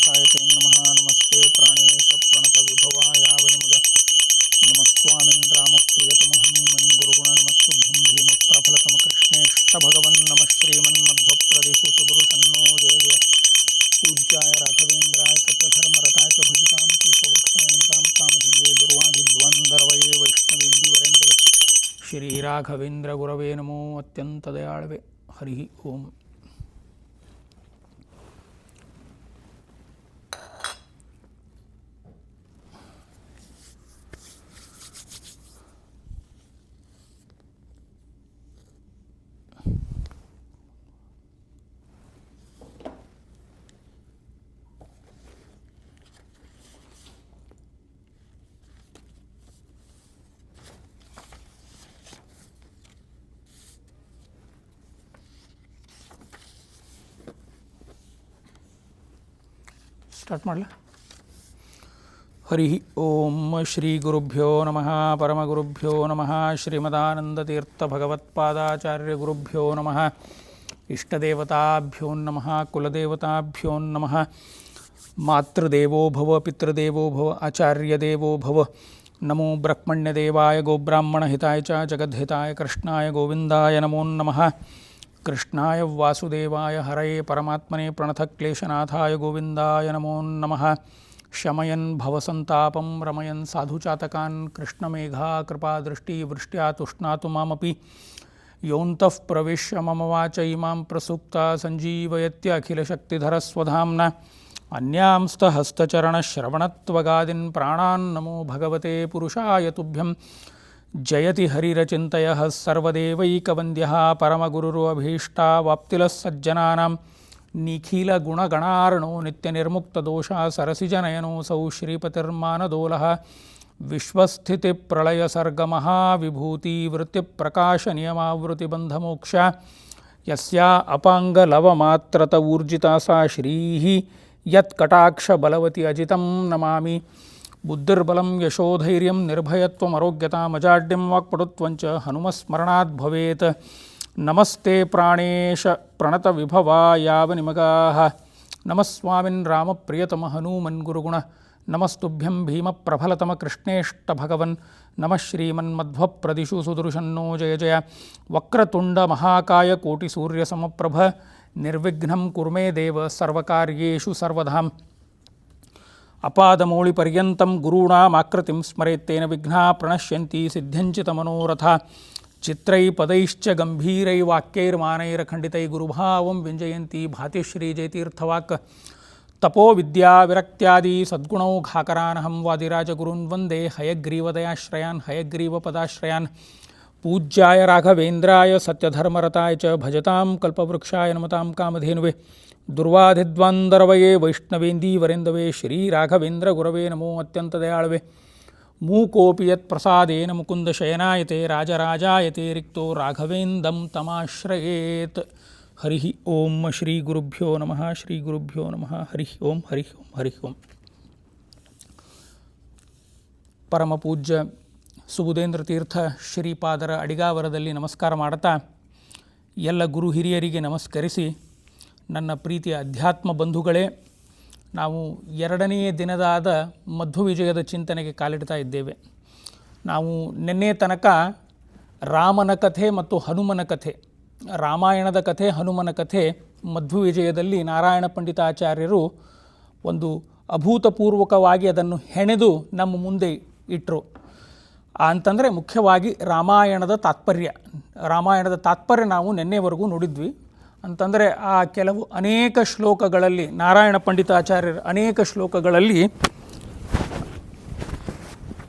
प्रणताय ते नमः नमस्ते प्राणेश प्रणत विभवाय वनिमद नमः स्वामिन् रामप्रियतम हनुमन् गुरुगुण नमस्तुभ्यं भीम प्रफलतम कृष्णेष्ट भगवन् नमः श्रीमन्मध्वप्रदिषु सुदृशन्नो जय जय पूज्याय राघवेन्द्राय सत्यधर्मरताय च भजतां कल्पवृक्षाय नमतां कामधेन्वे दुर्वादिध्वन्दरवये वैष्णवेन्दीवरेन्दवे श्रीराघवेन्द्र गुरवे नमो अत्यन्तदयाळवे हरि ओಂ. ಸ್ಟಾರ್ಟ್ ಮಾಡಲ. ಹರಿ ಓಂ ಶ್ರೀ ಗುರುಭ್ಯೋ ನಮಃ ಪರಮಗುರುಭ್ಯೋ ನಮಃ ಶ್ರೀಮದಾನಂದತೀರ್ಥ ಭಗವತ್ಪಾದಾಚಾರ್ಯ ಗುರುಭ್ಯೋ ನಮಃ ಇಷ್ಟದೇವತಾಭ್ಯೋ ನಮಃ ಕುಲದೇವತಾಭ್ಯೋ ನಮಃ ಮಾತೃದೇವೋ ಭವ ಪಿತೃದೇವೋ ಭವ ಆಚಾರ್ಯದೇವೋ ಭವ ನಮೋ ಬ್ರಹ್ಮಣ್ಯದೇವಾಯ ಗೋಬ್ರಾಹ್ಮಣಹಿತಾಯ ಚ ಜಗದ್ಹಿತಾಯ ಕೃಷ್ಣಾಯ ಗೋವಿಂದಾಯ ನಮೋ ನಮಃ ಕೃಷ್ಣಾಯ ವಾಸುದೇವಾಯ ಹರಯೇ ಪರಮಾತ್ಮನೇ ಪ್ರಣತಕ್ಲೇಶನಾಥಾಯ ಗೋವಿಂದಾಯ ನಮೋ ನಮಃ ಶಮಯನ್ ಭವಸಂತಾಪಂ ರಮಯನ್ ಸಾಧುಚಾತಕಾನ್ ಕೃಷ್ಣಮೇಘಾ ಕೃಪಾದೃಷ್ಟಿ ವೃಷ್ಟ್ಯಾ ತುಷ್ಣಾತು ಮಾಮಪಿ ಯೋಂತಃ ಪ್ರವಿಶ್ಯ ಮಮ ವಾಚ ಇಮಾಂ ಪ್ರಸೂಕ್ತ ಸಂಜೀವಯತ್ಯ ಅಖಿಲಶಕ್ತಿಧರಸ್ವಧಾಮ್ನ ಅನ್ಯಾಂಸ್ತ ಹಸ್ತಚರಣಶ್ರವಣತ್ವಗಾದಿನ್ ಪ್ರಾಣಾನ್ ನಮೋ ಭಗವತೆ ಪುರುಷಾಯ ತುಭ್ಯಂ ಜಯತಿ ಹರಿರಚಿಂತಯಃ ಸರ್ವದೇವೈಕವಂದ್ಯಃ ಪರಮಗುರುರಭೀಷ್ಟಾವಾಪ್ತಿಲಃ ಸಜ್ಜನಾನಾಂ ನಿಖಿಲಗುಣಗಣಾರ್ಣೋ ನಿತ್ಯನಿರ್ಮುಕ್ತದೋಷ ಸರಸಿಜನಯನೋऽಸೌ ಶ್ರೀಪತಿರ್ಮಾನದೋಲಃ ವಿಶ್ವಸ್ಥಿತಿಪ್ರಳಯಸರ್ಗಮಹಾವಿಭೂತಿವೃತ್ತಿಪ್ರಕಾಶನಿಯಮಾವೃತ್ತಿಬಂಧಮೋಕ್ಷ ಯಸ್ಯಾ ಅಪಾಂಗಲವಮಾತ್ರತ ಊರ್ಜಿತಾ ಸಾ ಶ್ರೀಃ ಯತ್ಕಟಾಕ್ಷಬಲವತಿ ಅಜಿತಂ ನಮಾಮಿ. ಬುದ್ಧಿರ್ಬಲಂ ಯಶೋಧೈರ್ಯಂ ನಿರ್ಭಯತ್ವಮರೋಗ್ಯತಾಮಜಾಡ್ಯಂ ವಾಕ್ಪಟುತ್ವಂಚ ಹನುಮಸ್ಮರಣಾತ್ ಭವೇತ್. ನಮಸ್ತೆ ಪ್ರಾಣೇಶ ಪ್ರಣತ ವಿಭವಾಯಾವನಿಮಗಾಃ ನಮಃ ಸ್ವಾಮಿನ್ ರಾಮಪ್ರಿಯತಮ ಹನುಮನ್ ಗುರುಗುಣ ನಮಸ್ತುಭ್ಯಂ ಭೀಮ ಪ್ರಫಲತಮ ಕೃಷ್ಣೇಷ್ಟ ಭಗವನ್ ನಮಃ ಶ್ರೀಮನ್ಮಧ್ವಪ್ರದಿಷು ಸುದೃಶನ್ನೋ ಜಯ ಜಯ ವಕ್ರತುಂಡ ಮಹಾಕಾಯ ಕೋಟಿ ಸೂರ್ಯ ಸಮಪ್ರಭ ನಿರ್ವಿಘ್ನಂ ಕುರ್ಮೇ ದೇವ ಸರ್ವಕಾರ್ಯೇಷು ಸರ್ವಧಾಂ. ಅಪಾದಮೌಳಿಪರ್ಯಂತಂ ಗುರುಣಾಮಾಕೃತಿಂ ಸ್ಮರೇತ್ತೇನ ವಿಘ್ನಾಃ ಪ್ರಣಶ್ಯಂತಿ ಸಿದ್ಧ್ಯಂಚಿತ ಮನೋರಥ ಚಿತ್ರೈ ಪದೈಶ್ಚ ಗಂಭೀರೈ ವಾಕ್ಯೈರ್ಮಾನೈರಖಂಡಿತೈ ಗುರುಭಾವಂ ವ್ಯಂಜಯಂತಿ ಭಾತಿ ಶ್ರೀ ಜಯತೀರ್ಥವಾಕ್ ತಪೋ ವಿದ್ಯಾ ವಿರಕ್ತ್ಯಾದಿ ಸದ್ಗುಣೌಘಾಕರಾನಹಂ ವಾದಿರಾಜಗುರುನ್ ವಂದೇ ಹಯಗ್ರೀವದಯಾಶ್ರಯಾನ್ ಹಯಗ್ರೀವಪದಾಶ್ರಯಾನ್. ಪೂಜ್ಯಾಯ ರಾಘವೇಂದ್ರಾಯ ಸತ್ಯಧರ್ಮರತಾಯ ಚ ಭಜತಾಂ ಕಲ್ಪವೃಕ್ಷಾಯ ನಮತಾಂ ಕಾಮಧೇನುವೆ ದುರ್ವಾದಿಧ್ವಾಂದರವಯೇ ವೈಷ್ಣವೇಂದೀವರೆಂದವೇ ಶ್ರೀರಾಘವೇಂದ್ರ ಗುರವೇ ನಮೋ ಅತ್ಯಂತದಯಾಳವೆ. ಮೂಕೋಪಿ ಯತ್ ಪ್ರಸಾದೇನ ಮುಕುಂದ ಶಯನಾಯತೆ ರಾಜರಾಜಾಯತೆ ರಿಕ್ತೋ ರಾಘವೇಂದಂ ತಮಾಶ್ರಯೇತ್. ಹರಿ ಓಂ ಶ್ರೀ ಗುರುಭ್ಯೋ ನಮಃ ಶ್ರೀ ಗುರುಭ್ಯೋ ನಮಃ ಹರಿ ಓಂ ಹರಿ ಓಂ ಹರಿ ಓಂ. ಪರಮಪೂಜ್ಯ ಸುಬುಧೇಂದ್ರ ತೀರ್ಥ ಶ್ರೀಪಾದರ ಅಡಿಗಾವರದಲ್ಲಿ ನಮಸ್ಕಾರ ಮಾಡುತ್ತಾ ಎಲ್ಲ ಗುರು ಹಿರಿಯರಿಗೆ ನಮಸ್ಕರಿಸಿ, ನನ್ನ ಪ್ರೀತಿಯ ಅಧ್ಯಾತ್ಮ ಬಂಧುಗಳೇ, ನಾವು ಎರಡನೆಯ ದಿನದಾದ ಮಧ್ವವಿಜಯದ ಚಿಂತನೆಗೆ ಕಾಲಿಡ್ತಾ ಇದ್ದೇವೆ. ನಾವು ನಿನ್ನೆ ತನಕ ರಾಮನ ಕಥೆ ಮತ್ತು ಹನುಮನ ಕಥೆ, ರಾಮಾಯಣದ ಕಥೆ, ಹನುಮನ ಕಥೆ ಮಧ್ವವಿಜಯದಲ್ಲಿ ನಾರಾಯಣ ಪಂಡಿತಾಚಾರ್ಯರು ಒಂದು ಅಭೂತಪೂರ್ವಕವಾಗಿ ಅದನ್ನು ಹೆಣೆದು ನಮ್ಮ ಮುಂದೆ ಇಟ್ಟರು. ಅಂತಂದರೆ ಮುಖ್ಯವಾಗಿ ರಾಮಾಯಣದ ತಾತ್ಪರ್ಯ ನಾವು ನಿನ್ನೆವರೆಗೂ ನೋಡಿದ್ವಿ. ಅಂತಂದರೆ ಆ ಕೆಲವು ಅನೇಕ ಶ್ಲೋಕಗಳಲ್ಲಿ, ನಾರಾಯಣ ಪಂಡಿತಾಚಾರ್ಯರ ಅನೇಕ ಶ್ಲೋಕಗಳಲ್ಲಿ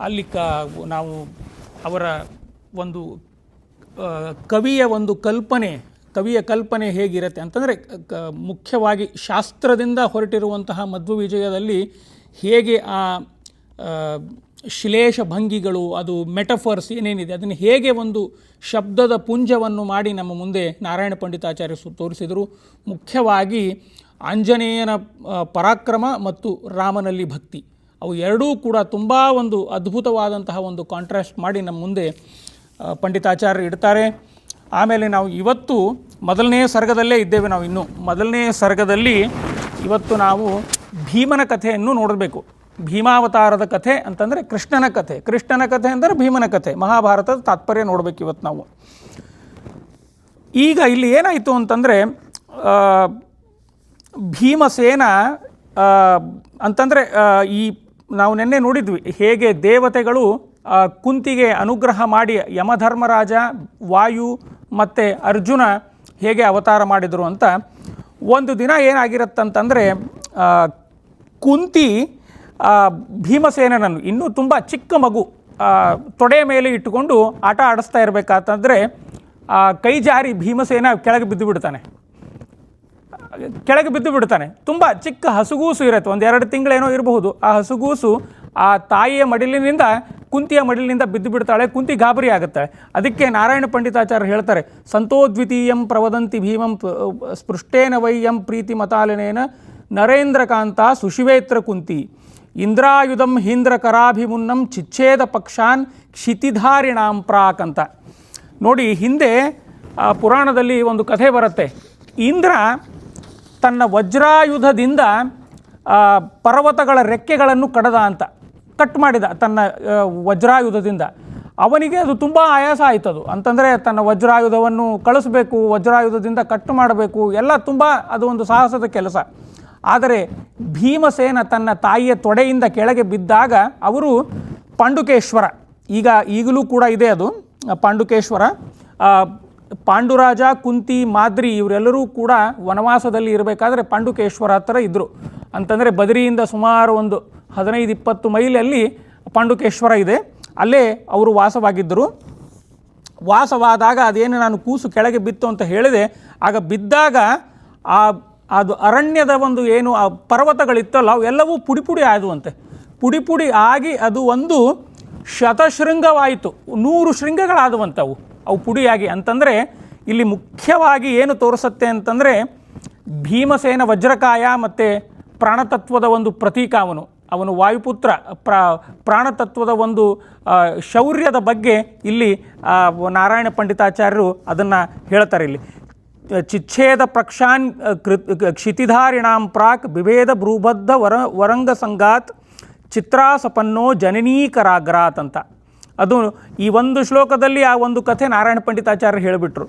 ಅಲ್ಲಿ ನಾವು ಅವರ ಒಂದು ಕವಿಯ ಕಲ್ಪನೆ ಹೇಗಿರುತ್ತೆ ಅಂತಂದರೆ, ಮುಖ್ಯವಾಗಿ ಶಾಸ್ತ್ರದಿಂದ ಹೊರಟಿರುವಂತಹ ಮಧ್ವವಿಜಯದಲ್ಲಿ ಹೇಗೆ ಆ ಶ್ಲೇಷ ಭಂಗಿಗಳು, ಅದು ಮೆಟಫರ್ಸ್ ಏನೇನಿದೆ, ಅದನ್ನು ಹೇಗೆ ಒಂದು ಶಬ್ದದ ಪುಂಜವನ್ನು ಮಾಡಿ ನಮ್ಮ ಮುಂದೆ ನಾರಾಯಣ ಪಂಡಿತಾಚಾರ್ಯ ತೋರಿಸಿದರು. ಮುಖ್ಯವಾಗಿ ಆಂಜನೇಯನ ಪರಾಕ್ರಮ ಮತ್ತು ರಾಮನಲ್ಲಿ ಭಕ್ತಿ, ಅವು ಎರಡೂ ಕೂಡ ತುಂಬ ಒಂದು ಅದ್ಭುತವಾದಂತಹ ಒಂದು ಕಾಂಟ್ರಾಸ್ಟ್ ಮಾಡಿ ನಮ್ಮ ಮುಂದೆ ಪಂಡಿತಾಚಾರ್ಯರು ಇಡ್ತಾರೆ. ಆಮೇಲೆ ನಾವು ಇವತ್ತು ಮೊದಲನೇ ಸರ್ಗದಲ್ಲೇ ಇದ್ದೇವೆ. ನಾವು ಇನ್ನು ಮೊದಲನೇ ಸರ್ಗದಲ್ಲಿ ಇವತ್ತು ನಾವು ಭೀಮನ ಕಥೆಯನ್ನು ನೋಡಬೇಕು. ಭೀಮಾವತಾರದ ಕಥೆ ಅಂತಂದರೆ ಕೃಷ್ಣನ ಕಥೆ, ಕೃಷ್ಣನ ಕಥೆ ಅಂದರೆ ಭೀಮನ ಕಥೆ, ಮಹಾಭಾರತದ ತಾತ್ಪರ್ಯ ನೋಡಬೇಕು ಇವತ್ತು ನಾವು. ಈಗ ಇಲ್ಲಿ ಏನಾಯಿತು ಅಂತಂದರೆ ಭೀಮಸೇನ ಅಂತಂದರೆ ಈ ನಾವು ನಿನ್ನೆ ನೋಡಿದ್ವಿ ಹೇಗೆ ದೇವತೆಗಳು ಕುಂತಿಗೆ ಅನುಗ್ರಹ ಮಾಡಿ ಯಮಧರ್ಮರಾಜ, ವಾಯು ಮತ್ತು ಅರ್ಜುನ ಹೇಗೆ ಅವತಾರ ಮಾಡಿದರು ಅಂತ. ಒಂದು ದಿನ ಏನಾಗಿರುತ್ತಂತಂದರೆ ಕುಂತಿ ಭೀಮಸೇನನನ್ನು, ಇನ್ನೂ ತುಂಬ ಚಿಕ್ಕ ಮಗು, ತೊಡೆ ಮೇಲೆ ಇಟ್ಟುಕೊಂಡು ಆಟ ಆಡಿಸ್ತಾ ಇರಬೇಕಾತಂದರೆ ಕೈ ಜಾರಿ ಭೀಮಸೇನ ಕೆಳಗೆ ಬಿದ್ದು ಬಿಡ್ತಾನೆ. ತುಂಬ ಚಿಕ್ಕ ಹಸುಗೂಸು ಇರುತ್ತೆ, 1-2 ತಿಂಗಳೇನೋ ಇರಬಹುದು. ಆ ಹಸುಗೂಸು ಆ ತಾಯಿಯ ಮಡಿಲಿನಿಂದ, ಕುಂತಿಯ ಮಡಿಲಿನಿಂದ ಬಿದ್ದು ಬಿಡ್ತಾಳೆ. ಕುಂತಿ ಗಾಬರಿ ಆಗುತ್ತಾಳೆ. ಅದಕ್ಕೆ ನಾರಾಯಣ ಪಂಡಿತಾಚಾರ್ಯ ಹೇಳ್ತಾರೆ, ಸಂತೋದ್ವಿತೀಯಂ ಪ್ರವದಂತಿ ಭೀಮಂ ಸ್ಪೃಷ್ಟೇನ ವೈಯಂ ಪ್ರೀತಿ ಮತಾಲನೇನ ನರೇಂದ್ರಕಾಂತ ಸುಶಿವೇತ್ರ ಕುಂತಿ ಇಂದ್ರಾಯುಧಂ ಹೀಂದ್ರ ಕರಾಭಿಮುನ್ನಂ ಚಿಚ್ಛೇದ ಪಕ್ಷಾನ್ ಕ್ಷಿತಿಧಾರಿಣಾಂ ಪ್ರಾಕ್ ಅಂತ. ನೋಡಿ, ಹಿಂದೆ ಪುರಾಣದಲ್ಲಿ ಒಂದು ಕಥೆ ಬರುತ್ತೆ. ಇಂದ್ರ ತನ್ನ ವಜ್ರಾಯುಧದಿಂದ ಪರ್ವತಗಳ ರೆಕ್ಕೆಗಳನ್ನು ಕಟ್ ಮಾಡಿದ ತನ್ನ ವಜ್ರಾಯುಧದಿಂದ. ಅವನಿಗೆ ಅದು ತುಂಬ ಆಯಾಸ ಆಯ್ತದು. ಅಂತಂದರೆ ತನ್ನ ವಜ್ರಾಯುಧವನ್ನು ಕಳಿಸ್ಬೇಕು, ವಜ್ರಾಯುಧದಿಂದ ಕಟ್ ಮಾಡಬೇಕು, ಎಲ್ಲ ತುಂಬ ಅದು ಒಂದು ಸಾಹಸದ ಕೆಲಸ. ಆದರೆ ಭೀಮಸೇನ ತನ್ನ ತಾಯಿಯ ತೊಡೆಯಿಂದ ಕೆಳಗೆ ಬಿದ್ದಾಗ ಅವರು ಪಾಂಡುಕೇಶ್ವರ, ಈಗಲೂ ಕೂಡ ಇದೆ ಅದು ಪಾಂಡುಕೇಶ್ವರ, ಪಾಂಡುರಾಜ, ಕುಂತಿ, ಮಾದ್ರಿ ಇವರೆಲ್ಲರೂ ಕೂಡ ವನವಾಸದಲ್ಲಿ ಇರಬೇಕಾದ್ರೆ ಪಾಂಡುಕೇಶ್ವರ ಹತ್ರ ಇದ್ದರು. ಅಂತಂದರೆ ಬದರಿಯಿಂದ ಸುಮಾರು ಒಂದು 15-20 ಮೈಲಲ್ಲಿ ಪಾಂಡುಕೇಶ್ವರ ಇದೆ. ಅಲ್ಲೇ ಅವರು ವಾಸವಾಗಿದ್ದರು. ವಾಸವಾದಾಗ ಅದೇನು ನಾನು ಕೂಸು ಕೆಳಗೆ ಬಿತ್ತು ಅಂತ ಹೇಳಿದೆ, ಆಗ ಬಿದ್ದಾಗ ಅದು ಅರಣ್ಯದ ಒಂದು ಏನು ಆ ಪರ್ವತಗಳಿತ್ತಲ್ಲ ಅವೆಲ್ಲವೂ ಪುಡಿ ಆದವಂತೆ. ಪುಡಿ ಆಗಿ ಅದು ಒಂದು ಶತಶೃಂಗವಾಯಿತು, 100 ಶೃಂಗಗಳಾದವಂತವು ಅವು ಪುಡಿಯಾಗಿ. ಅಂತಂದರೆ ಇಲ್ಲಿ ಮುಖ್ಯವಾಗಿ ಏನು ತೋರಿಸುತ್ತೆ ಅಂತಂದರೆ ಭೀಮಸೇನ ವಜ್ರಕಾಯ ಮತ್ತು ಪ್ರಾಣತತ್ವದ ಒಂದು ಪ್ರತೀಕ. ಅವನು ವಾಯುಪುತ್ರ, ಪ್ರಾಣತತ್ವದ ಒಂದು ಶೌರ್ಯದ ಬಗ್ಗೆ ಇಲ್ಲಿ ನಾರಾಯಣ ಪಂಡಿತಾಚಾರ್ಯರು ಅದನ್ನು ಹೇಳ್ತಾರೆ. ಇಲ್ಲಿ ಚಿಚ್ಛೇದ ಪ್ರಕ್ಷಾನ್ ಕ್ಷಿತಿಧಾರಿಣಾಂ ಪ್ರಾಕ್ ಬಿಭೇದ ಭ್ರೂಬದ್ಧ ವರಂಗ ಸಂಗಾತ್ ಚಿತ್ರಾಸಪನ್ನೋ ಜನನೀಕರಾಗ್ರಾತ್ ಅಂತ. ಅದು ಈ ಒಂದು ಶ್ಲೋಕದಲ್ಲಿ ಆ ಒಂದು ಕಥೆ ನಾರಾಯಣ ಪಂಡಿತಾಚಾರ್ಯರು ಹೇಳಿಬಿಟ್ರು.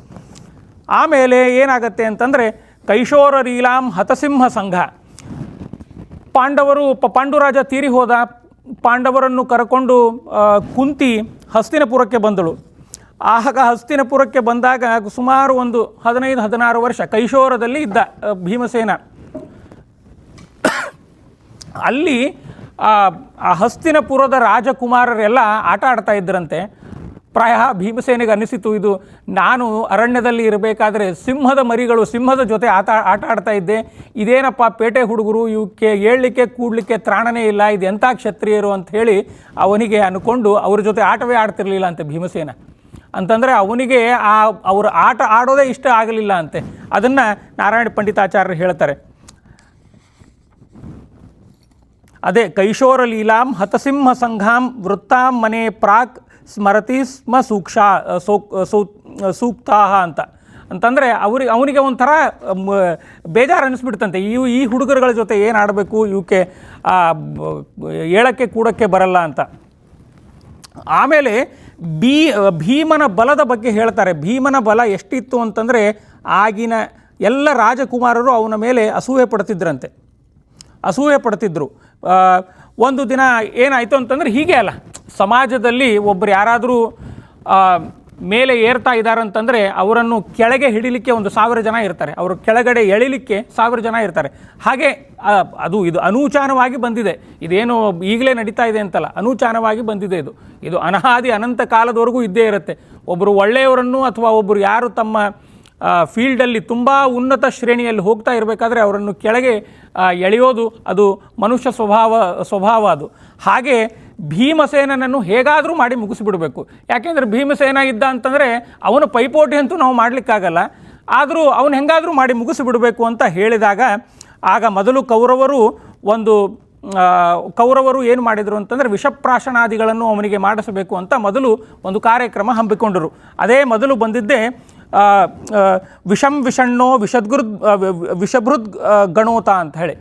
ಆಮೇಲೆ ಏನಾಗತ್ತೆ ಅಂತಂದರೆ ಕೈಶೋರ ಲೀಲಾಂ ಹತಸಿಂಹ ಸಂಘ. ಪಾಂಡುರಾಜ ತೀರಿ ಹೋದ. ಪಾಂಡವರನ್ನು ಕರಕೊಂಡು ಕುಂತಿ ಹಸ್ತಿನಪುರಕ್ಕೆ ಬಂದಳು. ಆಗ ಹಸ್ತಿನಪುರಕ್ಕೆ ಬಂದಾಗ ಸುಮಾರು ಒಂದು 15-16 ವರ್ಷ ಕೈಶೋರದಲ್ಲಿ ಇದ್ದ ಭೀಮಸೇನ. ಅಲ್ಲಿ ಆ ಹಸ್ತಿನಪುರದ ರಾಜಕುಮಾರರೆಲ್ಲ ಆಟ ಆಡ್ತಾ ಇದ್ದರಂತೆ. ಪ್ರಾಯ ಭೀಮಸೇನಿಗೆ ಅನ್ನಿಸಿತು, ಇದು ನಾನು ಅರಣ್ಯದಲ್ಲಿ ಇರಬೇಕಾದ್ರೆ ಸಿಂಹದ ಮರಿಗಳು ಸಿಂಹದ ಜೊತೆ ಆಟ ಆಡ್ತಾ ಇದ್ದೆ, ಇದೇನಪ್ಪ ಪೇಟೆ ಹುಡುಗರು, ಇವಕ್ಕೆ ಏಳಲಿಕ್ಕೆ ಕೂಡಲಿಕ್ಕೆ ತ್ರಾಣನೇ ಇಲ್ಲ, ಇದು ಎಂಥ ಕ್ಷತ್ರಿಯರು ಅಂತ ಹೇಳಿ ಅವನಿಗೆ ಅಂದ್ಕೊಂಡು ಅವ್ರ ಜೊತೆ ಆಟವೇ ಆಡ್ತಿರ್ಲಿಲ್ಲ ಅಂತೆ ಭೀಮಸೇನ. ಅಂತಂದರೆ ಅವನಿಗೆ ಅವರು ಆಟ ಆಡೋದೇ ಇಷ್ಟ ಆಗಲಿಲ್ಲ ಅಂತೆ. ಅದನ್ನು ನಾರಾಯಣ ಪಂಡಿತಾಚಾರ್ಯರು ಹೇಳ್ತಾರೆ. ಅದೇ ಕೈಶೋರ ಲೀಲಾಂ ಹತಸಿಂಹ ಸಂಘಾಂ ವೃತ್ತಾಂ ಮನೆ ಪ್ರಾಕ್ ಸ್ಮರತಿ ಸ್ಮ ಸೂಕ್ತಾ ಅಂತ. ಅಂತಂದರೆ ಅವನಿಗೆ ಒಂಥರ ಬೇಜಾರು ಅನ್ನಿಸ್ಬಿಡ್ತಂತೆ, ಈ ಹುಡುಗರುಗಳ ಜೊತೆ ಏನು ಆಡಬೇಕು, ಇವಕ್ಕೆ ಏಳಕ್ಕೆ ಕೂಡಕ್ಕೆ ಬರಲ್ಲ ಅಂತ. ಆಮೇಲೆ ಭೀಮನ ಬಲದ ಬಗ್ಗೆ ಹೇಳ್ತಾರೆ. ಭೀಮನ ಬಲ ಎಷ್ಟಿತ್ತು ಅಂತಂದರೆ ಆಗಿನ ಎಲ್ಲ ರಾಜಕುಮಾರರು ಅವನ ಮೇಲೆ ಅಸೂಯೆ ಪಡ್ತಿದ್ರು. ಒಂದು ದಿನ ಏನಾಯಿತು ಅಂತಂದರೆ, ಹೀಗೆ ಅಲ್ಲ, ಸಮಾಜದಲ್ಲಿ ಒಬ್ಬರು ಯಾರಾದರೂ ಮೇಲೆ ಏರ್ತಾ ಇದ್ದಾರಂತಂದರೆ ಅವರನ್ನು ಕೆಳಗೆ ಹಿಡಿಲಿಕ್ಕೆ 1000 ಜನ ಇರ್ತಾರೆ, ಅವರು ಕೆಳಗಡೆ ಎಳಿಲಿಕ್ಕೆ 1000 ಜನ ಇರ್ತಾರೆ. ಹಾಗೆ ಇದು ಅನೂಚಾನವಾಗಿ ಬಂದಿದೆ. ಇದೇನು ಈಗಲೇ ನಡೀತಾ ಇದೆ ಅಂತಲ್ಲ, ಅನೂಚಾನವಾಗಿ ಬಂದಿದೆ. ಇದು ಅನಾದಿ ಅನಂತ ಕಾಲದವರೆಗೂ ಇದ್ದೇ ಇರುತ್ತೆ. ಒಬ್ಬರು ಒಳ್ಳೆಯವರನ್ನು ಅಥವಾ ಒಬ್ಬರು ಯಾರು ತಮ್ಮ ಫೀಲ್ಡಲ್ಲಿ ತುಂಬ ಉನ್ನತ ಶ್ರೇಣಿಯಲ್ಲಿ ಹೋಗ್ತಾ ಇರಬೇಕಾದ್ರೆ ಅವರನ್ನು ಕೆಳಗೆ ಎಳೆಯೋದು ಅದು ಮನುಷ್ಯ ಸ್ವಭಾವ ಅದು. ಹಾಗೆ ಭೀಮಸೇನನನ್ನು ಹೇಗಾದರೂ ಮಾಡಿ ಮುಗಿಸಿಬಿಡಬೇಕು. ಯಾಕೆಂದರೆ ಭೀಮಸೇನ ಇದ್ದ ಅಂತಂದರೆ ಅವನ ಪೈಪೋಟಿ ಅಂತೂ ನಾವು ಮಾಡಲಿಕ್ಕಾಗಲ್ಲ, ಆದರೂ ಅವನು ಹೆಂಗಾದರೂ ಮಾಡಿ ಮುಗಿಸಿಬಿಡಬೇಕು ಅಂತ ಹೇಳಿದಾಗ ಆಗ ಮೊದಲು ಕೌರವರು ಏನು ಮಾಡಿದರು ಅಂತಂದರೆ ವಿಷಪ್ರಾಶನಾದಿಗಳನ್ನು ಅವನಿಗೆ ಮಾಡಿಸಬೇಕು ಅಂತ ಮೊದಲು ಒಂದು ಕಾರ್ಯಕ್ರಮ ಹಮ್ಮಿಕೊಂಡರು. ಅದೇ ಮೊದಲು ಬಂದಿದ್ದೇ ವಿಷಣ್ಣೋ ವಿಷಭೃದ್ ಗಣೋತ ಅಂತ ಹೇಳಿ.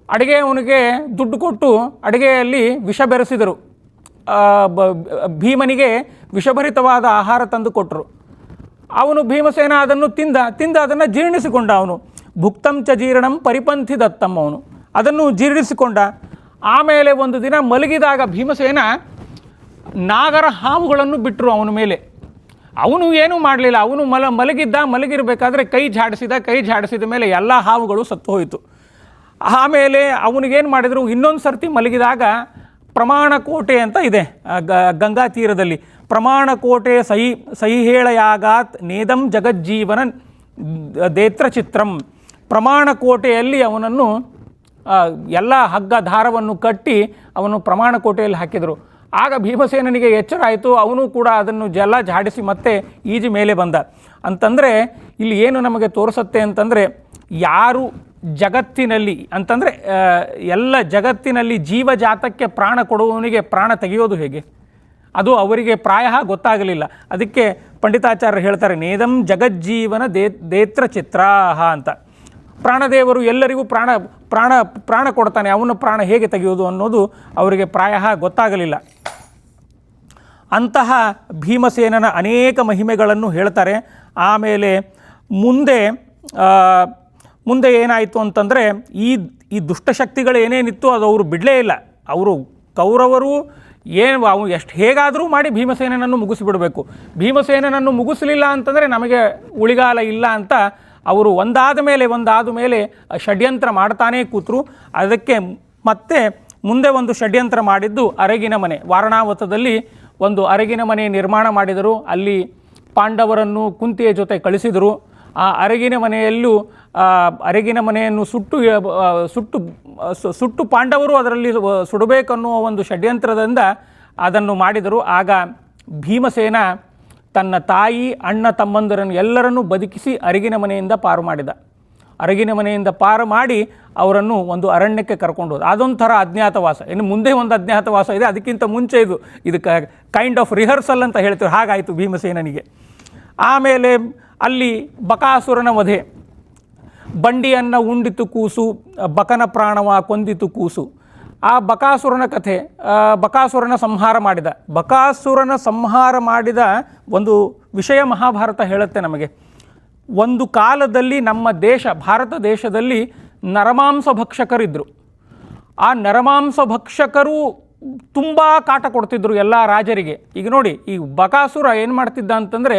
ಅಡುಗೆಯವನಿಗೆ ದುಡ್ಡು ಕೊಟ್ಟು ಅಡುಗೆಯಲ್ಲಿ ವಿಷ ಬೆರೆಸಿದರು. ಭೀಮನಿಗೆ ವಿಷಭರಿತವಾದ ಆಹಾರ ತಂದು ಕೊಟ್ಟರು. ಅವನು ಭೀಮಸೇನ ಅದನ್ನು ತಿಂದ ಅದನ್ನು ಜೀರ್ಣಿಸಿಕೊಂಡ. ಅವನು ಭುಕ್ತಂ ಚ ಜೀರ್ಣಂ ಪರಿಪಂಥಿ ದತ್ತಂ, ಅವನು ಅದನ್ನು ಜೀರ್ಣಿಸಿಕೊಂಡ. ಆಮೇಲೆ ಒಂದು ದಿನ ಮಲಗಿದಾಗ ಭೀಮಸೇನ ನಾಗರ ಹಾವುಗಳನ್ನು ಬಿಟ್ಟರು ಅವನ ಮೇಲೆ. ಅವನು ಏನೂ ಮಾಡಲಿಲ್ಲ. ಅವನು ಮಲಗಿರಬೇಕಾದ್ರೆ ಕೈ ಝಾಡಿಸಿದ ಮೇಲೆ ಎಲ್ಲ ಹಾವುಗಳು ಸತ್ತು ಹೋಯಿತು. ಆಮೇಲೆ ಅವನಿಗೇನು ಮಾಡಿದರು, ಇನ್ನೊಂದು ಸರ್ತಿ ಮಲಗಿದಾಗ ಪ್ರಮಾಣಕೋಟೆ ಅಂತ ಇದೆ ಗಂಗಾ ತೀರದಲ್ಲಿ. ಪ್ರಮಾಣಕೋಟೆ ಸಹಿ ಹೇಳಯಾಗಾತ್ ನೇದಂ ಜಗಜ್ಜೀವನ ದೇತ್ರ ಚಿತ್ರಂ. ಪ್ರಮಾಣಕೋಟೆಯಲ್ಲಿ ಅವನನ್ನು ಎಲ್ಲ ಹಗ್ಗ ದಾರವನ್ನು ಕಟ್ಟಿ ಅವನು ಪ್ರಮಾಣಕೋಟೆಯಲ್ಲಿ ಹಾಕಿದರು. ಆಗ ಭೀಮಸೇನನಿಗೆ ಎಚ್ಚರ ಆಯಿತು. ಅವನು ಕೂಡ ಅದನ್ನು ಎಲ್ಲ ಝಾಡಿಸಿ ಮತ್ತೆ ಈಜಿ ಮೇಲೆ ಬಂದ. ಅಂತಂದರೆ ಇಲ್ಲಿ ಏನು ನಮಗೆ ತೋರಿಸುತ್ತೆ ಅಂತಂದರೆ, ಯಾರು ಜಗತ್ತಿನಲ್ಲಿ ಅಂತಂದರೆ ಎಲ್ಲ ಜಗತ್ತಿನಲ್ಲಿ ಜೀವಜಾತಕ್ಕೆ ಪ್ರಾಣ ಕೊಡುವವನಿಗೆ ಪ್ರಾಣ ತೆಗೆಯೋದು ಹೇಗೆ, ಅದು ಅವರಿಗೆ ಪ್ರಾಯ ಗೊತ್ತಾಗಲಿಲ್ಲ. ಅದಕ್ಕೆ ಪಂಡಿತಾಚಾರ್ಯರು ಹೇಳ್ತಾರೆ, ನೇದಂ ಜಗಜ್ಜೀವನ ದೇತ್ರ ಚಿತ್ರಾಹ ಅಂತ. ಪ್ರಾಣದೇವರು ಎಲ್ಲರಿಗೂ ಪ್ರಾಣ ಕೊಡ್ತಾನೆ, ಅವನ ಪ್ರಾಣ ಹೇಗೆ ತೆಗೆಯೋದು ಅನ್ನೋದು ಅವರಿಗೆ ಪ್ರಾಯ ಗೊತ್ತಾಗಲಿಲ್ಲ. ಅಂತಹ ಭೀಮಸೇನನ ಅನೇಕ ಮಹಿಮೆಗಳನ್ನು ಹೇಳ್ತಾರೆ. ಆಮೇಲೆ ಮುಂದೆ ಏನಾಯಿತು ಅಂತಂದರೆ, ಈ ದುಷ್ಟಶಕ್ತಿಗಳು ಏನೇನಿತ್ತು ಅದು ಅವರು ಬಿಡಲೇ ಇಲ್ಲ. ಕೌರವರು ಎಷ್ಟು ಹೇಗಾದರೂ ಮಾಡಿ ಭೀಮಸೇನನನ್ನು ಮುಗಿಸಿಬಿಡಬೇಕು. ಭೀಮಸೇನನನ್ನು ಮುಗಿಸಲಿಲ್ಲ ಅಂತಂದರೆ ನಮಗೆ ಉಳಿಗಾಲ ಇಲ್ಲ ಅಂತ ಅವರು ಒಂದಾದ ಮೇಲೆ ಷಡ್ಯಂತ್ರ ಮಾಡ್ತಾನೇ ಕೂತರು. ಅದಕ್ಕೆ ಮತ್ತೆ ಮುಂದೆ ಒಂದು ಷಡ್ಯಂತ್ರ ಮಾಡಿದ್ದು ಅರಗಿನ ಮನೆ. ವಾರಣಾವತದಲ್ಲಿ ಒಂದು ಅರಗಿನ ಮನೆ ನಿರ್ಮಾಣ ಮಾಡಿದರು. ಅಲ್ಲಿ ಪಾಂಡವರನ್ನು ಕುಂತಿಯ ಜೊತೆ ಕಳಿಸಿದರು. ಆ ಅರಗಿನ ಮನೆಯನ್ನು ಸುಟ್ಟು ಪಾಂಡವರು ಅದರಲ್ಲಿ ಸುಡಬೇಕನ್ನುವ ಒಂದು ಷಡ್ಯಂತ್ರದಿಂದ ಅದನ್ನು ಮಾಡಿದರು. ಆಗ ಭೀಮಸೇನ ತನ್ನ ತಾಯಿ, ಅಣ್ಣ, ತಮ್ಮಂದಿರನ್ನು ಎಲ್ಲರನ್ನೂ ಬದುಕಿಸಿ ಅರಗಿನ ಮನೆಯಿಂದ ಪಾರು ಮಾಡಿದ. ಅರಗಿನ ಮನೆಯಿಂದ ಪಾರು ಮಾಡಿ ಅವರನ್ನು ಒಂದು ಅರಣ್ಯಕ್ಕೆ ಕರ್ಕೊಂಡು ಹೋದ. ಅದೊಂಥರ ಅಜ್ಞಾತವಾಸ. ಇನ್ನು ಮುಂದೆ ಒಂದು ಅಜ್ಞಾತವಾಸ ಇದೆ, ಅದಕ್ಕಿಂತ ಮುಂಚೆ ಇದು ಕೈಂಡ್ ಆಫ್ ರಿಹರ್ಸಲ್ ಅಂತ ಹೇಳ್ತೀವಿ, ಹಾಗಾಯಿತು ಭೀಮಸೇನನಿಗೆ. ಆಮೇಲೆ ಅಲ್ಲಿ ಬಕಾಸುರನ ವಧೆ. ಬಂಡಿಯನ್ನು ಉಂಡಿತು ಕೂಸು, ಬಕನ ಪ್ರಾಣವ ಕೊಂದಿತು ಕೂಸು. ಆ ಬಕಾಸುರನ ಕಥೆ, ಬಕಾಸುರನ ಸಂಹಾರ ಮಾಡಿದ ಒಂದು ವಿಷಯ ಮಹಾಭಾರತ ಹೇಳುತ್ತೆ ನಮಗೆ. ಒಂದು ಕಾಲದಲ್ಲಿ ನಮ್ಮ ಭಾರತ ದೇಶದಲ್ಲಿ ನರಮಾಂಸ ಭಕ್ಷಕರಿದ್ದರು. ಆ ನರಮಾಂಸ ಭಕ್ಷಕರು ತುಂಬ ಕಾಟ ಕೊಡ್ತಿದ್ರು ಎಲ್ಲ ರಾಜರಿಗೆ. ಈಗ ನೋಡಿ, ಈ ಬಕಾಸುರ ಏನು ಮಾಡ್ತಿದ್ದ ಅಂತಂದರೆ,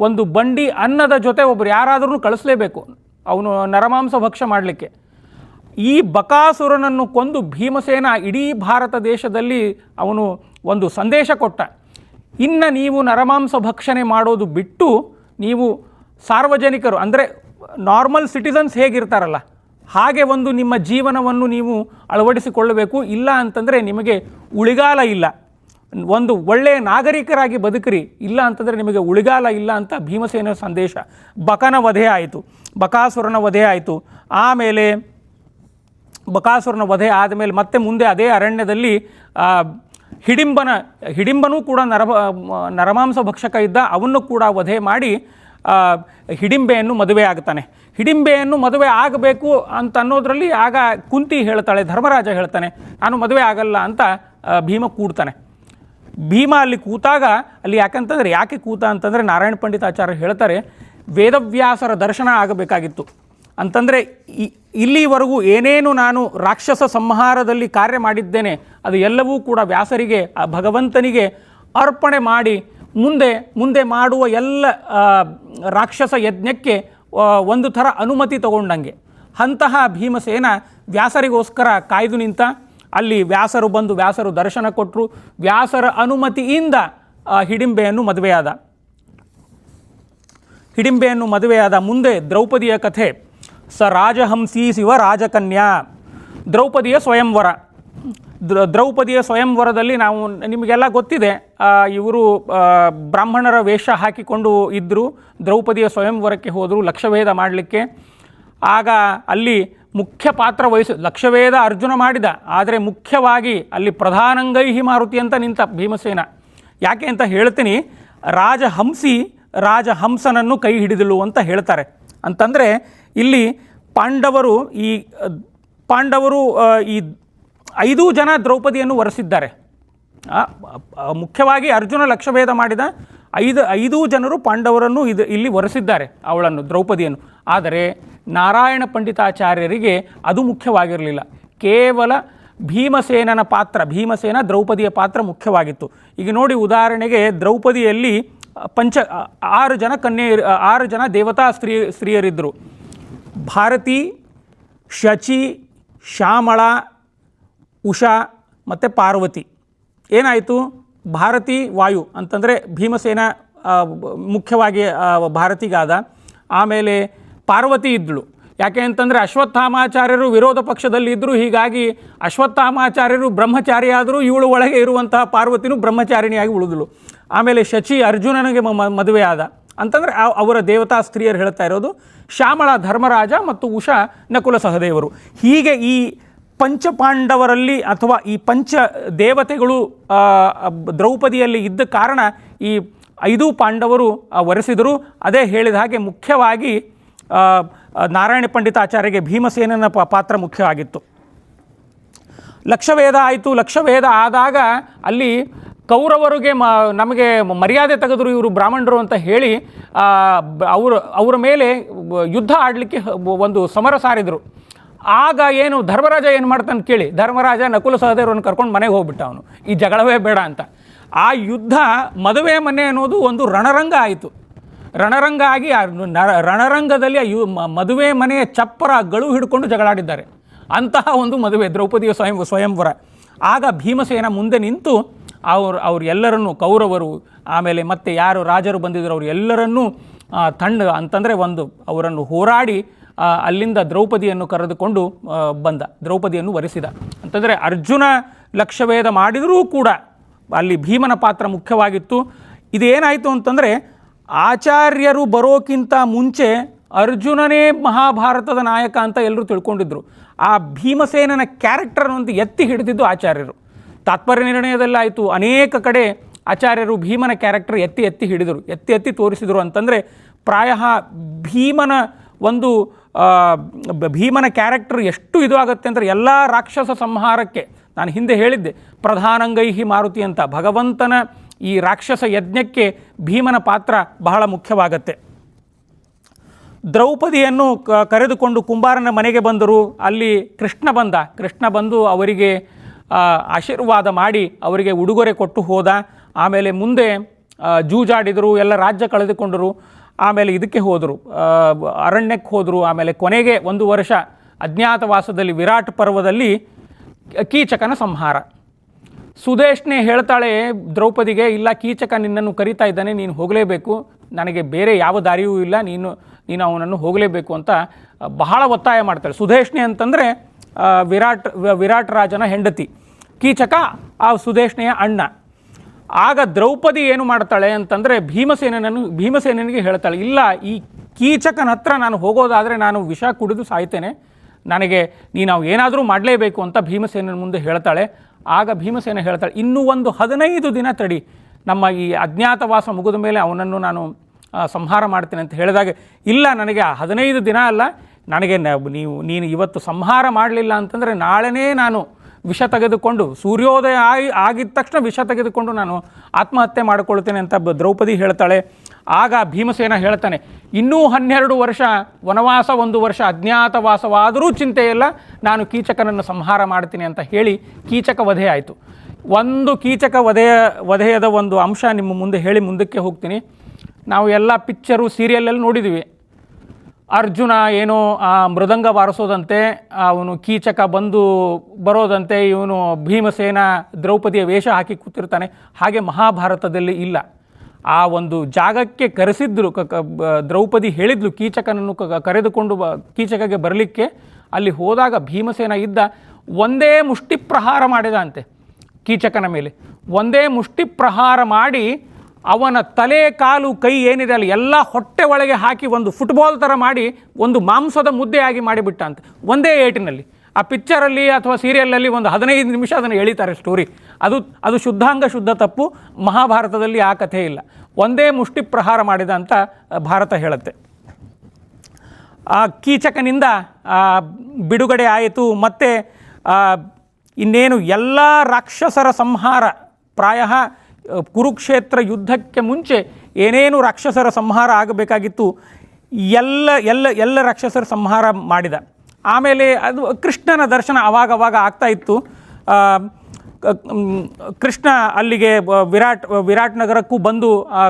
ಒಂದು ಬಂಡಿ ಅನ್ನದ ಜೊತೆ ಒಬ್ಬರು ಯಾರಾದರೂ ಕಳಿಸ್ಲೇಬೇಕು ಅವನು ನರಮಾಂಸ ಭಕ್ಷ ಮಾಡಲಿಕ್ಕೆ. ಈ ಬಕಾಸುರನನ್ನು ಕೊಂದು ಭೀಮಸೇನ ಇಡೀ ಭಾರತ ದೇಶದಲ್ಲಿ ಅವನು ಒಂದು ಸಂದೇಶ ಕೊಟ್ಟ. ಇನ್ನು ನೀವು ನರಮಾಂಸ ಭಕ್ಷಣೆ ಮಾಡೋದು ಬಿಟ್ಟು ನೀವು ಸಾರ್ವಜನಿಕರು ಅಂದರೆ ನಾರ್ಮಲ್ ಸಿಟಿಸನ್ಸ್ ಹೇಗಿರ್ತಾರಲ್ಲ ಹಾಗೆ ಒಂದು ನಿಮ್ಮ ಜೀವನವನ್ನು ನೀವು ಅಳವಡಿಸಿಕೊಳ್ಳಬೇಕು. ಇಲ್ಲ ಅಂತಂದರೆ ನಿಮಗೆ ಉಳಿಗಾಲ ಇಲ್ಲ. ಒಂದು ಒಳ್ಳೆಯ ನಾಗರಿಕರಾಗಿ ಬದುಕಿರಿ, ಇಲ್ಲ ಅಂತಂದರೆ ನಿಮಗೆ ಉಳಿಗಾಲ ಇಲ್ಲ ಅಂತ ಭೀಮಸೇನ ಸಂದೇಶ. ಬಕಾಸುರನ ವಧೆ ಆಯಿತು. ಆಮೇಲೆ ಬಕಾಸುರನ ವಧೆ ಆದಮೇಲೆ ಮತ್ತೆ ಮುಂದೆ ಅದೇ ಅರಣ್ಯದಲ್ಲಿ ಹಿಡಿಂಬನೂ ಕೂಡ ನರಮಾಂಸ ಭಕ್ಷಕ ಇದ್ದ. ಅವನ್ನು ಕೂಡ ವಧೆ ಮಾಡಿ ಹಿಡಿಂಬೆಯನ್ನು ಮದುವೆ ಆಗ್ತಾನೆ. ಹಿಡಿಂಬೆಯನ್ನು ಮದುವೆ ಆಗಬೇಕು ಅಂತ ಅನ್ನೋದ್ರಲ್ಲಿ ಆಗ ಕುಂತಿ ಹೇಳ್ತಾಳೆ, ಧರ್ಮರಾಜ ಹೇಳ್ತಾನೆ ನಾನು ಮದುವೆ ಆಗಲ್ಲ ಅಂತ ಭೀಮ ಕೂಡ್ತಾನೆ. ಭೀಮ ಅಲ್ಲಿ ಕೂತಾಗ ಯಾಕೆ ಕೂತ ಅಂತಂದರೆ, ನಾರಾಯಣ ಪಂಡಿತಾಚಾರ್ಯ ಹೇಳ್ತಾರೆ, ವೇದವ್ಯಾಸರ ದರ್ಶನ ಆಗಬೇಕಾಗಿತ್ತು. ಅಂತಂದರೆ ಇಲ್ಲಿವರೆಗೂ ಏನೇನು ನಾನು ರಾಕ್ಷಸ ಸಂಹಾರದಲ್ಲಿ ಕಾರ್ಯ ಮಾಡಿದ್ದೇನೆ ಅದು ಎಲ್ಲವೂ ಕೂಡ ವ್ಯಾಸರಿಗೆ, ಭಗವಂತನಿಗೆ ಅರ್ಪಣೆ ಮಾಡಿ ಮುಂದೆ ಮಾಡುವ ಎಲ್ಲ ರಾಕ್ಷಸ ಯಜ್ಞಕ್ಕೆ ಒಂದು ಥರ ಅನುಮತಿ ತಗೊಂಡಂಗೆ. ಅಂತಹ ಭೀಮಸೇನ ವ್ಯಾಸರಿಗೋಸ್ಕರ ಕಾಯ್ದು ನಿಂತ. ಅಲ್ಲಿ ವ್ಯಾಸರು ದರ್ಶನ ಕೊಟ್ಟರು. ವ್ಯಾಸರ ಅನುಮತಿಯಿಂದ ಹಿಡಿಂಬೆಯನ್ನು ಮದುವೆಯಾದ. ಮುಂದೆ ದ್ರೌಪದಿಯ ಕಥೆ. ರಾಜಹಂಸೀ ಶಿವ ರಾಜಕನ್ಯಾ. ದ್ರೌಪದಿಯ ಸ್ವಯಂವರದಲ್ಲಿ ನಾವು ನಿಮಗೆಲ್ಲ ಗೊತ್ತಿದೆ, ಇವರು ಬ್ರಾಹ್ಮಣರ ವೇಷ ಹಾಕಿಕೊಂಡು ಇದ್ದರು. ದ್ರೌಪದಿಯ ಸ್ವಯಂವರಕ್ಕೆ ಹೋದರು ಲಕ್ಷವೇಧ ಮಾಡಲಿಕ್ಕೆ. ಆಗ ಅಲ್ಲಿ ಮುಖ್ಯ ಪಾತ್ರ ಲಕ್ಷವೇಧ ಅರ್ಜುನ ಮಾಡಿದ, ಆದರೆ ಮುಖ್ಯವಾಗಿ ಅಲ್ಲಿ ಪ್ರಧಾನಂಗೈಹಿ ಮಾರುತಿ ಅಂತ ನಿಂತ ಭೀಮಸೇನ. ಯಾಕೆ ಅಂತ ಹೇಳ್ತೀನಿ. ರಾಜಹಂಸನನ್ನು ಕೈ ಹಿಡಿದಳು ಅಂತ ಹೇಳ್ತಾರೆ. ಅಂತಂದರೆ ಇಲ್ಲಿ ಪಾಂಡವರು ಈ ಪಾಂಡವರು ಈ 5 ಜನ ದ್ರೌಪದಿಯನ್ನು ವರಿಸಿದ್ದಾರೆ. ಮುಖ್ಯವಾಗಿ ಅರ್ಜುನ ಲಕ್ಷ್ಯಭೇದ ಮಾಡಿದ 5 ಜನರು ಪಾಂಡವರನ್ನು ಇಲ್ಲಿ ವರಿಸಿದ್ದಾರೆ, ಅವಳನ್ನು, ದ್ರೌಪದಿಯನ್ನು. ಆದರೆ ನಾರಾಯಣ ಪಂಡಿತಾಚಾರ್ಯರಿಗೆ ಅದು ಮುಖ್ಯವಾಗಿರಲಿಲ್ಲ. ಕೇವಲ ಭೀಮಸೇನನ ಪಾತ್ರ, ಭೀಮಸೇನ ದ್ರೌಪದಿಯ ಪಾತ್ರ ಮುಖ್ಯವಾಗಿತ್ತು. ಈಗ ನೋಡಿ, ಉದಾಹರಣೆಗೆ ದ್ರೌಪದಿಯಲ್ಲಿ 6 ಜನ ದೇವತಾ ಸ್ತ್ರೀಯರಿದ್ದರು. ಭಾರತಿ, ಶಚಿ, ಶ್ಯಾಮಳ, ಉಷಾ ಮತ್ತು ಪಾರ್ವತಿ. ಏನಾಯಿತು? ಭಾರತಿ ವಾಯು ಅಂತಂದರೆ ಭೀಮಸೇನ ಮುಖ್ಯವಾಗಿ ಭಾರತಿಗಾದ. ಆಮೇಲೆ ಪಾರ್ವತಿ ಇದ್ದಳು. ಯಾಕೆ ಅಂತಂದರೆ ಅಶ್ವತ್ಥಾಮಾಚಾರ್ಯರು ವಿರೋಧ ಪಕ್ಷದಲ್ಲಿ ಇದ್ದರು. ಹೀಗಾಗಿ ಅಶ್ವತ್ಥಾಮಾಚಾರ್ಯರು ಬ್ರಹ್ಮಚಾರಿಯಾದರೂ ಇವಳು ಒಳಗೆ ಇರುವಂತಹ ಪಾರ್ವತಿನೂ ಬ್ರಹ್ಮಚಾರಿಣಿಯಾಗಿ ಉಳಿದಳು. ಆಮೇಲೆ ಶಚಿ ಅರ್ಜುನನಿಗೆ ಮದುವೆ ಆದ ಅಂತಂದರೆ ಅವರ ದೇವತಾ ಸ್ತ್ರೀಯರು ಹೇಳ್ತಾ ಇರೋದು. ಶ್ಯಾಮಳ ಧರ್ಮರಾಜ ಮತ್ತು ಉಷಾ ನಕುಲ ಸಹದೇವರು. ಹೀಗೆ ಈ ಪಂಚಪಾಂಡವರಲ್ಲಿ ಅಥವಾ ಈ ಪಂಚ ದೇವತೆಗಳು ದ್ರೌಪದಿಯಲ್ಲಿ ಇದ್ದ ಕಾರಣ ಈ 5 ಪಾಂಡವರು ವರಿಸಿದರು. ಅದೇ ಹೇಳಿದ ಹಾಗೆ ಮುಖ್ಯವಾಗಿ ನಾರಾಯಣ ಪಂಡಿತಾಚಾರ್ಯಗೆ ಭೀಮಸೇನನ ಪಾತ್ರ ಮುಖ್ಯವಾಗಿತ್ತು. ಲಕ್ಷವೇದ ಆಯಿತು. ಲಕ್ಷವೇದ ಆದಾಗ ಅಲ್ಲಿ ಕೌರವರಿಗೆ ನಮಗೆ ಮರ್ಯಾದೆ ತೆಗೆದರು ಇವರು ಬ್ರಾಹ್ಮಣರು ಅಂತ ಹೇಳಿ ಅವರ ಮೇಲೆ ಯುದ್ಧ ಆಡಲಿಕ್ಕೆ ಒಂದು ಸಮರ ಸಾರಿದರು. ಆಗ ಏನು ಧರ್ಮರಾಜ ಏನು ಮಾಡ್ತಾನೆ ಕೇಳಿ, ಧರ್ಮರಾಜ ನಕುಲ ಸಹದೇವರನ್ನು ಕರ್ಕೊಂಡು ಮನೆಗೆ ಹೋಗ್ಬಿಟ್ಟ. ಅವನು ಈ ಜಗಳವೇ ಬೇಡ ಅಂತ. ಆ ಯುದ್ಧ ಮದುವೆ ಮನೆ ಅನ್ನೋದು ಒಂದು ರಣರಂಗ ಆಯಿತು. ರಣರಂಗ ಆಗಿ ರಣರಂಗದಲ್ಲಿ ಮದುವೆ ಮನೆಯ ಚಪ್ಪರಗಳು ಹಿಡ್ಕೊಂಡು ಜಗಳಾಡಿದ್ದಾರೆ. ಅಂತಹ ಒಂದು ಮದುವೆ ದ್ರೌಪದಿಯ ಸ್ವಯಂವರ. ಆಗ ಭೀಮಸೇನ ಮುಂದೆ ನಿಂತು ಅವರೆಲ್ಲರನ್ನು, ಕೌರವರು ಆಮೇಲೆ ಮತ್ತೆ ಯಾರು ರಾಜರು ಬಂದಿದ್ದರು ಅವರು ಎಲ್ಲರನ್ನೂ ಅಂತಂದರೆ ಅವರನ್ನು ಹೋರಾಡಿ ಅಲ್ಲಿಂದ ದ್ರೌಪದಿಯನ್ನು ಕರೆದುಕೊಂಡು ಬಂದ, ದ್ರೌಪದಿಯನ್ನು ವರಿಸಿದ. ಅಂತಂದರೆ ಅರ್ಜುನ ಲಕ್ಷ್ಯಭೇದ ಮಾಡಿದರೂ ಕೂಡ ಅಲ್ಲಿ ಭೀಮನ ಪಾತ್ರ ಮುಖ್ಯವಾಗಿತ್ತು. ಇದೇನಾಯಿತು ಅಂತಂದರೆ ಆಚಾರ್ಯರು ಬರೋಕ್ಕಿಂತ ಮುಂಚೆ ಅರ್ಜುನನೇ ಮಹಾಭಾರತದ ನಾಯಕ ಅಂತ ಎಲ್ಲರೂ ತಿಳ್ಕೊಂಡಿದ್ರು. ಆ ಭೀಮಸೇನನ ಕ್ಯಾರೆಕ್ಟರ್ನಂತ ಎತ್ತಿ ಹಿಡಿದಿದ್ದು ಆಚಾರ್ಯರು. ತಾತ್ಪರ್ಯ ನಿರ್ಣಯದಲ್ಲಿ ಆಯಿತು, ಅನೇಕ ಕಡೆ ಆಚಾರ್ಯರು ಭೀಮನ ಕ್ಯಾರೆಕ್ಟರ್ ಎತ್ತಿ ಹಿಡಿದರು, ಎತ್ತಿ ತೋರಿಸಿದರು. ಅಂತಂದರೆ ಪ್ರಾಯಃ ಭೀಮನ ಕ್ಯಾರೆಕ್ಟರ್ ಎಷ್ಟು ಇದು ಆಗುತ್ತೆ ಅಂದರೆ ಎಲ್ಲ ರಾಕ್ಷಸ ಸಂಹಾರಕ್ಕೆ, ನಾನು ಹಿಂದೆ ಹೇಳಿದ್ದೆ ಪ್ರಧಾನಂಗೈಹಿ ಮಾರುತಿ ಅಂತ, ಭಗವಂತನ ಈ ರಾಕ್ಷಸ ಯಜ್ಞಕ್ಕೆ ಭೀಮನ ಪಾತ್ರ ಬಹಳ ಮುಖ್ಯವಾಗತ್ತೆ. ದ್ರೌಪದಿಯನ್ನು ಕರೆದುಕೊಂಡು ಕುಂಬಾರನ ಮನೆಗೆ ಬಂದರು. ಅಲ್ಲಿ ಕೃಷ್ಣ ಬಂದು ಅವರಿಗೆ ಆಶೀರ್ವಾದ ಮಾಡಿ ಅವರಿಗೆ ಉಡುಗೊರೆ ಕೊಟ್ಟು ಹೋದ. ಆಮೇಲೆ ಮುಂದೆ ಜೂಜಾಡಿದರು, ಎಲ್ಲ ರಾಜ್ಯ ಕಳೆದುಕೊಂಡರು. ಆಮೇಲೆ ಇದಕ್ಕೆ ಹೋದರು, ಅರಣ್ಯಕ್ಕೆ ಹೋದರು. ಆಮೇಲೆ ಕೊನೆಗೆ 1 ವರ್ಷ ಅಜ್ಞಾತವಾಸದಲ್ಲಿ ವಿರಾಟ್ ಪರ್ವದಲ್ಲಿ ಕೀಚಕನ ಸಂಹಾರ. ಸುದೇಶ್ನೆ ಹೇಳ್ತಾಳೆ ದ್ರೌಪದಿಗೆ, ಇಲ್ಲ ಕೀಚಕ ನಿನ್ನನ್ನು ಕರೀತಾ ಇದ್ದಾನೆ, ನೀನು ಹೋಗಲೇಬೇಕು, ನನಗೆ ಬೇರೆ ಯಾವ ದಾರಿಯೂ ಇಲ್ಲ, ನೀನು ಅವನನ್ನು ಹೋಗಲೇಬೇಕು ಅಂತ ಬಹಳ ಒತ್ತಾಯ ಮಾಡ್ತಾಳೆ. ಸುದೇಶ್ನೆ ಅಂತಂದರೆ ವಿರಾಟ್ ರಾಜನ ಹೆಂಡತಿ, ಕೀಚಕ ಆ ಸುದೇಶ್ನೆಯ ಅಣ್ಣ. ಆಗ ದ್ರೌಪದಿ ಏನು ಮಾಡ್ತಾಳೆ ಅಂತಂದರೆ ಭೀಮಸೇನನಿಗೆ ಹೇಳ್ತಾಳೆ, ಇಲ್ಲ ಈ ಕೀಚಕನ ಹತ್ರ ನಾನು ಹೋಗೋದಾದರೆ ನಾನು ವಿಷ ಕುಡಿದು ಸಾಯ್ತೇನೆ, ನೀನು ಏನಾದರೂ ಮಾಡಲೇಬೇಕು ಅಂತ ಭೀಮಸೇನನ ಮುಂದೆ ಹೇಳ್ತಾಳೆ. ಆಗ ಭೀಮಸೇನ ಹೇಳ್ತಾಳೆ, ಇನ್ನೂ ಒಂದು 15 ದಿನ ತಡಿ, ನಮ್ಮ ಈ ಅಜ್ಞಾತವಾಸ ಮುಗಿದ ಮೇಲೆ ಅವನನ್ನು ನಾನು ಸಂಹಾರ ಮಾಡ್ತೇನೆ ಅಂತ ಹೇಳಿದಾಗ, ಇಲ್ಲ ನನಗೆ 15 ದಿನ ಅಲ್ಲ, ನನಗೆ ನೀನು ಇವತ್ತು ಸಂಹಾರ ಮಾಡಲಿಲ್ಲ ಅಂತಂದರೆ ನಾಳೆನೇ ನಾನು ವಿಷ ತೆಗೆದುಕೊಂಡು, ಸೂರ್ಯೋದಯ ಆಗಿದ ತಕ್ಷಣ ವಿಷ ತೆಗೆದುಕೊಂಡು ನಾನು ಆತ್ಮಹತ್ಯೆ ಮಾಡಿಕೊಳ್ತೇನೆ ಅಂತ ದ್ರೌಪದಿ ಹೇಳ್ತಾಳೆ. ಆಗ ಭೀಮಸೇನ ಹೇಳ್ತಾನೆ, ಇನ್ನೂ 12 ವರ್ಷ ವನವಾಸ, 1 ವರ್ಷ ಅಜ್ಞಾತವಾಸವಾದರೂ ಚಿಂತೆಯಿಲ್ಲ, ನಾನು ಕೀಚಕನನ್ನು ಸಂಹಾರ ಮಾಡ್ತೀನಿ ಅಂತ ಹೇಳಿ ಕೀಚಕ ವಧೆ ಆಯಿತು. ಒಂದು ಕೀಚಕ ವಧೆಯದ ಒಂದು ಅಂಶ ನಿಮ್ಮ ಮುಂದೆ ಹೇಳಿ ಮುಂದಕ್ಕೆ ಹೋಗ್ತೀನಿ. ನಾವು ಎಲ್ಲ ಪಿಕ್ಚರು ಸೀರಿಯಲಲ್ಲಿ ನೋಡಿದ್ದೀವಿ. ಅರ್ಜುನ ಏನೋ ಮೃದಂಗ ಬಾರಿಸೋದಂತೆ, ಅವನು ಕೀಚಕ ಬರೋದಂತೆ, ಇವನು ಭೀಮಸೇನ ದ್ರೌಪದಿಯ ವೇಷ ಹಾಕಿ ಕೂತಿರ್ತಾನೆ. ಹಾಗೆ ಮಹಾಭಾರತದಲ್ಲಿ ಇಲ್ಲ. ಆ ಒಂದು ಜಾಗಕ್ಕೆ ಕರೆಸಿದ್ರು, ದ್ರೌಪದಿ ಹೇಳಿದ್ಲು ಕೀಚಕನನ್ನು ಕರೆದುಕೊಂಡು ಕೀಚಕಗೆ ಬರಲಿಕ್ಕೆ. ಅಲ್ಲಿ ಹೋದಾಗ ಭೀಮಸೇನ ಇದ್ದ, ಒಂದೇ ಮುಷ್ಟಿ ಪ್ರಹಾರ ಮಾಡಿದ ಅಂತೆ ಕೀಚಕನ ಮೇಲೆ. ಒಂದೇ ಮುಷ್ಟಿ ಪ್ರಹಾರ ಮಾಡಿ ಅವನ ತಲೆ, ಕಾಲು, ಕೈ ಏನಿದೆ ಅಲ್ಲಿ ಎಲ್ಲ ಹೊಟ್ಟೆ ಒಳಗೆ ಹಾಕಿ ಒಂದು ಫುಟ್ಬಾಲ್ ಥರ ಮಾಡಿ ಒಂದು ಮಾಂಸದ ಮುದ್ದೆಯಾಗಿ ಮಾಡಿಬಿಟ್ಟ ಅಂತ, ಒಂದೇ ಏಟಿನಲ್ಲಿ. ಆ ಪಿಕ್ಚರಲ್ಲಿ ಅಥವಾ ಸೀರಿಯಲಲ್ಲಿ ಒಂದು 15 ನಿಮಿಷ ಅದನ್ನು ಎಳಿತಾರೆ ಸ್ಟೋರಿ. ಅದು ಶುದ್ಧ ತಪ್ಪು. ಮಹಾಭಾರತದಲ್ಲಿ ಆ ಕಥೆ ಇಲ್ಲ. ಒಂದೇ ಮುಷ್ಟಿ ಪ್ರಹಾರ ಮಾಡಿದ ಅಂತ ಭಾರತ ಹೇಳುತ್ತೆ. ಕೀಚಕನಿಂದ ಬಿಡುಗಡೆ ಆಯಿತು. ಮತ್ತು ಇನ್ನೇನು ಎಲ್ಲ ರಾಕ್ಷಸರ ಸಂಹಾರ, ಪ್ರಾಯ ಕುರುಕ್ಷೇತ್ರ ಯುದ್ಧಕ್ಕೆ ಮುಂಚೆ ಏನೇನು ರಾಕ್ಷಸರ ಸಂಹಾರ ಆಗಬೇಕಾಗಿತ್ತು ಎಲ್ಲ ರಾಕ್ಷಸರ ಸಂಹಾರ ಮಾಡಿದ. ಆಮೇಲೆ ಅದು ಕೃಷ್ಣನ ದರ್ಶನ ಅವಾಗವಾಗ ಆಗ್ತಾ ಇತ್ತು. ಕೃಷ್ಣ ಅಲ್ಲಿಗೆ ವಿರಾಟ್ ನಗರಕ್ಕೂ ಬಂದು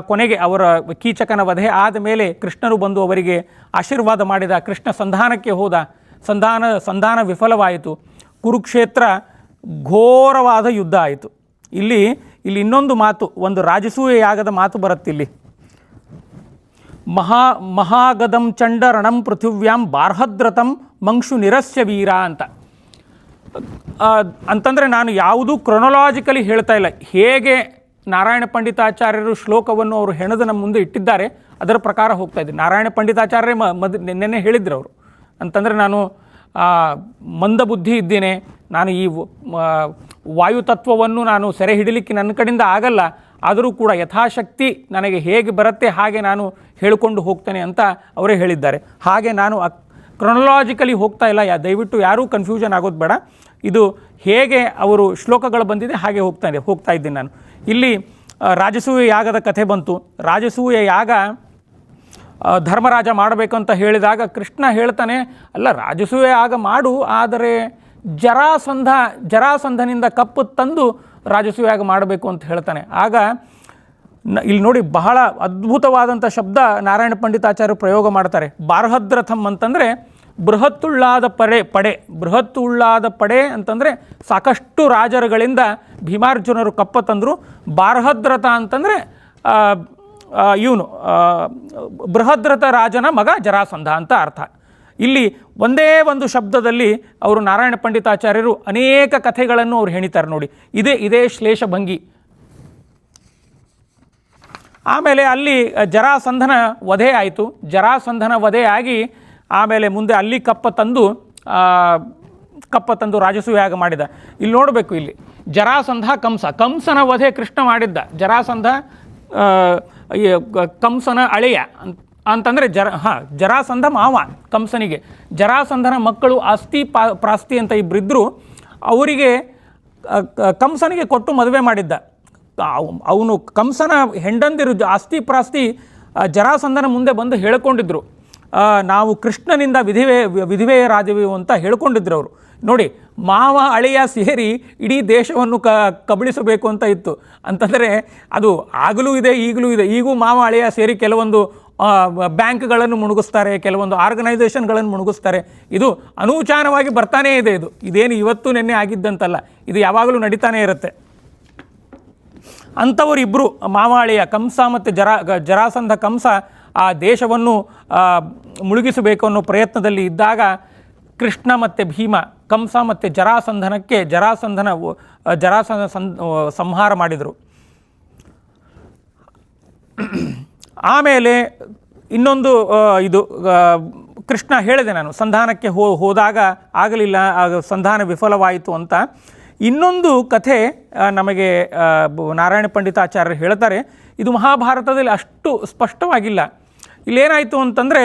ಕೊನೆಗೆ ಅವರ ಕೀಚಕನ ವಧೆ ಆದ ಮೇಲೆ ಕೃಷ್ಣನು ಬಂದು ಅವರಿಗೆ ಆಶೀರ್ವಾದ ಮಾಡಿದ. ಕೃಷ್ಣ ಸಂಧಾನಕ್ಕೆ ಹೋದ. ಸಂಧಾನ ವಿಫಲವಾಯಿತು. ಕುರುಕ್ಷೇತ್ರ ಘೋರವಾದ ಯುದ್ಧ ಆಯಿತು. ಇಲ್ಲಿ ಇನ್ನೊಂದು ಮಾತು, ಒಂದು ರಾಜಸೂಯ ಯಾಗದ ಮಾತು ಬರುತ್ತಿಲ್ಲಿ. ಮಹಾಗದಂ ಚಂಡ ರಣಂ ಪೃಥಿವ್ಯಾಂ ಬಾರ್ಹದ್ರತಂ ಮಂಕ್ಷು ನಿರಸ್ಯ ವೀರ ಅಂತಂದರೆ ನಾನು ಯಾವುದೂ ಕ್ರೊನೊಲಾಜಿಕಲಿ ಹೇಳ್ತಾ ಇಲ್ಲ. ಹೇಗೆ ನಾರಾಯಣ ಪಂಡಿತಾಚಾರ್ಯರು ಶ್ಲೋಕವನ್ನು ಅವರು ಹೆಣದ ನಮ್ಮ ಮುಂದೆ ಇಟ್ಟಿದ್ದಾರೆ ಅದರ ಪ್ರಕಾರ ಹೋಗ್ತಾ ಇದ್ದೀನಿ. ನಾರಾಯಣ ಪಂಡಿತಾಚಾರ್ಯರೇ ನೆನ್ನೆ ಹೇಳಿದ್ರು ಅವರು, ಅಂತಂದರೆ ನಾನು ಮಂದಬುದ್ಧಿ ಇದ್ದೇನೆ, ನಾನು ಈ ವಾಯುತತ್ವವನ್ನು ನಾನು ಸೆರೆ ಹಿಡಿಲಿಕ್ಕೆ ನನ್ನ ಕಡೆಯಿಂದ ಆಗಲ್ಲ, ಆದರೂ ಕೂಡ ಯಥಾಶಕ್ತಿ ನನಗೆ ಹೇಗೆ ಬರುತ್ತೆ ಹಾಗೆ ನಾನು ಹೇಳಿಕೊಂಡು ಹೋಗ್ತೇನೆ ಅಂತ ಅವರೇ ಹೇಳಿದ್ದಾರೆ. ಹಾಗೆ ನಾನು ಕ್ರೊನೊಲಾಜಿಕಲಿ ಹೋಗ್ತಾ ಇಲ್ಲ. ದಯವಿಟ್ಟು ಯಾರೂ ಕನ್ಫ್ಯೂಷನ್ ಆಗೋದು ಬೇಡ. ಇದು ಹೇಗೆ ಅವರು ಶ್ಲೋಕಗಳು ಬಂದಿದೆ ಹಾಗೆ ಹೋಗ್ತಾ ಇದ್ದೀನಿ ನಾನು. ಇಲ್ಲಿ ರಾಜಸೂಯ ಯಾಗದ ಕಥೆ ಬಂತು. ರಾಜಸೂಯ ಯಾಗ ಧರ್ಮರಾಜ ಮಾಡಬೇಕು ಅಂತ ಹೇಳಿದಾಗ ಕೃಷ್ಣ ಹೇಳ್ತಾನೆ, ಅಲ್ಲ ರಾಜಸೂಯ ಯಾಗ ಮಾಡು, ಆದರೆ ಜರಾಸಂಧನಿಂದ ಕಪ್ಪು ತಂದು ರಾಜಸೂಯ ಯಾಗ ಮಾಡಬೇಕು ಅಂತ ಹೇಳ್ತಾನೆ. ಆಗ ಇಲ್ಲಿ ನೋಡಿ ಬಹಳ ಅದ್ಭುತವಾದಂಥ ಶಬ್ದ ನಾರಾಯಣ ಪಂಡಿತಾಚಾರ್ಯರು ಪ್ರಯೋಗ ಮಾಡ್ತಾರೆ. ಬಾರ್ಹದ್ರಥಂ ಅಂತಂದರೆ ಬೃಹತ್ತುಳ್ಳಾದ ಬೃಹತ್ತುಳ್ಳಾದ ಪಡೆ ಅಂತಂದರೆ ಸಾಕಷ್ಟು ರಾಜರುಗಳಿಂದ ಭೀಮಾರ್ಜುನರು ಕಪ್ಪ ತಂದರು. ಬಾರ್ಹದ್ರಥ ಅಂತಂದರೆ ಇವನು ಬೃಹದ್ರಥ ರಾಜನ ಮಗ ಜರಾಸಂಧ ಅಂತ ಅರ್ಥ. ಇಲ್ಲಿ ಒಂದೇ ಒಂದು ಶಬ್ದದಲ್ಲಿ ಅವರು ನಾರಾಯಣ ಪಂಡಿತಾಚಾರ್ಯರು ಅನೇಕ ಕಥೆಗಳನ್ನು ಅವರು ಹೆಣಿತಾರೆ ನೋಡಿ. ಇದೇ ಶ್ಲೇಷಭಂಗಿ. ಆಮೇಲೆ ಅಲ್ಲಿ ಜರಾಸಂಧನ ವಧೆ ಆಯಿತು. ಜರಾಸಂಧನ ವಧೆ ಆಗಿ ಆಮೇಲೆ ಮುಂದೆ ಅಲ್ಲಿ ಕಪ್ಪ ತಂದು ರಾಜಸೂಯ ಯಾಗ ಮಾಡಿದ. ಇಲ್ಲಿ ನೋಡಬೇಕು, ಇಲ್ಲಿ ಜರಾಸಂಧ ಕಂಸನ ವಧೆ ಕೃಷ್ಣ ಮಾಡಿದ್ದ. ಜರಾಸಂಧ ಕಂಸನ ಅಳೆಯ ಅಂತಂದರೆ ಜರಾಸಂಧ ಮಾವ ಕಂಸನಿಗೆ. ಜರಾಸಂಧನ ಮಕ್ಕಳು ಆಸ್ತಿ ಪ್ರಾಸ್ತಿ ಅಂತ ಇಬ್ಬರಿದ್ದರು. ಅವರಿಗೆ ಕಂಸನಿಗೆ ಕೊಟ್ಟು ಮದುವೆ ಮಾಡಿದ್ದ. ಅವನು ಕಂಸನ ಹೆಂಡಂದಿರು ಆಸ್ತಿ ಪ್ರಾಸ್ತಿ ಜರಾಸಂಧನ ಮುಂದೆ ಬಂದು ಹೇಳ್ಕೊಂಡಿದ್ರು, ನಾವು ಕೃಷ್ಣನಿಂದ ವಿಧಿವೇಯರಾದೆವು ಅಂತ ಹೇಳ್ಕೊಂಡಿದ್ರು ಅವರು. ನೋಡಿ, ಮಾವ ಅಳೆಯ ಸೇರಿ ಇಡೀ ದೇಶವನ್ನು ಕಬಳಿಸಬೇಕು ಅಂತ ಇತ್ತು. ಅಂತಂದರೆ ಅದು ಆಗಲೂ ಇದೆ, ಈಗಲೂ ಇದೆ. ಈಗೂ ಮಾವ ಅಳೆಯ ಸೇರಿ ಕೆಲವೊಂದು ಬ್ಯಾಂಕ್ಗಳನ್ನು ಮುಳುಗಿಸ್ತಾರೆ, ಕೆಲವೊಂದು ಆರ್ಗನೈಸೇಷನ್ಗಳನ್ನು ಮುಳುಗಿಸ್ತಾರೆ. ಇದು ಅನೂಚಾನವಾಗಿ ಬರ್ತಾನೇ ಇದೆ. ಇದೇನು ಇವತ್ತು ನಿನ್ನೆ ಆಗಿದ್ದಂತಲ್ಲ, ಇದು ಯಾವಾಗಲೂ ನಡೀತಾನೆ ಇರುತ್ತೆ. ಅಂಥವರಿಬ್ಬರು ಮಾವ ಅಳೆಯ ಕಂಸ ಮತ್ತು ಜರಾಸಂಧ ಕಂಸ ಆ ದೇಶವನ್ನು ಮುಳುಗಿಸಬೇಕು ಅನ್ನೋ ಪ್ರಯತ್ನದಲ್ಲಿ ಇದ್ದಾಗ ಕೃಷ್ಣ ಮತ್ತು ಭೀಮ ಕಂಸ ಮತ್ತು ಜರಾಸಂಧನ ಸಂಹಾರ ಮಾಡಿದರು. ಆಮೇಲೆ ಇನ್ನೊಂದು ಇದು ಕೃಷ್ಣ ಹೇಳಿದೆ ನಾನು, ಸಂಧಾನಕ್ಕೆ ಹೋದಾಗ ಆಗಲಿಲ್ಲ, ಸಂಧಾನ ವಿಫಲವಾಯಿತು ಅಂತ. ಇನ್ನೊಂದು ಕಥೆ ನಮಗೆ ನಾರಾಯಣ ಪಂಡಿತಾಚಾರ್ಯರು ಹೇಳ್ತಾರೆ. ಇದು ಮಹಾಭಾರತದಲ್ಲಿ ಅಷ್ಟು ಸ್ಪಷ್ಟವಾಗಿಲ್ಲ. ಇಲ್ಲೇನಾಯಿತು ಅಂತಂದರೆ,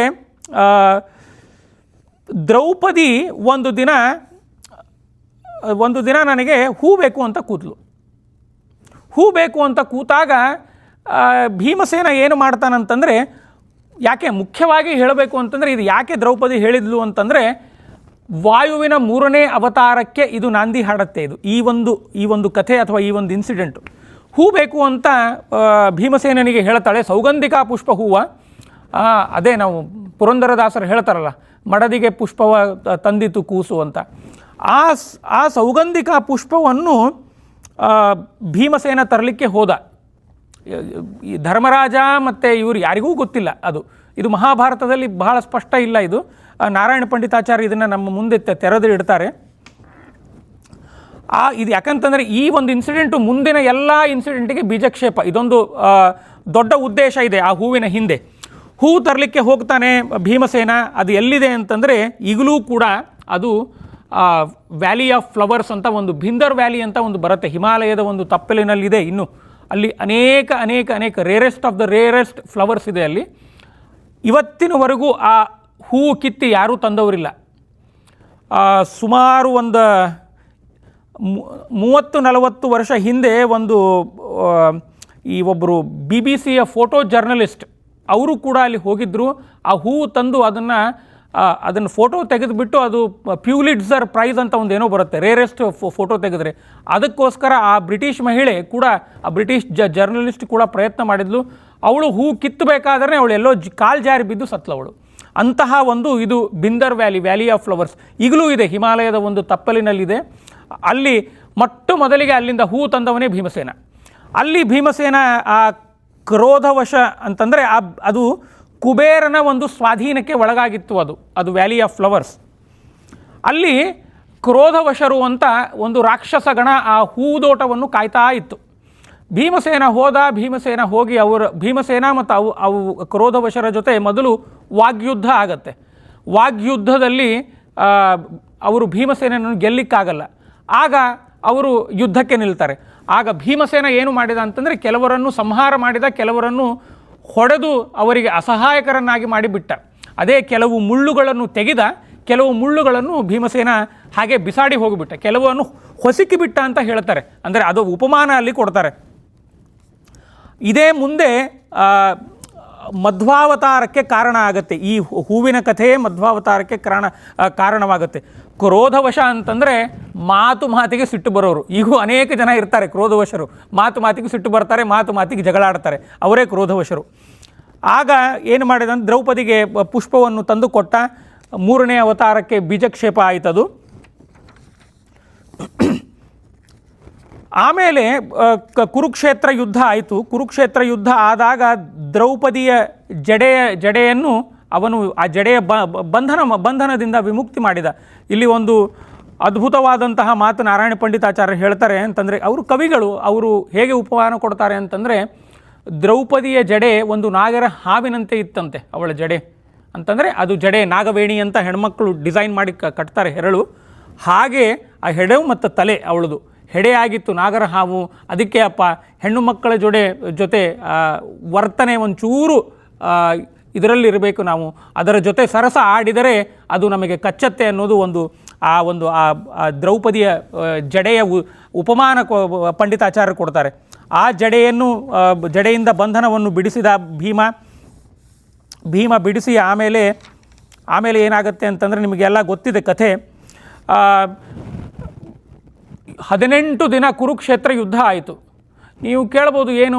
ದ್ರೌಪದಿ ಒಂದು ದಿನ ನನಗೆ ಹೂ ಬೇಕು ಅಂತ ಕೂತಲು. ಹೂ ಬೇಕು ಅಂತ ಕೂತಾಗ ಭೀಮಸೇನ ಏನು ಮಾಡ್ತಾನಂತಂದರೆ, ಯಾಕೆ ಮುಖ್ಯವಾಗಿ ಹೇಳಬೇಕು ಅಂತಂದರೆ ಇದು ಯಾಕೆ ದ್ರೌಪದಿ ಹೇಳಿದ್ಲು ಅಂತಂದರೆ, ವಾಯುವಿನ 3ನೇ ಅವತಾರಕ್ಕೆ ಇದು ನಾಂದಿ ಹಾಡುತ್ತೆ. ಇದು ಈ ಒಂದು ಕಥೆ ಅಥವಾ ಈ ಒಂದು ಇನ್ಸಿಡೆಂಟು. ಹೂ ಬೇಕು ಅಂತ ಭೀಮಸೇನನಿಗೆ ಹೇಳ್ತಾಳೆ, ಸೌಗಂಧಿಕಾ ಪುಷ್ಪ ಹೂವು. ಅದೇ ನಾವು ಪುರಂದರದಾಸರು ಹೇಳ್ತಾರಲ್ಲ, ಮಡದಿಗೆ ಪುಷ್ಪವ ತಂದಿತು ಕೂಸು ಅಂತ. ಆ ಸೌಗಂಧಿಕಾ ಪುಷ್ಪವನ್ನು ಭೀಮಸೇನ ತರಲಿಕ್ಕೆ ಹೋದ. ಈ ಧರ್ಮರಾಜ ಮತ್ತು ಇವರು ಯಾರಿಗೂ ಗೊತ್ತಿಲ್ಲ. ಇದು ಮಹಾಭಾರತದಲ್ಲಿ ಬಹಳ ಸ್ಪಷ್ಟ ಇಲ್ಲ. ಇದು ನಾರಾಯಣ ಪಂಡಿತಾಚಾರ್ಯ ಇದನ್ನು ನಮ್ಮ ಮುಂದೆ ತೆರೆದು ಇಡ್ತಾರೆ. ಇದು ಯಾಕಂತಂದರೆ ಈ ಒಂದು ಇನ್ಸಿಡೆಂಟು ಮುಂದಿನ ಎಲ್ಲ ಇನ್ಸಿಡೆಂಟಿಗೆ ಬೀಜಕ್ಷೇಪ. ಇದೊಂದು ದೊಡ್ಡ ಉದ್ದೇಶ ಇದೆ ಆ ಹೂವಿನ ಹಿಂದೆ. ಹೂ ತರಲಿಕ್ಕೆ ಹೋಗ್ತಾನೆ ಭೀಮಸೇನ. ಅದು ಎಲ್ಲಿದೆ ಅಂತಂದರೆ ಈಗಲೂ ಕೂಡ ಅದು ವ್ಯಾಲಿ ಆಫ್ ಫ್ಲವರ್ಸ್ ಅಂತ ಒಂದು ಭಿಂದರ್ ವ್ಯಾಲಿ ಅಂತ ಒಂದು ಬರುತ್ತೆ, ಹಿಮಾಲಯದ ಒಂದು ತಪ್ಪಲಿನಲ್ಲಿದೆ. ಇನ್ನು ಅಲ್ಲಿ ಅನೇಕ rarest of the rarest flowers ಇದೆ ಅಲ್ಲಿ. ಇವತ್ತಿನವರೆಗೂ ಆ ಹೂವು ಕಿತ್ತಿ ಯಾರೂ ತಂದವರಿಲ್ಲ. ಸುಮಾರು ಒಂದು 30-40 ವರ್ಷ ಹಿಂದೆ ಒಂದು ಈ ಒಬ್ಬರು BBC ಫೋಟೋ ಜರ್ನಲಿಸ್ಟ್ ಅವರು ಕೂಡ ಅಲ್ಲಿ ಹೋಗಿದ್ದರು. ಆ ಹೂವು ತಂದು ಅದನ್ನು ಫೋಟೋ ತೆಗೆದುಬಿಟ್ಟು ಅದು ಪ್ಯೂಲಿಟ್ಜರ್ ಪ್ರೈಸ್ ಅಂತ ಒಂದು ಏನೋ ಬರುತ್ತೆ, ರೇರೆಸ್ಟ್ ಫೋಟೋ ತೆಗೆದ್ರೆ, ಅದಕ್ಕೋಸ್ಕರ ಆ ಬ್ರಿಟಿಷ್ ಮಹಿಳೆ ಕೂಡ, ಆ ಬ್ರಿಟಿಷ್ ಜರ್ನಲಿಸ್ಟ್ ಕೂಡ ಪ್ರಯತ್ನ ಮಾಡಿದ್ಲು. ಅವಳು ಹೂ ಕಿತ್ತಬೇಕಾದ್ರೆ ಅವಳು ಎಲ್ಲೋ ಕಾಲು ಜಾರಿ ಬಿದ್ದು ಸತ್ಲವಳು. ಅಂತಹ ಒಂದು ಇದು ಬಿಂದರ್ ವ್ಯಾಲಿ ಆಫ್ ಫ್ಲವರ್ಸ್ ಈಗಲೂ ಇದೆ, ಹಿಮಾಲಯದ ಒಂದು ತಪ್ಪಲಿನಲ್ಲಿದೆ. ಅಲ್ಲಿ ಮೊದಲಿಗೆ ಅಲ್ಲಿಂದ ಹೂ ತಂದವನೇ ಭೀಮಸೇನ. ಅಲ್ಲಿ ಭೀಮಸೇನ ಆ ಕ್ರೋಧವಶ ಅಂತಂದರೆ ಅದು ಕುಬೇರನ ಒಂದು ಸ್ವಾಧೀನಕ್ಕೆ ಒಳಗಾಗಿತ್ತು. ಅದು ವ್ಯಾಲಿ ಆಫ್ ಫ್ಲವರ್ಸ್. ಅಲ್ಲಿ ಕ್ರೋಧವಶರು ಅಂತ ಒಂದು ರಾಕ್ಷಸ ಗಣ ಆ ಹೂದೋಟವನ್ನು ಕಾಯ್ತಾ ಇತ್ತು. ಭೀಮಸೇನ ಹೋಗಿ ಭೀಮಸೇನ ಮತ್ತು ಅವು ಕ್ರೋಧವಶರ ಜೊತೆ ಮೊದಲು ವಾಗ್ಯುದ್ಧ ಆಗತ್ತೆ. ವಾಗ್ಯುದ್ಧದಲ್ಲಿ ಅವರು ಭೀಮಸೇನನ್ನು ಗೆಲ್ಲಿಕ್ಕಾಗಲ್ಲ. ಆಗ ಅವರು ಯುದ್ಧಕ್ಕೆ ನಿಲ್ತಾರೆ. ಆಗ ಭೀಮಸೇನ ಏನು ಮಾಡಿದ ಅಂತಂದರೆ ಕೆಲವರನ್ನು ಸಂಹಾರ ಮಾಡಿದ, ಕೆಲವರನ್ನು ಹೊಡೆದು ಅವರಿಗೆ ಅಸಹಾಯಕರನ್ನಾಗಿ ಮಾಡಿಬಿಟ್ಟ. ಅದೇ ಕೆಲವು ಮುಳ್ಳುಗಳನ್ನು ತೆಗೆದ, ಕೆಲವು ಮುಳ್ಳುಗಳನ್ನು ಭೀಮಸೇನ ಹಾಗೆ ಬಿಸಾಡಿ ಹೋಗಿಬಿಟ್ಟ, ಕೆಲವನ್ನು ಹೊಸಿಕಿಬಿಟ್ಟ ಅಂತ ಹೇಳ್ತಾರೆ. ಅಂದರೆ ಅದು ಉಪಮಾನ ಅಲ್ಲಿ ಕೊಡ್ತಾರೆ. ಇದೇ ಮುಂದೆ ಮಧ್ವಾವತಾರಕ್ಕೆ ಕಾರಣ ಆಗುತ್ತೆ. ಈ ಹೂವಿನ ಕಥೆಯೇ ಮಧ್ವಾವತಾರಕ್ಕೆ ಕಾರಣವಾಗುತ್ತೆ. ಕ್ರೋಧವಶ ಅಂತಂದರೆ ಮಾತಿಗೆ ಸಿಟ್ಟು ಬರೋರು. ಈಗೂ ಅನೇಕ ಜನ ಇರ್ತಾರೆ ಕ್ರೋಧವಶರು, ಮಾತಿಗೆ ಸಿಟ್ಟು ಬರ್ತಾರೆ, ಮಾತಿಗೆ ಜಗಳಾಡ್ತಾರೆ, ಅವರೇ ಕ್ರೋಧವಶರು. ಆಗ ಏನು ಮಾಡಿದ ಅಂದ್ರೆ ದ್ರೌಪದಿಗೆ ಪುಷ್ಪವನ್ನು ತಂದು ಕೊಟ್ಟ. 3ನೇ ಅವತಾರಕ್ಕೆ ಬೀಜಕ್ಷೇಪ ಆಯ್ತದು. ಆಮೇಲೆ ಕುರುಕ್ಷೇತ್ರ ಯುದ್ಧ ಆಯಿತು. ಕುರುಕ್ಷೇತ್ರ ಯುದ್ಧ ಆದಾಗ ದ್ರೌಪದಿಯ ಜಡೆಯನ್ನು ಅವನು ಆ ಜಡೆಯ ಬಂಧನದಿಂದ ವಿಮುಕ್ತಿ ಮಾಡಿದ. ಇಲ್ಲಿ ಒಂದು ಅದ್ಭುತವಾದಂತಹ ಮಾತು ನಾರಾಯಣ ಪಂಡಿತಾಚಾರ್ಯ ಹೇಳ್ತಾರೆ ಅಂತಂದರೆ, ಅವರು ಕವಿಗಳು, ಅವರು ಹೇಗೆ ಉಪಮಾನ ಕೊಡ್ತಾರೆ ಅಂತಂದರೆ, ದ್ರೌಪದಿಯ ಜಡೆ ಒಂದು ನಾಗರ ಹಾವಿನಂತೆ ಇತ್ತಂತೆ. ಅವಳ ಜಡೆ ಅಂತಂದರೆ ಅದು ಜಡೆ ನಾಗವೇಣಿ ಅಂತ ಹೆಣ್ಮಕ್ಕಳು ಡಿಸೈನ್ ಮಾಡಿ ಕಟ್ತಾರೆ, ಹೆರಳು. ಹಾಗೆ ಆ ಹೆಡೆ ಮತ್ತು ತಲೆ ಅವಳದು ಹೆಡೆ ಆಗಿತ್ತು, ನಾಗರ ಹಾವು. ಅದಕ್ಕೆ ಹೆಣ್ಣು ಮಕ್ಕಳ ಜೊತೆ ವರ್ತನೆ ಒಂಚೂರು ಇದರಲ್ಲಿರಬೇಕು. ನಾವು ಅದರ ಜೊತೆ ಸರಸ ಆಡಿದರೆ ಅದು ನಮಗೆ ಕಚ್ಚತ್ತೆ ಅನ್ನೋದು ಆ ದ್ರೌಪದಿಯ ಜಡೆಯ ಉಪಮಾನ ಪಂಡಿತಾಚಾರ್ಯರು ಕೊಡ್ತಾರೆ. ಆ ಜಡೆಯಿಂದ ಬಂಧನವನ್ನು ಬಿಡಿಸಿದ ಭೀಮ ಬಿಡಿಸಿ ಆಮೇಲೆ ಏನಾಗುತ್ತೆ ಅಂತಂದರೆ ನಿಮಗೆಲ್ಲ ಗೊತ್ತಿದೆ ಕಥೆ. 18 ದಿನ ಕುರುಕ್ಷೇತ್ರ ಯುದ್ಧ ಆಯಿತು. ನೀವು ಕೇಳ್ಬೋದು, ಏನು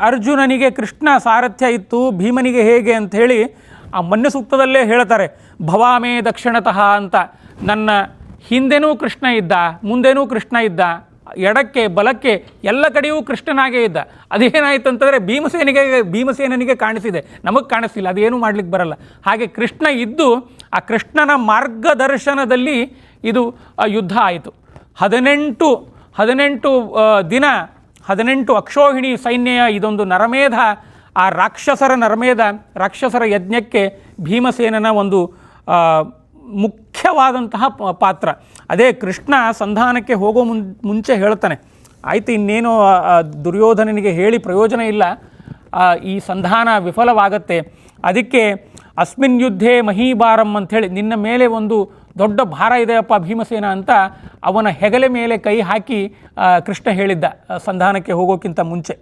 ಅರ್ಜುನನಿಗೆ ಕೃಷ್ಣ ಸಾರಥ್ಯ ಇತ್ತು, ಭೀಮನಿಗೆ ಹೇಗೆ ಅಂಥೇಳಿ ಆ ಮನ್ಯ ಸೂಕ್ತದಲ್ಲೇ ಹೇಳ್ತಾರೆ, ಭವಾಮೇ ದಕ್ಷಿಣತಃ ಅಂತ. ನನ್ನ ಹಿಂದೆನೂ ಕೃಷ್ಣ ಇದ್ದ, ಮುಂದೆನೂ ಕೃಷ್ಣ ಇದ್ದ, ಎಡಕ್ಕೆ ಬಲಕ್ಕೆ ಎಲ್ಲ ಕಡೆಯೂ ಕೃಷ್ಣನಾಗೇ ಇದ್ದ. ಅದೇನಾಯಿತು ಅಂತಂದರೆ ಭೀಮಸೇನಿಗೆ ಕಾಣಿಸಿದೆ, ನಮಗೆ ಕಾಣಿಸ್ತಿಲ್ಲ, ಅದೇನೂ ಮಾಡ್ಲಿಕ್ಕೆ ಬರಲ್ಲ. ಹಾಗೆ ಕೃಷ್ಣ ಇದ್ದು ಆ ಕೃಷ್ಣನ ಮಾರ್ಗದರ್ಶನದಲ್ಲಿ ಇದು ಯುದ್ಧ ಆಯಿತು. 18 ದಿನ 18 ಅಕ್ಷೋಹಿಣಿ ಸೈನ್ಯ, ಇದೊಂದು ನರಮೇಧ, ಆ ರಾಕ್ಷಸರ ಯಜ್ಞಕ್ಕೆ ಭೀಮಸೇನನ ಒಂದು ಮುಖ್ಯವಾದಂತಹ ಪಾತ್ರ. ಅದೇ ಕೃಷ್ಣ ಸಂಧಾನಕ್ಕೆ ಹೋಗೋ ಮುಂಚೆ ಹೇಳ್ತಾನೆ, ಆಯಿತು ಇನ್ನೇನು ದುರ್ಯೋಧನನಿಗೆ ಹೇಳಿ ಪ್ರಯೋಜನ ಇಲ್ಲ, ಈ ಸಂಧಾನ ವಿಫಲವಾಗತ್ತೆ, ಅದಕ್ಕೆ ಅಸ್ಮಿನ್ ಯುದ್ಧೇ ಮಹೀಭಾರಂ ಅಂಥೇಳಿ, ನಿನ್ನ ಮೇಲೆ ಒಂದು ದೊಡ್ಡ ಭಾರ ಇದೆಯಪ್ಪ ಭೀಮಸೇನ ಅಂತ ಅವನ ಹೆಗಲೆ ಮೇಲೆ ಕೈ ಹಾಕಿ ಕೃಷ್ಣ ಹೇಳಿದ್ದ ಸಂಧಾನಕ್ಕೆ ಹೋಗೋಕ್ಕಿಂತ ಮುಂಚೆ.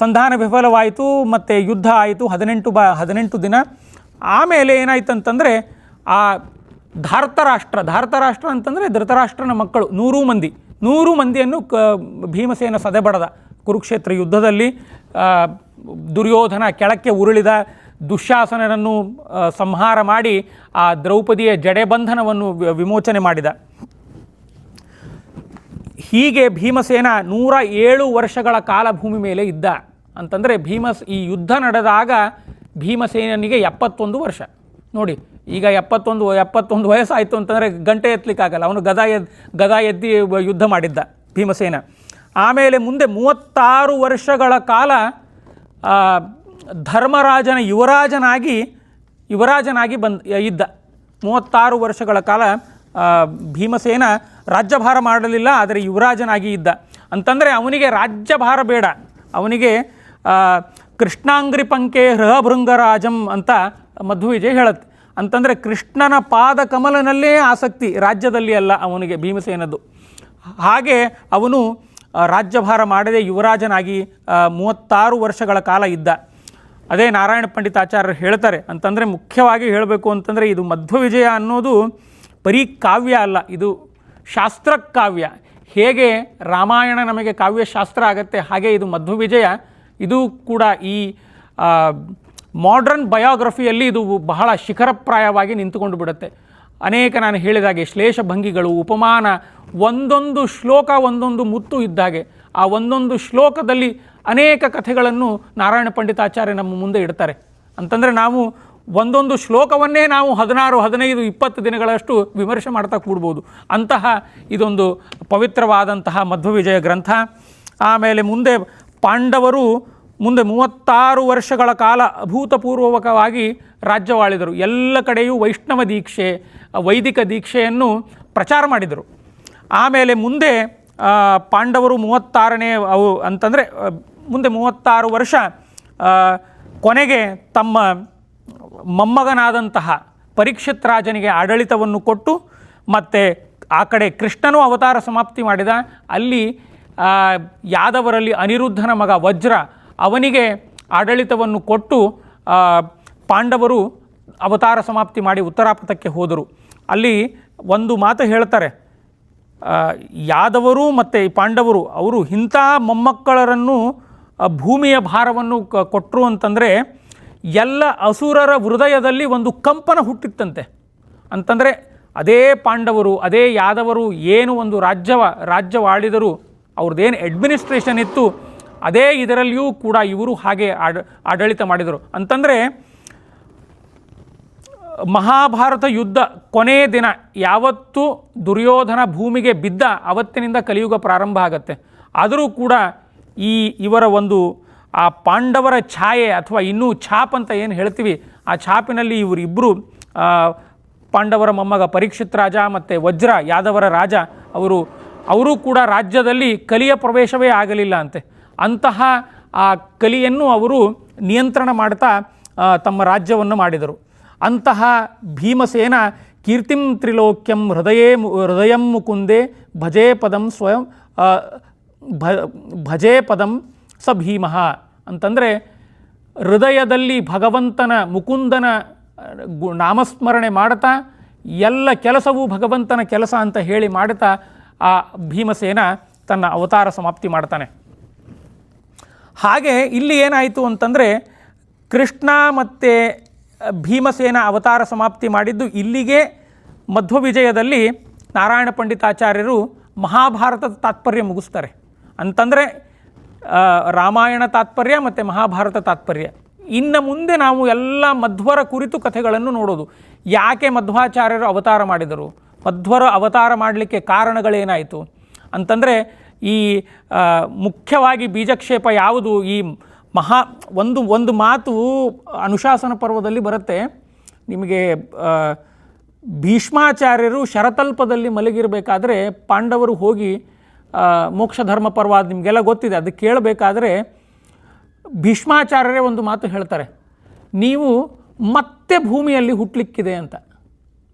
ಸಂಧಾನ ವಿಫಲವಾಯಿತು ಮತ್ತು ಯುದ್ಧ ಆಯಿತು 18 ದಿನ. ಆಮೇಲೆ ಏನಾಯ್ತು ಅಂತಂದರೆ ಆ ಧಾರ್ತರಾಷ್ಟ್ರ ಅಂತಂದರೆ ಧೃತರಾಷ್ಟ್ರನ ಮಕ್ಕಳು 100 ಮಂದಿಯನ್ನು ಭೀಮಸೇನ ಸದೆಬಡದ. ಕುರುಕ್ಷೇತ್ರ ಯುದ್ಧದಲ್ಲಿ ದುರ್ಯೋಧನ ಕೆಳಕ್ಕೆ ಉರುಳಿದ, ದುಶ್ಯಾಸನನನ್ನು ಸಂಹಾರ ಮಾಡಿ ಆ ದ್ರೌಪದಿಯ ಜಡೆಬಂಧನವನ್ನು ವಿಮೋಚನೆ ಮಾಡಿದ. ಹೀಗೆ ಭೀಮಸೇನ 107 ವರ್ಷಗಳ ಕಾಲ ಭೂಮಿ ಮೇಲೆ ಇದ್ದ. ಅಂತಂದರೆ ಈ ಯುದ್ಧ ನಡೆದಾಗ ಭೀಮಸೇನಿಗೆ 71 ವರ್ಷ. ನೋಡಿ, ಈಗ 71 ವಯಸ್ಸಾಯಿತು ಅಂತಂದರೆ ಗಂಟೆ ಎತ್ತಲಿಕ್ಕಾಗಲ್ಲ. ಅವನು ಗದಾ ಎತ್ತಿ ಯುದ್ಧ ಮಾಡಿದ್ದ ಭೀಮಸೇನ. ಆಮೇಲೆ ಮುಂದೆ 36 ವರ್ಷಗಳ ಕಾಲ ಧರ್ಮರಾಜನ ಯುವರಾಜನಾಗಿ ಇದ್ದ. 36 ವರ್ಷಗಳ ಕಾಲ ಭೀಮಸೇನ ರಾಜ್ಯಭಾರ ಮಾಡಲಿಲ್ಲ, ಆದರೆ ಯುವರಾಜನಾಗಿ ಇದ್ದ. ಅಂತಂದರೆ ಅವನಿಗೆ ರಾಜ್ಯಭಾರ ಬೇಡ, ಅವನಿಗೆ ಕೃಷ್ಣಾಂಗ್ರಿ ಪಂಕೆ ಹೃಹಭೃಂಗರಾಜಂ ಅಂತ ಮಧ್ವವಿಜಯ ಹೇಳುತ್ತೆ. ಅಂತಂದರೆ ಕೃಷ್ಣನ ಪಾದ ಕಮಲನಲ್ಲೇ ಆಸಕ್ತಿ, ರಾಜ್ಯದಲ್ಲಿ ಅಲ್ಲ ಅವನಿಗೆ ಭೀಮಸೇನದ್ದು. ಹಾಗೆ ಅವನು ರಾಜ್ಯಭಾರ ಮಾಡದೆ ಯುವರಾಜನಾಗಿ 36 ವರ್ಷಗಳ ಕಾಲ ಇದ್ದ. ಅದೇ ನಾರಾಯಣ ಪಂಡಿತಾಚಾರ್ಯರು ಹೇಳ್ತಾರೆ. ಅಂತಂದರೆ ಮುಖ್ಯವಾಗಿ ಹೇಳಬೇಕು ಅಂತಂದರೆ ಇದು ಮಧ್ವವಿಜಯ ಅನ್ನೋದು ಬರೀ ಕಾವ್ಯ ಅಲ್ಲ, ಇದು ಶಾಸ್ತ್ರಕಾವ್ಯ. ಹೇಗೆ ರಾಮಾಯಣ ನಮಗೆ ಕಾವ್ಯಶಾಸ್ತ್ರ ಆಗತ್ತೆ, ಹಾಗೆ ಇದು ಮಧ್ವವಿಜಯ ಇದು ಕೂಡ ಈ ಮಾಡ್ರನ್ ಬಯೋಗ್ರಫಿಯಲ್ಲಿ ಇದು ಬಹಳ ಶಿಖರಪ್ರಾಯವಾಗಿ ನಿಂತುಕೊಂಡು ಬಿಡುತ್ತೆ. ಅನೇಕ ನಾನು ಹೇಳಿದಾಗೆ ಶ್ಲೇಷಭಂಗಿಗಳು, ಉಪಮಾನ, ಒಂದೊಂದು ಶ್ಲೋಕ ಒಂದೊಂದು ಮುತ್ತು ಇದ್ದಾಗೆ. ಆ ಒಂದೊಂದು ಶ್ಲೋಕದಲ್ಲಿ ಅನೇಕ ಕಥೆಗಳನ್ನು ನಾರಾಯಣ ಪಂಡಿತಾಚಾರ್ಯ ನಮ್ಮ ಮುಂದೆ ಇಡ್ತಾರೆ. ಅಂತಂದರೆ ನಾವು ಒಂದೊಂದು ಶ್ಲೋಕವನ್ನೇ ನಾವು 16, 15, 20 ದಿನಗಳಷ್ಟು ವಿಮರ್ಶೆ ಮಾಡ್ತಾ ಕೂಡ್ಬೋದು. ಅಂತಹ ಇದೊಂದು ಪವಿತ್ರವಾದಂತಹ ಮಧ್ವವಿಜಯ ಗ್ರಂಥ. ಆಮೇಲೆ ಮುಂದೆ ಪಾಂಡವರು 36 ವರ್ಷಗಳ ಕಾಲ ಅಭೂತಪೂರ್ವಕವಾಗಿ ರಾಜ್ಯವಾಳಿದರು. ಎಲ್ಲ ಕಡೆಯೂ ವೈಷ್ಣವ ದೀಕ್ಷೆ, ವೈದಿಕ ದೀಕ್ಷೆಯನ್ನು ಪ್ರಚಾರ ಮಾಡಿದರು. ಆಮೇಲೆ ಮುಂದೆ ಪಾಂಡವರು 36ನೇ ಅವು ಅಂತಂದರೆ ಮುಂದೆ 36 ವರ್ಷ ಕೊನೆಗೆ ತಮ್ಮ ಮೊಮ್ಮಗನಾದಂತಹ ಪರೀಕ್ಷಿತ್ ರಾಜನಿಗೆ ಆಡಳಿತವನ್ನು ಕೊಟ್ಟು, ಮತ್ತು ಆ ಕಡೆ ಕೃಷ್ಣನೂ ಅವತಾರ ಸಮಾಪ್ತಿ ಮಾಡಿದ. ಅಲ್ಲಿ ಯಾದವರಲ್ಲಿ ಅನಿರುದ್ಧನ ಮಗ ವಜ್ರ ಅವನಿಗೆ ಆಡಳಿತವನ್ನು ಕೊಟ್ಟು ಪಾಂಡವರು ಅವತಾರ ಸಮಾಪ್ತಿ ಮಾಡಿ ಉತ್ತರಾಪಥಕ್ಕೆ ಹೋದರು. ಅಲ್ಲಿ ಒಂದು ಮಾತು ಹೇಳ್ತಾರೆ, ಯಾದವರು ಮತ್ತು ಪಾಂಡವರು ಅವರು ಇಂಥ ಮೊಮ್ಮಕ್ಕಳರನ್ನು ಭೂಮಿಯ ಭಾರವನ್ನು ಕೊಟ್ಟರು ಅಂತಂದರೆ ಎಲ್ಲ ಅಸುರರ ಹೃದಯದಲ್ಲಿ ಒಂದು ಕಂಪನ ಹುಟ್ಟಿತ್ತಂತೆ. ಅಂತಂದರೆ ಅದೇ ಪಾಂಡವರು, ಅದೇ ಯಾದವರು ಏನು ಒಂದು ರಾಜ್ಯವಾಳಿದರು, ಅವ್ರದ್ದೇನು ಅಡ್ಮಿನಿಸ್ಟ್ರೇಷನ್ ಇತ್ತು, ಅದೇ ಇದರಲ್ಲಿಯೂ ಕೂಡ ಇವರು ಹಾಗೆ ಆಡಳಿತ ಮಾಡಿದರು. ಅಂತಂದರೆ ಮಹಾಭಾರತ ಯುದ್ಧ ಕೊನೆಯ ದಿನ ಯಾವತ್ತು ದುರ್ಯೋಧನ ಭೂಮಿಗೆ ಬಿದ್ದ ಅವತ್ತಿನಿಂದ ಕಲಿಯುಗ ಪ್ರಾರಂಭ ಆಗತ್ತೆ. ಆದರೂ ಕೂಡ ಇವರ ಒಂದು ಆ ಪಾಂಡವರ ಛಾಯೆ ಅಥವಾ ಇನ್ನೂ ಛಾಪ್ ಅಂತ ಏನು ಹೇಳ್ತೀವಿ, ಆ ಛಾಪಿನಲ್ಲಿ ಇವರಿಬ್ಬರು ಪಾಂಡವರ ಮೊಮ್ಮಗ ಪರೀಕ್ಷಿತ್ ರಾಜ ಮತ್ತು ವಜ್ರ ಯಾದವರ ರಾಜ ಅವರು ಕೂಡ ರಾಜ್ಯದಲ್ಲಿ ಕಲಿಯ ಪ್ರವೇಶವೇ ಆಗಲಿಲ್ಲ ಅಂತೆ. ಅಂತಹ ಆ ಕಲಿಯನ್ನು ಅವರು ನಿಯಂತ್ರಣ ಮಾಡ್ತಾ ತಮ್ಮ ರಾಜ್ಯವನ್ನು ಮಾಡಿದರು. ಅಂತಹ ಭೀಮಸೇನ ಕೀರ್ತಿಂ ತ್ರಿಲೋಕ್ಯಂ ಹೃದಯಂ ಮುಕುಂದೆ ಭಜೇ ಪದಂ ಸ್ವಯಂ ಭಜೇ ಪದಂ ಸ ಭೀಮಃ. ಅಂತಂದರೆ ಹೃದಯದಲ್ಲಿ ಭಗವಂತನ ಮುಕುಂದನ ನಾಮಸ್ಮರಣೆ ಮಾಡ್ತಾ ಎಲ್ಲ ಕೆಲಸವೂ ಭಗವಂತನ ಕೆಲಸ ಅಂತ ಹೇಳಿ ಮಾಡ್ತಾ ಆ ಭೀಮಸೇನ ತನ್ನ ಅವತಾರ ಸಮಾಪ್ತಿ ಮಾಡ್ತಾನೆ. ಹಾಗೆ ಇಲ್ಲಿ ಏನಾಯಿತು ಅಂತಂದರೆ ಕೃಷ್ಣ ಮತ್ತು ಭೀಮಸೇನ ಅವತಾರ ಸಮಾಪ್ತಿ ಮಾಡಿದ್ದು ಇಲ್ಲಿಗೆ. ಮಧ್ವವಿಜಯದಲ್ಲಿ ನಾರಾಯಣ ಪಂಡಿತಾಚಾರ್ಯರು ಮಹಾಭಾರತದ ತಾತ್ಪರ್ಯ ಮುಗಿಸ್ತಾರೆ. ಅಂತಂದರೆ ರಾಮಾಯಣ ತಾತ್ಪರ್ಯ ಮತ್ತು ಮಹಾಭಾರತ ತಾತ್ಪರ್ಯ. ಇನ್ನು ಮುಂದೆ ನಾವು ಎಲ್ಲ ಮಧ್ವರ ಕುರಿತು ಕಥೆಗಳನ್ನು ನೋಡೋದು. ಯಾಕೆ ಮಧ್ವಾಚಾರ್ಯರು ಅವತಾರ ಮಾಡಿದರು, ಮಧ್ವರ ಅವತಾರ ಮಾಡಲಿಕ್ಕೆ ಕಾರಣಗಳೇನಾಯಿತು ಅಂತಂದರೆ ಈ ಮುಖ್ಯವಾಗಿ ಬೀಜಕ್ಷೇಪ ಯಾವುದು, ಈ ಒಂದು ಮಾತು ಅನುಶಾಸನ ಪರ್ವದಲ್ಲಿ ಬರುತ್ತೆ. ನಿಮಗೆ ಭೀಷ್ಮಾಚಾರ್ಯರು ಶರತಲ್ಪದಲ್ಲಿ ಮಲಗಿರಬೇಕಾದ್ರೆ ಪಾಂಡವರು ಹೋಗಿ ಮೋಕ್ಷ ಧರ್ಮ ಪರ್ವ ಅದು ನಿಮಗೆಲ್ಲ ಗೊತ್ತಿದೆ, ಅದು ಕೇಳಬೇಕಾದ್ರೆ ಭೀಷ್ಮಾಚಾರ್ಯರೇ ಒಂದು ಮಾತು ಹೇಳ್ತಾರೆ, ನೀವು ಮತ್ತೆ ಭೂಮಿಯಲ್ಲಿ ಹುಟ್ಟಲಿಕ್ಕಿದೆ ಅಂತ.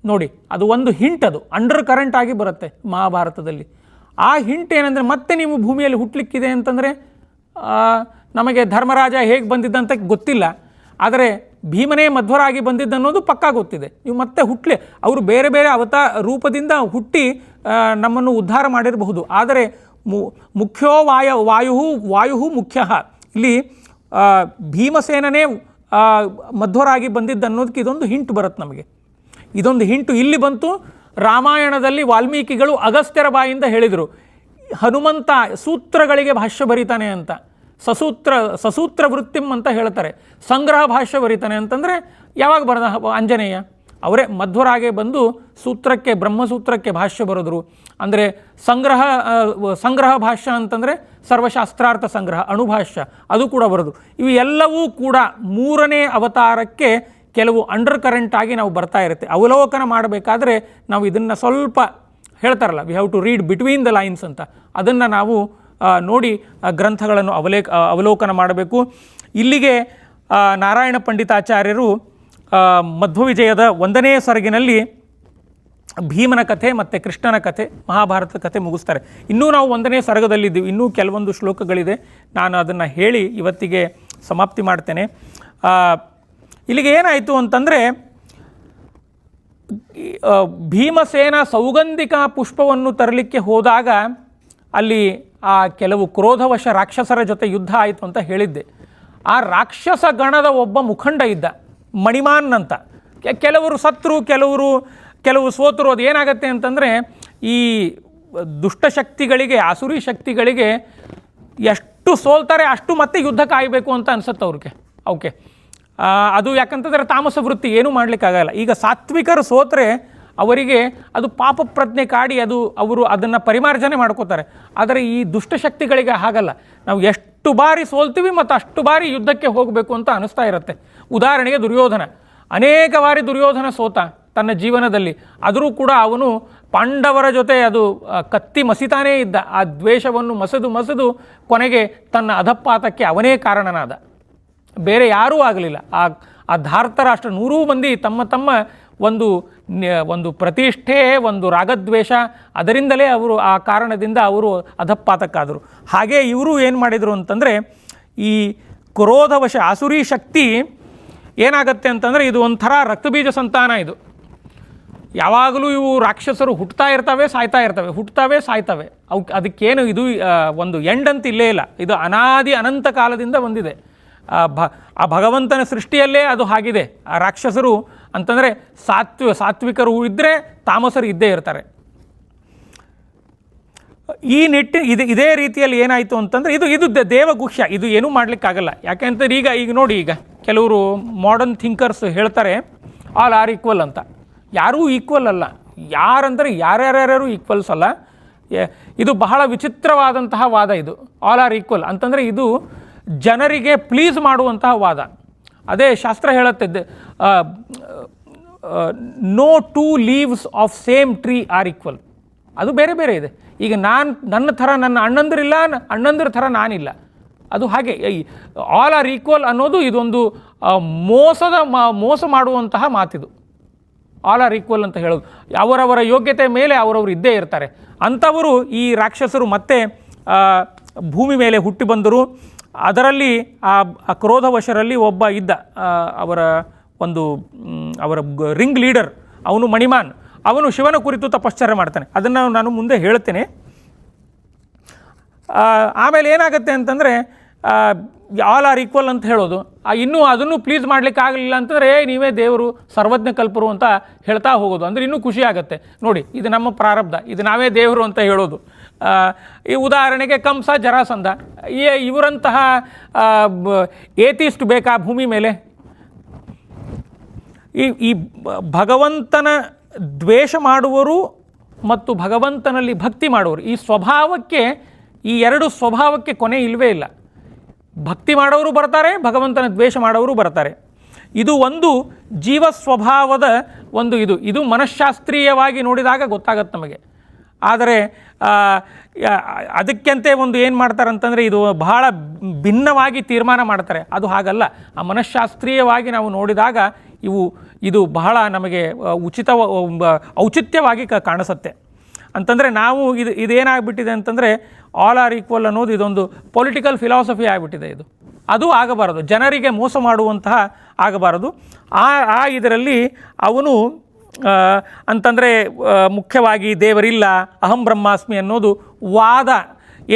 ನೋಡಿ, ಅದು ಒಂದು ಹಿಂಟ್, ಅದು ಅಂಡರ್ ಕರೆಂಟ್ ಆಗಿ ಬರುತ್ತೆ ಮಹಾಭಾರತದಲ್ಲಿ. ಆ ಹಿಂಟ್ ಏನಂದರೆ ಮತ್ತೆ ನೀವು ಭೂಮಿಯಲ್ಲಿ ಹುಟ್ಟಲಿಕ್ಕಿದೆ ಅಂತಂದರೆ ನಮಗೆ ಧರ್ಮರಾಜ ಹೇಗೆ ಬಂದಿದ್ದಂತ ಗೊತ್ತಿಲ್ಲ, ಆದರೆ ಭೀಮನೇ ಮಧ್ವರಾಗಿ ಬಂದಿದ್ದನ್ನೋದು ಪಕ್ಕಾ ಗೊತ್ತಿದೆ. ನೀವು ಮತ್ತೆ ಹುಟ್ಟಲಿ, ಅವರು ಬೇರೆ ಬೇರೆ ರೂಪದಿಂದ ಹುಟ್ಟಿ ನಮ್ಮನ್ನು ಉದ್ಧಾರ ಮಾಡಿರಬಹುದು, ಆದರೆ ಮುಖ್ಯೋ ವಾಯು ಮುಖ್ಯ. ಇಲ್ಲಿ ಭೀಮಸೇನನೇ ಮಧ್ವರಾಗಿ ಬಂದಿದ್ದನ್ನೋದಕ್ಕೆ ಇದೊಂದು ಹಿಂಟ್ ಬರುತ್ತೆ ನಮಗೆ. ಇದೊಂದು ಹಿಂಟು ಇಲ್ಲಿ ಬಂತು. ರಾಮಾಯಣದಲ್ಲಿ ವಾಲ್ಮೀಕಿಗಳು ಅಗಸ್ತ್ಯರ ಬಾಯಿಂದ ಹೇಳಿದರು, ಹನುಮಂತ ಸೂತ್ರಗಳಿಗೆ ಭಾಷ್ಯ ಬರೀತಾನೆ ಅಂತ. ಸಸೂತ್ರ ವೃತ್ತಿಂ ಅಂತ ಹೇಳ್ತಾರೆ. ಸಂಗ್ರಹ ಭಾಷ್ಯ ಬರೀತಾನೆ ಅಂತಂದರೆ ಯಾವಾಗ ಬರೆದ ಆಂಜನೇಯ? ಅವರೇ ಮಧ್ವರಾಗೆ ಬಂದು ಸೂತ್ರಕ್ಕೆ, ಬ್ರಹ್ಮಸೂತ್ರಕ್ಕೆ ಭಾಷ್ಯ ಬರೆದರು. ಅಂದರೆ ಸಂಗ್ರಹ ಭಾಷ್ಯ ಅಂತಂದರೆ ಸರ್ವಶಾಸ್ತ್ರಾರ್ಥ ಸಂಗ್ರಹ, ಅಣುಭಾಷ್ಯ ಅದು ಕೂಡ ಬರೆದು. ಇವು ಎಲ್ಲವೂ ಕೂಡ ಮೂರನೇ ಅವತಾರಕ್ಕೆ ಕೆಲವು ಅಂಡರ್ ಕರೆಂಟ್ ಆಗಿ ನಾವು ಬರ್ತಾ ಇರುತ್ತೆ. ಅವಲೋಕನ ಮಾಡಬೇಕಾದ್ರೆ ನಾವು ಇದನ್ನು ಸ್ವಲ್ಪ ಹೇಳ್ತಾರಲ್ಲ, we have to read between the lines ಅಂತ, ಅದನ್ನು ನಾವು ನೋಡಿ ಗ್ರಂಥಗಳನ್ನು ಅವಲೋಕನ ಮಾಡಬೇಕು. ಇಲ್ಲಿಗೆ ನಾರಾಯಣ ಪಂಡಿತಾಚಾರ್ಯರು ಮಧ್ವವಿಜಯದ 1ನೇ ಸರಗಿನಲ್ಲಿ ಭೀಮನ ಕಥೆ ಮತ್ತು ಕೃಷ್ಣನ ಕಥೆ, ಮಹಾಭಾರತದ ಕಥೆ ಮುಗಿಸ್ತಾರೆ. ಇನ್ನೂ ನಾವು 1ನೇ ಸರಗದಲ್ಲಿದ್ದೀವಿ, ಇನ್ನೂ ಕೆಲವೊಂದು ಶ್ಲೋಕಗಳಿದೆ. ನಾನು ಅದನ್ನು ಹೇಳಿ ಇವತ್ತಿಗೆ ಸಮಾಪ್ತಿ ಮಾಡ್ತೇನೆ. ಇಲ್ಲಿಗೆ ಏನಾಯಿತು ಅಂತಂದರೆ, ಭೀಮಸೇನ ಸೌಗಂಧಿಕ ಪುಷ್ಪವನ್ನು ತರಲಿಕ್ಕೆ ಹೋದಾಗ ಅಲ್ಲಿ ಆ ಕೆಲವು ಕ್ರೋಧವಶ ರಾಕ್ಷಸರ ಜೊತೆ ಯುದ್ಧ ಆಯಿತು ಅಂತ ಹೇಳಿದ್ದೆ. ಆ ರಾಕ್ಷಸ ಗಣದ ಒಬ್ಬ ಮುಖಂಡ ಇದ್ದ, ಮಣಿಮಾನ್ ಅಂತ. ಕೆಲವರು ಸತ್ರು, ಕೆಲವು ಸೋತರು. ಅದು ಏನಾಗತ್ತೆ ಅಂತಂದರೆ, ಈ ದುಷ್ಟಶಕ್ತಿಗಳಿಗೆ, ಆಸುರಿ ಶಕ್ತಿಗಳಿಗೆ ಎಷ್ಟು ಸೋಲ್ತಾರೆ ಅಷ್ಟು ಮತ್ತೆ ಯುದ್ಧ ಕಾಯಬೇಕು ಅಂತ ಅನಿಸುತ್ತೆ ಅವಕ್ಕೆ. ಅದು ಯಾಕಂತಂದರೆ ತಾಮಸ ವೃತ್ತಿ, ಏನೂ ಮಾಡಲಿಕ್ಕಾಗಲ್ಲ. ಈಗ ಸಾತ್ವಿಕರು ಸೋತರೆ ಅವರಿಗೆ ಅದು ಪಾಪ ಪ್ರಜ್ಞೆ ಕಾಡಿ ಅವರು ಅದನ್ನು ಪರಿಮಾರ್ಜನೆ ಮಾಡ್ಕೋತಾರೆ. ಆದರೆ ಈ ದುಷ್ಟಶಕ್ತಿಗಳಿಗೆ ಹಾಗಲ್ಲ. ನಾವು ಎಷ್ಟು ಬಾರಿ ಸೋಲ್ತೀವಿ ಮತ್ತು ಅಷ್ಟು ಬಾರಿ ಯುದ್ಧಕ್ಕೆ ಹೋಗಬೇಕು ಅಂತ ಅನಿಸ್ತಾ ಇರುತ್ತೆ. ಉದಾಹರಣೆಗೆ ದುರ್ಯೋಧನ, ಅನೇಕ ಬಾರಿ ದುರ್ಯೋಧನ ಸೋತ ತನ್ನ ಜೀವನದಲ್ಲಿ. ಆದರೂ ಕೂಡ ಅವನು ಪಾಂಡವರ ಜೊತೆ ಕತ್ತಿ ಮಸಿತಾನೇ ಇದ್ದ. ಆ ದ್ವೇಷವನ್ನು ಮಸೆದು ಕೊನೆಗೆ ತನ್ನ ಅಧಪಾತಕ್ಕೆ ಅವನೇ ಕಾರಣನಾದ, ಬೇರೆ ಯಾರೂ ಆಗಲಿಲ್ಲ. ಆ ಧಾರ್ತರಾಷ್ಟ್ರ 100 ಮಂದಿ ತಮ್ಮ ಒಂದು ಪ್ರತಿಷ್ಠೆ, ಒಂದು ರಾಗದ್ವೇಷ, ಅದರಿಂದಲೇ ಅವರು ಆ ಕಾರಣದಿಂದ ಅವರು ಅಧಪಾತಕ್ಕಾದರು. ಹಾಗೆ ಇವರು ಏನು ಮಾಡಿದರು ಅಂತಂದರೆ, ಈ ಕ್ರೋಧವಶ ಆಸುರಿ ಶಕ್ತಿ ಏನಾಗತ್ತೆ ಅಂತಂದರೆ, ಇದು ಒಂಥರ ರಕ್ತಬೀಜ ಸಂತಾನ. ಇದು ಯಾವಾಗಲೂ ಇವು ರಾಕ್ಷಸರು ಹುಟ್ಟುತ್ತಾ ಇರ್ತವೆ, ಸಾಯ್ತಾ ಇರ್ತವೆ, ಹುಟ್ಟುತ್ತವೆ, ಸಾಯ್ತವೆ. ಅದಕ್ಕೇನು ಇದು ಒಂದು ಎಂಡಂತ ಇಲ್ಲೇ ಇಲ್ಲ. ಇದು ಅನಾದಿ ಅನಂತ ಕಾಲದಿಂದ ಬಂದಿದೆ. ಆ ಭಗವಂತನ ಸೃಷ್ಟಿಯಲ್ಲೇ ಅದು ಆಗಿದೆ. ಆ ರಾಕ್ಷಸರು ಅಂತಂದರೆ ಸಾತ್ವಿಕರು ಇದ್ದರೆ ತಾಮಸರು ಇದ್ದೇ ಇರ್ತಾರೆ. ಈ ಇದೇ ರೀತಿಯಲ್ಲಿ ಏನಾಯಿತು ಅಂತಂದರೆ, ಇದು ದೇವಗುಹ್ಯ. ಇದು ಏನೂ ಮಾಡಲಿಕ್ಕಾಗಲ್ಲ. ಯಾಕೆಂತಂದ್ರೆ ಈಗ ನೋಡಿ, ಈಗ ಕೆಲವರು ಮಾಡರ್ನ್ ಥಿಂಕರ್ಸ್ ಹೇಳ್ತಾರೆ ಆಲ್ ಆರ್ ಈಕ್ವಲ್ ಅಂತ. ಯಾರೂ ಈಕ್ವಲ್ ಅಲ್ಲ. ಯಾರಂದರೆ ಯಾರ್ಯಾರು ಈಕ್ವಲ್ಸ್ ಅಲ್ಲ. ಇದು ಬಹಳ ವಿಚಿತ್ರವಾದಂತಹ ವಾದ. ಇದು ಆಲ್ ಆರ್ ಈಕ್ವಲ್ ಅಂತಂದರೆ ಇದು ಜನರಿಗೆ ಪ್ಲೀಸ್ ಮಾಡುವಂತಹ ವಾದ. ಅದೇ ಶಾಸ್ತ್ರ ಹೇಳುತ್ತೆ, no 2 leaves of same tree are equal. ಅದು ಬೇರೆ ಬೇರೆ ಇದೆ. ಈಗ ನನ್ನ ಥರ ನನ್ನ ಅಣ್ಣಂದಿರಿಲ್ಲ, ಅಣ್ಣಂದಿರ ಥರ ನಾನಿಲ್ಲ. ಅದು ಹಾಗೆ ಆಲ್ ಆರ್ ಈಕ್ವಲ್ ಅನ್ನೋದು ಇದೊಂದು ಮೋಸ ಮಾಡುವಂತಹ ಮಾತಿದು. ಆಲ್ ಆರ್ ಈಕ್ವಲ್ ಅಂತ ಹೇಳೋದು, ಅವರವರ ಯೋಗ್ಯತೆ ಮೇಲೆ ಅವರವರು ಇದ್ದೇ ಇರ್ತಾರೆ. ಅಂಥವರು ಈ ರಾಕ್ಷಸರು ಮತ್ತೆ ಭೂಮಿ ಮೇಲೆ ಹುಟ್ಟಿ ಬಂದರು. ಅದರಲ್ಲಿ ಆ ಕ್ರೋಧವಶರಲ್ಲಿ ಒಬ್ಬ ಇದ್ದ, ಅವರ ರಿಂಗ್ ಲೀಡರ್, ಅವನು ಮಣಿಮಾನ್. ಅವನು ಶಿವನ ಕುರಿತು ತಪಶ್ಚರ್ಯ ಮಾಡ್ತಾನೆ. ಅದನ್ನು ನಾನು ಮುಂದೆ ಹೇಳ್ತೇನೆ. ಆಮೇಲೆ ಏನಾಗುತ್ತೆ ಅಂತಂದರೆ, ಆಲ್ ಆರ್ ಈಕ್ವಲ್ ಅಂತ ಹೇಳೋದು, ಇನ್ನೂ ಅದನ್ನು ಪ್ಲೀಸ್ ಮಾಡಲಿಕ್ಕೆ ಆಗಲಿಲ್ಲ ಅಂತಂದರೆ ನೀವೇ ದೇವರು, ಸರ್ವಜ್ಞ ಕಲ್ಪರು ಅಂತ ಹೇಳ್ತಾ ಹೋಗೋದು. ಅಂದರೆ ಇನ್ನೂ ಖುಷಿ ಆಗುತ್ತೆ. ನೋಡಿ, ಇದು ನಮ್ಮ ಪ್ರಾರಬ್ಧ, ಇದು ನಾವೇ ದೇವರು ಅಂತ ಹೇಳೋದು. ಈ ಉದಾಹರಣೆಗೆ ಕಂಸ, ಜರಾಸಂಧ, ಇವರಂತಹ ಏತಿಸ್ಟ್ ಬೇಕಾ ಭೂಮಿ ಮೇಲೆ? ಈ ಭಗವಂತನ ದ್ವೇಷ ಮಾಡುವರು ಮತ್ತು ಭಗವಂತನಲ್ಲಿ ಭಕ್ತಿ ಮಾಡುವರು, ಈ ಸ್ವಭಾವಕ್ಕೆ, ಈ 2 ಸ್ವಭಾವಕ್ಕೆ ಕೊನೆ ಇಲ್ಲವೇ ಇಲ್ಲ. ಭಕ್ತಿ ಮಾಡೋರು ಬರ್ತಾರೆ, ಭಗವಂತನ ದ್ವೇಷ ಮಾಡೋರು ಬರ್ತಾರೆ. ಇದು ಒಂದು ಜೀವ ಸ್ವಭಾವದ ಇದು ಮನಃಶಾಸ್ತ್ರೀಯವಾಗಿ ನೋಡಿದಾಗ ಗೊತ್ತಾಗತ್ತೆ ನಮಗೆ. ಆದರೆ ಅದಕ್ಕೆಂತೆ ಏನು ಮಾಡ್ತಾರೆ ಅಂತಂದರೆ, ಇದು ಬಹಳ ಭಿನ್ನವಾಗಿ ತೀರ್ಮಾನ ಮಾಡ್ತಾರೆ. ಅದು ಹಾಗಲ್ಲ. ಆ ಮನಃಶಾಸ್ತ್ರೀಯವಾಗಿ ನಾವು ನೋಡಿದಾಗ ಇದು ಬಹಳ ನಮಗೆ ಔಚಿತ್ಯವಾಗಿ ಕಾಣಿಸುತ್ತೆ. ಅಂತಂದರೆ ನಾವು ಇದೇನಾಗ್ಬಿಟ್ಟಿದೆ ಅಂತಂದರೆ, ಆಲ್ ಆರ್ ಈಕ್ವಲ್ ಅನ್ನೋದು ಇದೊಂದು ಪೊಲಿಟಿಕಲ್ ಫಿಲಾಸಫಿ ಆಗಿಬಿಟ್ಟಿದೆ. ಅದು ಆಗಬಾರದು, ಜನರಿಗೆ ಮೋಸ ಮಾಡುವಂತಹ ಆಗಬಾರದು. ಇದರಲ್ಲಿ ಅವನು ಅಂತಂದರೆ ಮುಖ್ಯವಾಗಿ ದೇವರಿಲ್ಲ, ಅಹಂ ಬ್ರಹ್ಮಾಸ್ಮಿ ಅನ್ನೋದು ವಾದ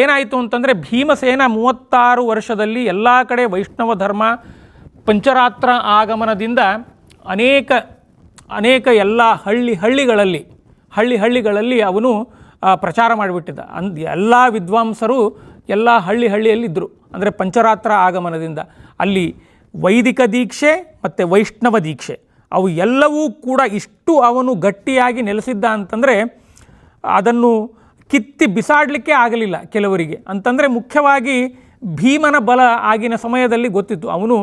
ಏನಾಯಿತು ಅಂತಂದರೆ, ಭೀಮಸೇನ 36 ವರ್ಷದಲ್ಲಿ ಎಲ್ಲ ಕಡೆ ವೈಷ್ಣವ ಧರ್ಮ ಪಂಚರಾತ್ರ ಆಗಮನದಿಂದ ಅನೇಕ ಎಲ್ಲ ಹಳ್ಳಿಗಳಲ್ಲಿ ಅವನು ಪ್ರಚಾರ ಮಾಡಿಬಿಟ್ಟಿದ್ದ. ಎಲ್ಲ ವಿದ್ವಾಂಸರು ಎಲ್ಲ ಹಳ್ಳಿಯಲ್ಲಿದ್ದರು. ಅಂದರೆ ಪಂಚರಾತ್ರ ಆಗಮನದಿಂದ ಅಲ್ಲಿ ವೈದಿಕ ದೀಕ್ಷೆ ಮತ್ತು ವೈಷ್ಣವ ದೀಕ್ಷೆ ಅವು ಎಲ್ಲವೂ ಕೂಡ ಇಷ್ಟು ಅವನು ಗಟ್ಟಿಯಾಗಿ ನೆಲೆಸಿದ್ದ ಅಂತಂದರೆ ಅದನ್ನು ಕಿತ್ತಿ ಬಿಸಾಡಲಿಕ್ಕೆ ಆಗಲಿಲ್ಲ ಕೆಲವರಿಗೆ. ಅಂತಂದರೆ ಮುಖ್ಯವಾಗಿ ಭೀಮನ ಬಲ ಆಗಿನ ಸಮಯದಲ್ಲಿ ಗೊತ್ತಿತ್ತು. ಅವನು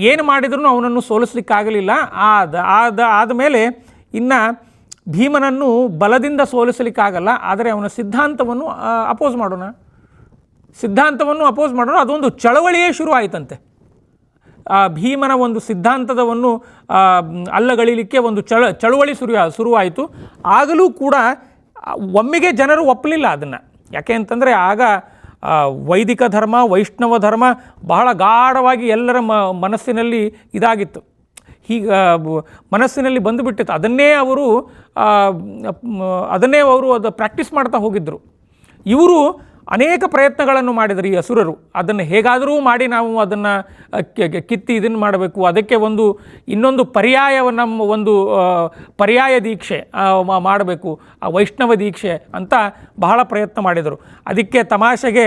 ಏನು ಮಾಡಿದ್ರೂ ಅವನನ್ನು ಸೋಲಿಸ್ಲಿಕ್ಕಾಗಲಿಲ್ಲ. ಆದಮೇಲೆ ಇನ್ನು ಭೀಮನನ್ನು ಬಲದಿಂದ ಸೋಲಿಸಲಿಕ್ಕಾಗಲ್ಲ, ಆದರೆ ಅವನ ಸಿದ್ಧಾಂತವನ್ನು ಅಪೋಸ್ ಮಾಡೋಣ, ಅದೊಂದು ಚಳವಳಿಯೇ ಶುರು ಆಯಿತಂತೆ. ಭೀಮನ ಒಂದು ಸಿದ್ಧಾಂತದವನ್ನು ಅಲ್ಲಗಳಿಲಿಕ್ಕೆ ಒಂದು ಚಳವಳಿ ಶುರುವಾಯಿತು. ಆಗಲೂ ಕೂಡ ಒಮ್ಮೆಗೆ ಜನರು ಒಪ್ಪಲಿಲ್ಲ ಅದನ್ನು. ಯಾಕೆ ಅಂತಂದರೆ ಆಗ ವೈದಿಕ ಧರ್ಮ, ವೈಷ್ಣವ ಧರ್ಮ ಬಹಳ ಗಾಢವಾಗಿ ಎಲ್ಲರ ಮನಸ್ಸಿನಲ್ಲಿ ಇದಾಗಿತ್ತು, ಹೀಗೆ ಮನಸ್ಸಿನಲ್ಲಿ ಬಂದುಬಿಟ್ಟಿತ್ತು. ಅದನ್ನೇ ಅವರು ಅದು ಪ್ರಾಕ್ಟೀಸ್ ಮಾಡ್ತಾ ಹೋಗಿದ್ದರು. ಇವರು ಅನೇಕ ಪ್ರಯತ್ನಗಳನ್ನು ಮಾಡಿದರು, ಈ ಅಸುರರು. ಅದನ್ನು ಹೇಗಾದರೂ ಮಾಡಿ ನಾವು ಅದನ್ನು ಕಿತ್ತಿ ಇದನ್ನು ಮಾಡಬೇಕು, ಅದಕ್ಕೆ ಇನ್ನೊಂದು ಪರ್ಯಾಯ ದೀಕ್ಷೆ ಮಾಡಬೇಕು, ಆ ವೈಷ್ಣವ ದೀಕ್ಷೆ ಅಂತ ಬಹಳ ಪ್ರಯತ್ನ ಮಾಡಿದರು. ಅದಕ್ಕೆ ತಮಾಷೆಗೆ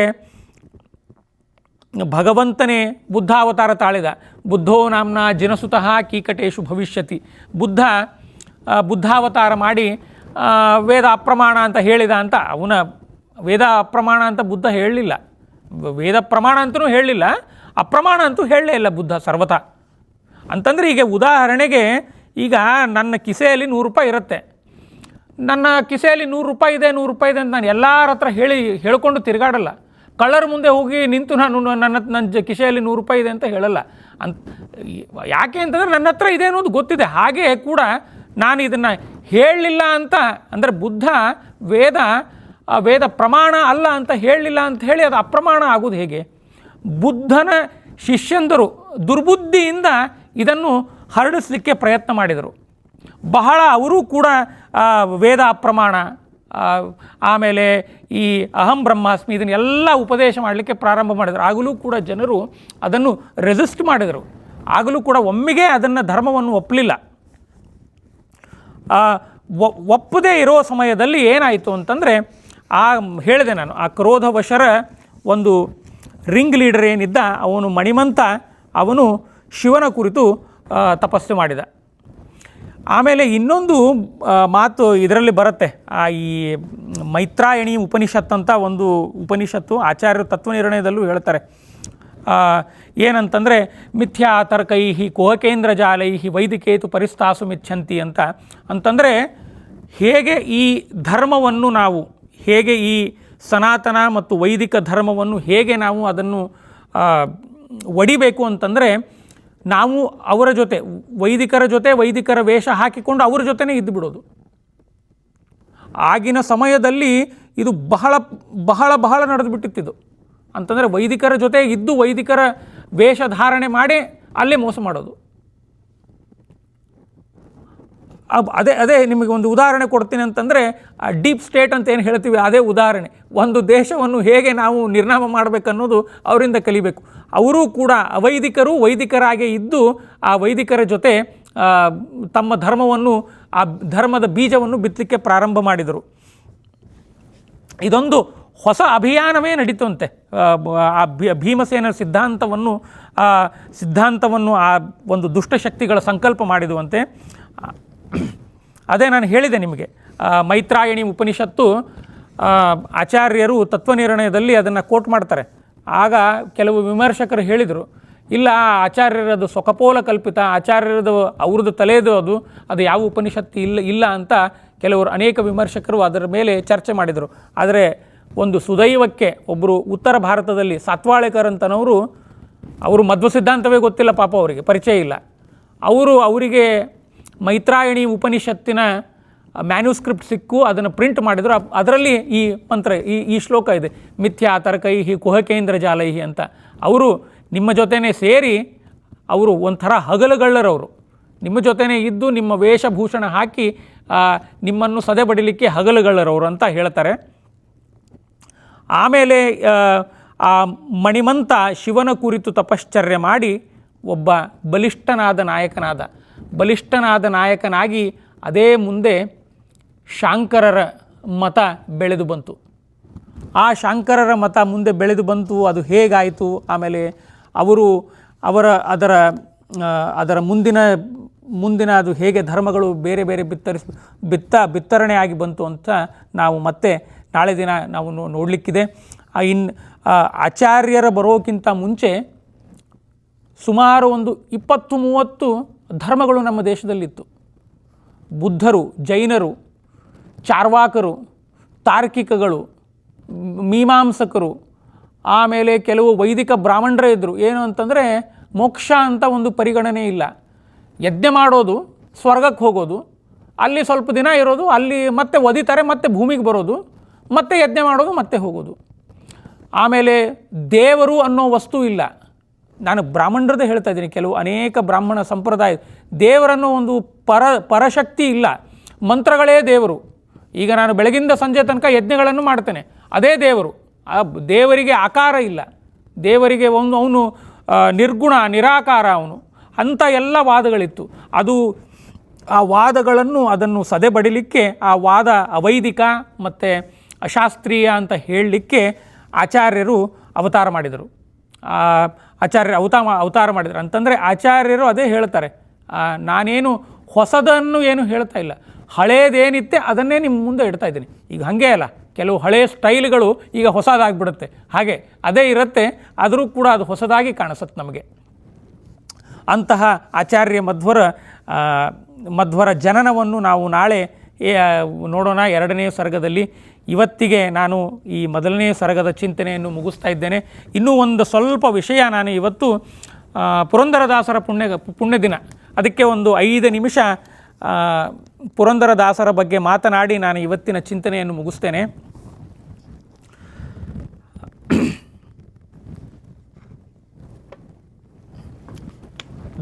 ಭಗವಂತನೇ ಬುದ್ಧಾವತಾರ ತಾಳಿದ. ಬುದ್ಧೋ ನಾಮ್ನ ಜಿನಸುತಃ ಕೀಕಟೇಶು ಭವಿಷ್ಯತಿ. ಬುದ್ಧಾವತಾರ ಮಾಡಿ ವೇದ ಅಪ್ರಮಾಣ ಅಂತ ಹೇಳಿದ ಅಂತ. ಅವನ ವೇದ ಅಪ್ರಮಾಣ ಅಂತ ಬುದ್ಧ ಹೇಳಲಿಲ್ಲ, ವೇದ ಪ್ರಮಾಣ ಅಂತಲೂ ಹೇಳಲಿಲ್ಲ, ಅಪ್ರಮಾಣ ಅಂತೂ ಹೇಳಲೇ ಇಲ್ಲ ಬುದ್ಧ ಸರ್ವತಾ. ಅಂತಂದರೆ ಈಗ ಉದಾಹರಣೆಗೆ, ಈಗ ನನ್ನ ಕಿಸೆಯಲ್ಲಿ 100 ರೂಪಾಯಿ ಇರುತ್ತೆ, ನನ್ನ ಕಿಸೆಯಲ್ಲಿ 100 ರೂಪಾಯಿ ಇದೆ ಅಂತ ನಾನು ಎಲ್ಲರ ಹತ್ರ ಹೇಳ್ಕೊಂಡು ತಿರುಗಾಡಲ್ಲ. ಕಳ್ಳರ ಮುಂದೆ ಹೋಗಿ ನಿಂತು ನನ್ನ ಕಿಸೆಯಲ್ಲಿ 100 ರೂಪಾಯಿ ಇದೆ ಅಂತ ಹೇಳಲ್ಲ. ಯಾಕೆ ಅಂತಂದರೆ ನನ್ನ ಹತ್ರ ಇದೆ ಅನ್ನೋದು ಗೊತ್ತಿದೆ. ಹಾಗೆ ಕೂಡ ನಾನು ಇದನ್ನು ಹೇಳಲಿಲ್ಲ ಅಂತ ಅಂದರೆ ಬುದ್ಧ ವೇದ ಪ್ರಮಾಣ ಅಲ್ಲ ಅಂತ ಹೇಳಲಿಲ್ಲ ಅಂತ ಹೇಳಿ ಅದು ಅಪ್ರಮಾಣ ಆಗೋದು ಹೇಗೆ? ಬುದ್ಧನ ಶಿಷ್ಯಂದರು ದುರ್ಬುದ್ಧಿಯಿಂದ ಇದನ್ನು ಹರಡಿಸಲಿಕ್ಕೆ ಪ್ರಯತ್ನ ಮಾಡಿದರು. ಬಹಳ ಅವರು ಕೂಡ ವೇದ ಅಪ್ರಮಾಣ, ಆಮೇಲೆ ಈ ಅಹಂ ಬ್ರಹ್ಮಾಸ್ಮಿ ಇದನ್ನೆಲ್ಲ ಉಪದೇಶ ಮಾಡಲಿಕ್ಕೆ ಪ್ರಾರಂಭ ಮಾಡಿದರು. ಆಗಲೂ ಕೂಡ ಜನರು ಅದನ್ನು ರೆಸಿಸ್ಟ್ ಮಾಡಿದರು. ಆಗಲೂ ಕೂಡ ಒಮ್ಮೆಗೆ ಅದನ್ನು ಧರ್ಮವನ್ನು ಒಪ್ಪಲಿಲ್ಲ. ಒಪ್ಪದೇ ಇರೋ ಸಮಯದಲ್ಲಿ ಏನಾಯಿತು ಅಂತಂದರೆ, ಹೇಳಿದೆ ನಾನು, ಆ ಕ್ರೋಧವಶರ ಒಂದು ರಿಂಗ್ ಲೀಡರ್ ಏನಿದ್ದ ಅವನು ಮಣಿಮಂತ, ಅವನು ಶಿವನ ಕುರಿತು ತಪಸ್ಸು ಮಾಡಿದ. ಆಮೇಲೆ ಇನ್ನೊಂದು ಮಾತು ಇದರಲ್ಲಿ ಬರುತ್ತೆ, ಈ ಮೈತ್ರಾಯಣಿ ಉಪನಿಷತ್ ಅಂತ ಒಂದು ಉಪನಿಷತ್ತು ಆಚಾರ್ಯರು ತತ್ವನಿರ್ಣಯದಲ್ಲೂ ಹೇಳ್ತಾರೆ. ಏನಂತಂದರೆ ಮಿಥ್ಯಾ ತರ್ಕೈಹಿ ಕುಹಕೇಂದ್ರ ಜಾಲೈಹಿ ವೈದಿಕೇತು ಪರಿಸ್ಥಾಸು ಮಿಚ್ಛಂತಿ ಅಂತಂದರೆ ಹೇಗೆ ಈ ಧರ್ಮವನ್ನು ನಾವು ಹೇಗೆ ಈ ಸನಾತನ ಮತ್ತು ವೈದಿಕ ಧರ್ಮವನ್ನು ಹೇಗೆ ನಾವು ಅದನ್ನು ಒಡಿಬೇಕು ಅಂತಂದರೆ, ನಾವು ಅವರ ಜೊತೆ ವೈದಿಕರ ವೇಷ ಹಾಕಿಕೊಂಡು ಅವರ ಜೊತೆನೇ ಇದ್ದು ಬಿಡೋದು. ಆಗಿನ ಸಮಯದಲ್ಲಿ ಇದು ಬಹಳ ಬಹಳ ಬಹಳ ನಡೆದು ಬಿಟ್ಟಿತ್ತಿದ್ದು. ಅಂತಂದರೆ ವೈದಿಕರ ಜೊತೆ ಇದ್ದು ವೈದಿಕರ ವೇಷ ಧಾರಣೆ ಮಾಡಿ ಅಲ್ಲೇ ಮೋಸ ಮಾಡೋದು. ಅದೇ ನಿಮಗೆ ಒಂದು ಉದಾಹರಣೆ ಕೊಡ್ತೀನಿ ಅಂತಂದರೆ, ಡೀಪ್ ಸ್ಟೇಟ್ ಅಂತ ಏನು ಹೇಳ್ತೀವಿ ಅದೇ ಉದಾಹರಣೆ. ಒಂದು ದೇಶವನ್ನು ಹೇಗೆ ನಾವು ನಿರ್ನಾಮ ಮಾಡಬೇಕನ್ನೋದು ಅವರಿಂದ ಕಲಿಬೇಕು. ಅವರೂ ಕೂಡ ಅವೈದಿಕರು ವೈದಿಕರಾಗಿ ಇದ್ದು ಆ ವೈದಿಕರ ಜೊತೆ ತಮ್ಮ ಧರ್ಮವನ್ನು, ಆ ಧರ್ಮದ ಬೀಜವನ್ನು ಬಿತ್ತಲಿಕ್ಕೆ ಪ್ರಾರಂಭ ಮಾಡಿದರು. ಇದೊಂದು ಹೊಸ ಅಭಿಯಾನವೇ ನಡೀತಂತೆ. ಆ ಭೀಮಸೇನ ಸಿದ್ಧಾಂತವನ್ನು ಆ ಒಂದು ದುಷ್ಟಶಕ್ತಿಗಳ ಸಂಕಲ್ಪ ಮಾಡಿದುವಂತೆ. ಅದೇ ನಾನು ಹೇಳಿದೆ ನಿಮಗೆ, ಮೈತ್ರಾಯಣಿ ಉಪನಿಷತ್ತು ಆಚಾರ್ಯರು ತತ್ವನಿರ್ಣಯದಲ್ಲಿ ಅದನ್ನು ಕೋಟ್ ಮಾಡ್ತಾರೆ. ಆಗ ಕೆಲವು ವಿಮರ್ಶಕರು ಹೇಳಿದರು, ಇಲ್ಲ ಆಚಾರ್ಯರದು ಸೊಕಪೋಲ ಕಲ್ಪಿತ, ಆಚಾರ್ಯರದು ಅವ್ರದ್ದು ತಲೆದು ಅದು ಯಾವ ಉಪನಿಷತ್ತು ಇಲ್ಲ ಅಂತ ಅನೇಕ ವಿಮರ್ಶಕರು ಅದರ ಮೇಲೆ ಚರ್ಚೆ ಮಾಡಿದರು. ಆದರೆ ಒಂದು ಸುದೈವಕ್ಕೆ ಒಬ್ಬರು ಉತ್ತರ ಭಾರತದಲ್ಲಿ ಸಾತ್ವಾಳೆಕರ್ ಅಂತನವರು, ಅವರು ಮಧ್ವ ಸಿದ್ಧಾಂತವೇ ಗೊತ್ತಿಲ್ಲ ಪಾಪ, ಅವರಿಗೆ ಪರಿಚಯ ಇಲ್ಲ. ಅವರಿಗೆ ಮೈತ್ರಾಯಣಿ ಉಪನಿಷತ್ತಿನ ಮ್ಯಾನ್ಯುಸ್ಕ್ರಿಪ್ಟ್ ಸಿಕ್ಕು, ಅದನ್ನು ಪ್ರಿಂಟ್ ಮಾಡಿದರು. ಅದರಲ್ಲಿ ಈ ಮಂತ್ರ, ಈ ಶ್ಲೋಕ ಇದೆ, ಮಿಥ್ಯಾ ತರ್ಕೈಹಿ ಕುಹಕೇಂದ್ರ ಜಾಲೈಹಿ ಅಂತ. ಅವರು ನಿಮ್ಮ ಜೊತೆನೇ ಸೇರಿ, ಅವರು ಒಂಥರ ಹಗಲುಗಳ್ಳರವರು, ನಿಮ್ಮ ಜೊತೆನೇ ಇದ್ದು ನಿಮ್ಮ ವೇಷಭೂಷಣ ಹಾಕಿ ನಿಮ್ಮನ್ನು ಸದೆ ಬಡಿಲಿಕ್ಕೆ ಹಗಲುಗಳ್ಳರವರು ಅಂತ ಹೇಳ್ತಾರೆ. ಆಮೇಲೆ ಮಣಿಮಂತ ಶಿವನ ಕುರಿತು ತಪಶ್ಚರ್ಯ ಮಾಡಿ ಒಬ್ಬ ಬಲಿಷ್ಠನಾದ ನಾಯಕನಾಗಿ ಅದೇ ಮುಂದೆ ಶಾಂಕರರ ಮತ ಬೆಳೆದು ಬಂತು. ಆ ಶಾಂಕರರ ಮತ ಮುಂದೆ ಬೆಳೆದು ಬಂತು. ಅದು ಹೇಗಾಯಿತು, ಆಮೇಲೆ ಅದರ ಮುಂದಿನ ಅದು ಹೇಗೆ ಧರ್ಮಗಳು ಬೇರೆ ಬೇರೆ ಬಿತ್ತರಣೆ ಆಗಿ ಬಂತು ಅಂತ ನಾವು ಮತ್ತೆ ನಾಳೆ ದಿನ ನಾವು ನೋಡಲಿಕ್ಕಿದೆ. ಆಚಾರ್ಯರ ಬರೋಕ್ಕಿಂತ ಮುಂಚೆ ಸುಮಾರು ಒಂದು 20-30 ಧರ್ಮಗಳು ನಮ್ಮ ದೇಶದಲ್ಲಿತ್ತು. ಬುದ್ಧರು, ಜೈನರು, ಚಾರ್ವಾಕರು, ತಾರ್ಕಿಕಗಳು, ಮೀಮಾಂಸಕರು, ಆಮೇಲೆ ಕೆಲವು ವೈದಿಕ ಬ್ರಾಹ್ಮಣರೇ ಇದ್ದರು. ಏನು ಅಂತಂದರೆ ಮೋಕ್ಷ ಅಂತ ಒಂದು ಪರಿಗಣನೆ ಇಲ್ಲ. ಯಜ್ಞ ಮಾಡೋದು, ಸ್ವರ್ಗಕ್ಕೆ ಹೋಗೋದು, ಅಲ್ಲಿ ಸ್ವಲ್ಪ ದಿನ ಇರೋದು, ಅಲ್ಲಿ ಮತ್ತೆ ಒದಿತಾರೆ, ಮತ್ತೆ ಭೂಮಿಗೆ ಬರೋದು, ಮತ್ತೆ ಯಜ್ಞ ಮಾಡೋದು, ಮತ್ತೆ ಹೋಗೋದು. ಆಮೇಲೆ ದೇವರು ಅನ್ನೋ ವಸ್ತು ಇಲ್ಲ. ನಾನು ಬ್ರಾಹ್ಮಣರದೇ ಹೇಳ್ತಾ ಇದ್ದೀನಿ. ಕೆಲವು ಅನೇಕ ಬ್ರಾಹ್ಮಣ ಸಂಪ್ರದಾಯ ದೇವರನ್ನೋ ಒಂದು ಪರಶಕ್ತಿ ಇಲ್ಲ. ಮಂತ್ರಗಳೇ ದೇವರು. ಈಗ ನಾನು ಬೆಳಗಿಂದ ಸಂಜೆ ತನಕ ಯಜ್ಞಗಳನ್ನು ಮಾಡ್ತೇನೆ, ಅದೇ ದೇವರು. ಆ ದೇವರಿಗೆ ಆಕಾರ ಇಲ್ಲ. ದೇವರಿಗೆ ಅವನು ನಿರ್ಗುಣ, ನಿರಾಕಾರ ಅವನು. ಅಂಥ ಎಲ್ಲ ವಾದಗಳಿತ್ತು. ಆ ವಾದಗಳನ್ನು ಅದನ್ನು ಸದೆಬಡಿಲಿಕ್ಕೆ, ಆ ವಾದ ಅವೈದಿಕ ಮತ್ತು ಅಶಾಸ್ತ್ರೀಯ ಅಂತ ಹೇಳಲಿಕ್ಕೆ ಆಚಾರ್ಯರು ಅವತಾರ ಮಾಡಿದರು. ಅವತಾರ ಮಾಡಿದರು ಅಂತಂದರೆ ಆಚಾರ್ಯರು ಅದೇ ಹೇಳ್ತಾರೆ. ನಾನೇನು ಹೊಸದನ್ನು ಏನು ಹೇಳ್ತಾ ಇಲ್ಲ, ಹಳೇದೇನಿತ್ತೆ ಅದನ್ನೇ ನಿಮ್ಮ ಮುಂದೆ ಇಡ್ತಾ ಇದ್ದೀನಿ. ಈಗ ಹಾಗೆ ಅಲ್ಲ, ಕೆಲವು ಹಳೆಯ ಸ್ಟೈಲ್ಗಳು ಈಗ ಹೊಸದಾಗಿಬಿಡುತ್ತೆ, ಹಾಗೆ ಅದೇ ಇರುತ್ತೆ, ಆದರೂ ಕೂಡ ಅದು ಹೊಸದಾಗಿ ಕಾಣಿಸುತ್ತೆ ನಮಗೆ. ಅಂತಹ ಆಚಾರ್ಯ ಮಧ್ವರ ಜನನವನ್ನು ನಾವು ನಾಳೆ ನೋಡೋಣ 2ನೇ ಸರ್ಗದಲ್ಲಿ. ಇವತ್ತಿಗೆ ನಾನು ಈ 1ನೇ ಸರ್ಗದ ಚಿಂತನೆಯನ್ನು ಮುಗಿಸ್ತಾ ಇದ್ದೇನೆ. ಇನ್ನೂ ಒಂದು ಸ್ವಲ್ಪ ವಿಷಯ ನಾನು ಇವತ್ತು ಪುರಂದರದಾಸರ ಪುಣ್ಯ ದಿನ, ಅದಕ್ಕೆ ಒಂದು 5 ನಿಮಿಷ ಪುರಂದರದಾಸರ ಬಗ್ಗೆ ಮಾತನಾಡಿ ನಾನು ಇವತ್ತಿನ ಚಿಂತನೆಯನ್ನು ಮುಗಿಸ್ತೇನೆ.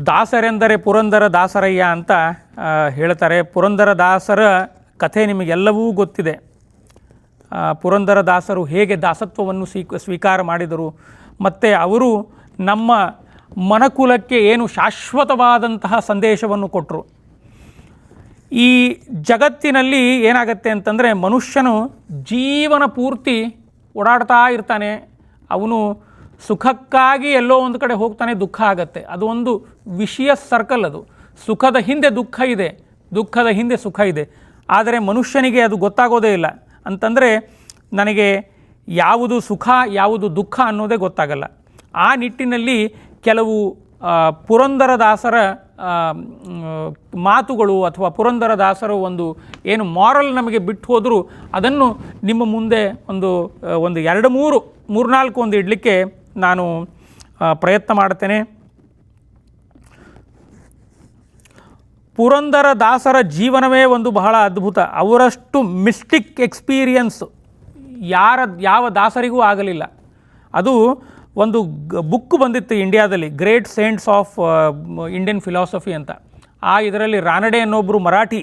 ದಾಸರೆಂದರೆ ಪುರಂದರ ದಾಸರಯ್ಯ ಅಂತ ಹೇಳ್ತಾರೆ. ಪುರಂದರದಾಸರ ಕಥೆ ನಿಮಗೆಲ್ಲವೂ ಗೊತ್ತಿದೆ. ಪುರಂದರದಾಸರು ಹೇಗೆ ದಾಸತ್ವವನ್ನು ಸ್ವೀಕಾರ ಮಾಡಿದರು, ಮತ್ತು ಅವರು ನಮ್ಮ ಮನಕುಲಕ್ಕೆ ಏನು ಶಾಶ್ವತವಾದಂತಹ ಸಂದೇಶವನ್ನು ಕೊಟ್ಟರು. ಈ ಜಗತ್ತಿನಲ್ಲಿ ಏನಾಗತ್ತೆ ಅಂತಂದರೆ, ಮನುಷ್ಯನು ಜೀವನ ಪೂರ್ತಿ ಓಡಾಡ್ತಾ ಇರ್ತಾನೆ. ಅವನು ಸುಖಕ್ಕಾಗಿ ಎಲ್ಲೋ ಒಂದು ಕಡೆ ಹೋಗ್ತಾನೆ, ದುಃಖ ಆಗತ್ತೆ. ಅದು ಒಂದು ವಿಷಿಯಸ್ ಸರ್ಕಲ್. ಅದು ಸುಖದ ಹಿಂದೆ ದುಃಖ ಇದೆ, ದುಃಖದ ಹಿಂದೆ ಸುಖ ಇದೆ. ಆದರೆ ಮನುಷ್ಯನಿಗೆ ಅದು ಗೊತ್ತಾಗೋದೇ ಇಲ್ಲ. ಅಂತಂದರೆ ನನಗೆ ಯಾವುದು ಸುಖ ಯಾವುದು ದುಃಖ ಅನ್ನೋದೇ ಗೊತ್ತಾಗಲ್ಲ. ಆ ನಿಟ್ಟಿನಲ್ಲಿ ಕೆಲವು ಪುರಂದರದಾಸರ ಮಾತುಗಳು ಅಥವಾ ಪುರಂದರದಾಸರು ಒಂದು ಏನು ಮಾರಲ್ ನಮಗೆ ಬಿಟ್ಟು ಹೋದರೂ ಅದನ್ನು ನಿಮ್ಮ ಮುಂದೆ ಒಂದು 2-3-4 ಒಂದು ಇಡಲಿಕ್ಕೆ ನಾನು ಪ್ರಯತ್ನ ಮಾಡ್ತೇನೆ. ಪುರಂದರದಾಸರ ಜೀವನವೇ ಒಂದು ಬಹಳ ಅದ್ಭುತ. ಅವರಷ್ಟು ಮಿಸ್ಟಿಕ್ ಎಕ್ಸ್ಪೀರಿಯನ್ಸ್ ಯಾವ ದಾಸರಿಗೂ ಆಗಲಿಲ್ಲ. ಅದು ಒಂದು ಬುಕ್ ಬಂದಿತ್ತು ಇಂಡಿಯಾದಲ್ಲಿ, great saints of Indian philosophy ಅಂತ. ಇದರಲ್ಲಿ ರಾನಡೆ ಅನ್ನೊಬ್ಬರು ಮರಾಠಿ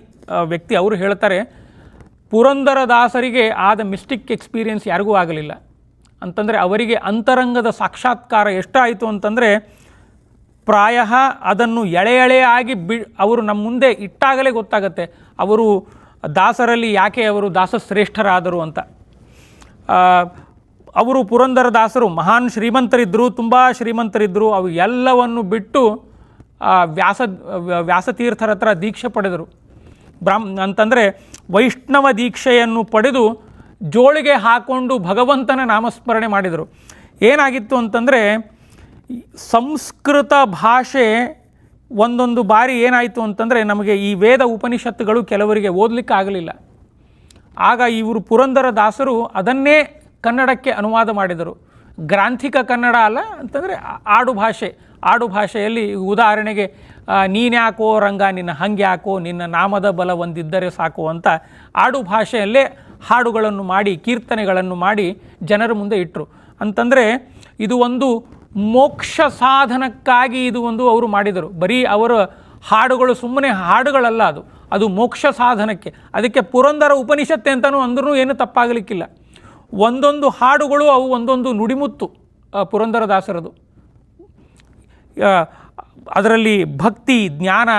ವ್ಯಕ್ತಿ, ಅವರು ಹೇಳ್ತಾರೆ, ಪುರಂದರದಾಸರಿಗೆ ಆದ ಮಿಸ್ಟಿಕ್ ಎಕ್ಸ್ಪೀರಿಯನ್ಸ್ ಯಾರಿಗೂ ಆಗಲಿಲ್ಲ. ಅಂತಂದರೆ ಅವರಿಗೆ ಅಂತರಂಗದ ಸಾಕ್ಷಾತ್ಕಾರ ಎಷ್ಟಾಯಿತು ಅಂತಂದರೆ, ಪ್ರಾಯ ಅದನ್ನು ಎಳೆಯಾಗಿ ಅವರು ನಮ್ಮ ಮುಂದೆ ಇಟ್ಟಾಗಲೇ ಗೊತ್ತಾಗತ್ತೆ ಅವರು ದಾಸರಲ್ಲಿ ಯಾಕೆ ಅವರು ದಾಸಶ್ರೇಷ್ಠರಾದರು ಅಂತ. ಅವರು ಪುರಂದರದಾಸರು ಮಹಾನ್ ಶ್ರೀಮಂತರಿದ್ದರು, ತುಂಬ ಶ್ರೀಮಂತರಿದ್ದರು. ಅವು ಎಲ್ಲವನ್ನು ಬಿಟ್ಟು ವ್ಯಾಸತೀರ್ಥರ ಹತ್ರ ದೀಕ್ಷೆ ಪಡೆದರು. ಅಂತಂದರೆ ವೈಷ್ಣವ ದೀಕ್ಷೆಯನ್ನು ಪಡೆದು ಜೋಳಿಗೆ ಹಾಕ್ಕೊಂಡು ಭಗವಂತನ ನಾಮಸ್ಮರಣೆ ಮಾಡಿದರು. ಏನಾಗಿತ್ತು ಅಂತಂದರೆ, ಸಂಸ್ಕೃತ ಭಾಷೆ ಒಂದೊಂದು ಬಾರಿ ಏನಾಯಿತು ಅಂತಂದರೆ, ನಮಗೆ ಈ ವೇದ ಉಪನಿಷತ್ತುಗಳು ಕೆಲವರಿಗೆ ಓದಲಿಕ್ಕೆ ಆಗಲಿಲ್ಲ. ಆಗ ಇವರು ಪುರಂದರದಾಸರು ಅದನ್ನೇ ಕನ್ನಡಕ್ಕೆ ಅನುವಾದ ಮಾಡಿದರು. ಗ್ರಾಂಥಿಕ ಕನ್ನಡ ಅಲ್ಲ, ಅಂತಂದರೆ ಆಡು ಭಾಷೆಯಲ್ಲಿ ಉದಾಹರಣೆಗೆ ನೀನ್ಯಾಕೋ ರಂಗ ನಿನ್ನ ಹಂಗ್ಯಾಕೋ, ನಿನ್ನ ನಾಮದ ಬಲ ಒಂದಿದ್ದರೆ ಸಾಕು ಅಂತ ಆಡು ಭಾಷೆಯಲ್ಲೇ ಹಾಡುಗಳನ್ನು ಮಾಡಿ, ಕೀರ್ತನೆಗಳನ್ನು ಮಾಡಿ ಜನರ ಮುಂದೆ ಇಟ್ಟರು. ಅಂತಂದರೆ ಇದು ಒಂದು ಮೋಕ್ಷ ಸಾಧನಕ್ಕಾಗಿ ಇದು ಒಂದು ಅವರು ಮಾಡಿದರು. ಬರೀ ಅವರ ಹಾಡುಗಳು ಸುಮ್ಮನೆ ಹಾಡುಗಳಲ್ಲ, ಅದು ಮೋಕ್ಷ ಸಾಧನಕ್ಕೆ. ಅದಕ್ಕೆ ಪುರಂದರ ಉಪನಿಷತ್ತೆ ಅಂತಲೂ ಅಂದ್ರೂ ಏನು ತಪ್ಪಾಗಲಿಕ್ಕಿಲ್ಲ. ಒಂದೊಂದು ಹಾಡುಗಳು ಅವು ಒಂದೊಂದು ನುಡಿಮುತ್ತು ಪುರಂದರದಾಸರದು. ಅದರಲ್ಲಿ ಭಕ್ತಿ, ಜ್ಞಾನ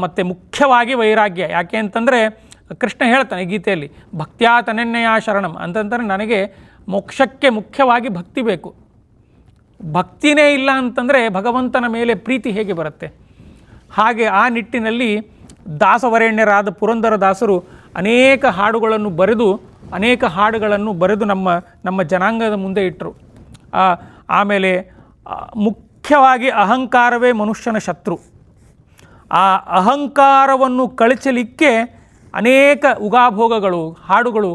ಮತ್ತು ಮುಖ್ಯವಾಗಿ ವೈರಾಗ್ಯ. ಯಾಕೆ ಅಂತಂದರೆ ಕೃಷ್ಣ ಹೇಳ್ತಾನೆ ಗೀತೆಯಲ್ಲಿ, ಭಕ್ತ್ಯಾ ತನನ್ನೆಯ ಶರಣಂ ಅಂತಂದರೆ ನನಗೆ ಮೋಕ್ಷಕ್ಕೆ ಮುಖ್ಯವಾಗಿ ಭಕ್ತಿ ಬೇಕು. ಭಕ್ತಿನೇ ಇಲ್ಲ ಅಂತಂದರೆ ಭಗವಂತನ ಮೇಲೆ ಪ್ರೀತಿ ಹೇಗೆ ಬರುತ್ತೆ? ಹಾಗೆ ಆ ನಿಟ್ಟಿನಲ್ಲಿ ದಾಸವರೇಣ್ಯರಾದ ಪುರಂದರದಾಸರು ಅನೇಕ ಹಾಡುಗಳನ್ನು ಬರೆದು ನಮ್ಮ ಜನಾಂಗದ ಮುಂದೆ ಇಟ್ಟರು. ಆಮೇಲೆ ಮುಖ್ಯವಾಗಿ ಅಹಂಕಾರವೇ ಮನುಷ್ಯನ ಶತ್ರು. ಆ ಅಹಂಕಾರವನ್ನು ಕಳಚಲಿಕ್ಕೆ ಅನೇಕ ಉಗಾಭೋಗಗಳು ಹಾಡುಗಳು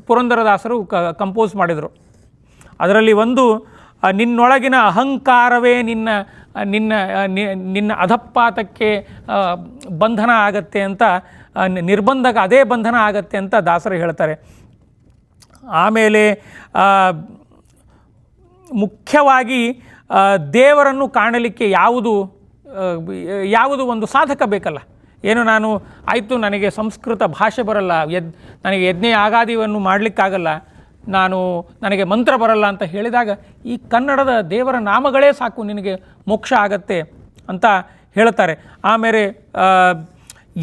ಪುರಂದರದಾಸರು ಕಂಪೋಸ್ ಮಾಡಿದರು. ಅದರಲ್ಲಿ ಒಂದು ನಿನ್ನೊಳಗಿನ ಅಹಂಕಾರವೇ ನಿನ್ನ ನಿನ್ನ ನಿನ್ನ ಅಧಪಾತಕ್ಕೆ ಬಂಧನ ಆಗತ್ತೆ ಅಂತ, ನಿರ್ಬಂಧಕ ಅದೇ ಬಂಧನ ಆಗತ್ತೆ ಅಂತ ದಾಸರು ಹೇಳ್ತಾರೆ. ಆಮೇಲೆ ಮುಖ್ಯವಾಗಿ ದೇವರನ್ನು ಕಾಣಲಿಕ್ಕೆ ಯಾವುದು ಒಂದು ಸಾಧಕ ಬೇಕಲ್ಲ. ಏನು ನಾನು ಆಯಿತು ನನಗೆ ಸಂಸ್ಕೃತ ಭಾಷೆ ಬರಲ್ಲ, ನನಗೆ ಯಜ್ಞ ಯಾಗಾದಿವನ್ನು ಮಾಡಲಿಕ್ಕಾಗಲ್ಲ, ನನಗೆ ಮಂತ್ರ ಬರಲ್ಲ ಅಂತ ಹೇಳಿದಾಗ ಈ ಕನ್ನಡದ ದೇವರ ನಾಮಗಳೇ ಸಾಕು, ನಿನಗೆ ಮೋಕ್ಷ ಆಗತ್ತೆ ಅಂತ ಹೇಳ್ತಾರೆ. ಆಮೇಲೆ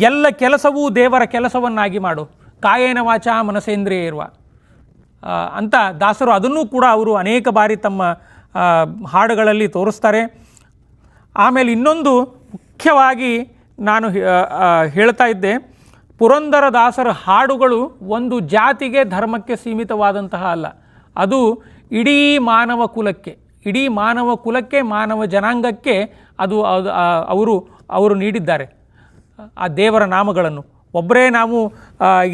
ಎಲ್ಲ ಕೆಲಸವೂ ದೇವರ ಕೆಲಸವನ್ನಾಗಿ ಮಾಡು, ಕಾಯೇನ ವಾಚ ಮನಸೇಂದ್ರಿಯ ಇರುವ ಅಂತ ದಾಸರು ಅದನ್ನೂ ಕೂಡ ಅವರು ಅನೇಕ ಬಾರಿ ತಮ್ಮ ಹಾಡುಗಳಲ್ಲಿ ತೋರಿಸ್ತಾರೆ. ಆಮೇಲೆ ಇನ್ನೊಂದು ಮುಖ್ಯವಾಗಿ ನಾನು ಹೇಳ್ತಾ ಇದ್ದೆ, ಪುರಂದರದಾಸರ ಹಾಡುಗಳು ಒಂದು ಜಾತಿಗೆ ಧರ್ಮಕ್ಕೆ ಸೀಮಿತವಾದಂತಹ ಅಲ್ಲ, ಅದು ಇಡೀ ಮಾನವ ಕುಲಕ್ಕೆ ಮಾನವ ಜನಾಂಗಕ್ಕೆ ಅದು ಅವರು ನೀಡಿದ್ದಾರೆ ಆ ದೇವರ ನಾಮಗಳನ್ನು. ಒಬ್ಬರೇ ನಾವು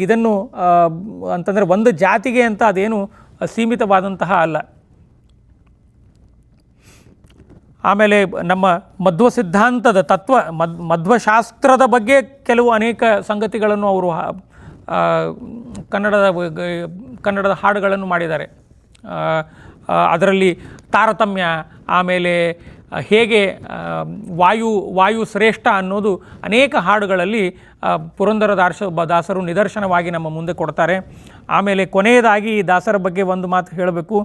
ಇದನ್ನು ಅಂತಂದರೆ ಒಂದು ಜಾತಿಗೆ ಅಂತ ಅದೇನು ಸೀಮಿತವಾದಂತಹ ಅಲ್ಲ. ಆಮೇಲೆ ನಮ್ಮ ಮಧ್ವ ಸಿದ್ಧಾಂತದ ಮಧ್ವಶಾಸ್ತ್ರದ ಬಗ್ಗೆ ಕೆಲವು ಅನೇಕ ಸಂಗತಿಗಳನ್ನು ಅವರು ಕನ್ನಡದ ಹಾಡುಗಳನ್ನು ಮಾಡಿದ್ದಾರೆ. ಅದರಲ್ಲಿ ತಾರತಮ್ಯ, ಆಮೇಲೆ ಹೇಗೆ ವಾಯು ಶ್ರೇಷ್ಠ ಅನ್ನೋದು ಅನೇಕ ಹಾಡುಗಳಲ್ಲಿ ಪುರಂದರದಾಸರು ನಿದರ್ಶನವಾಗಿ ನಮ್ಮ ಮುಂದೆ ಕೊಡ್ತಾರೆ. ಆಮೇಲೆ ಕೊನೆಯದಾಗಿ ದಾಸರ ಬಗ್ಗೆ ಒಂದು ಮಾತು ಹೇಳಬೇಕು.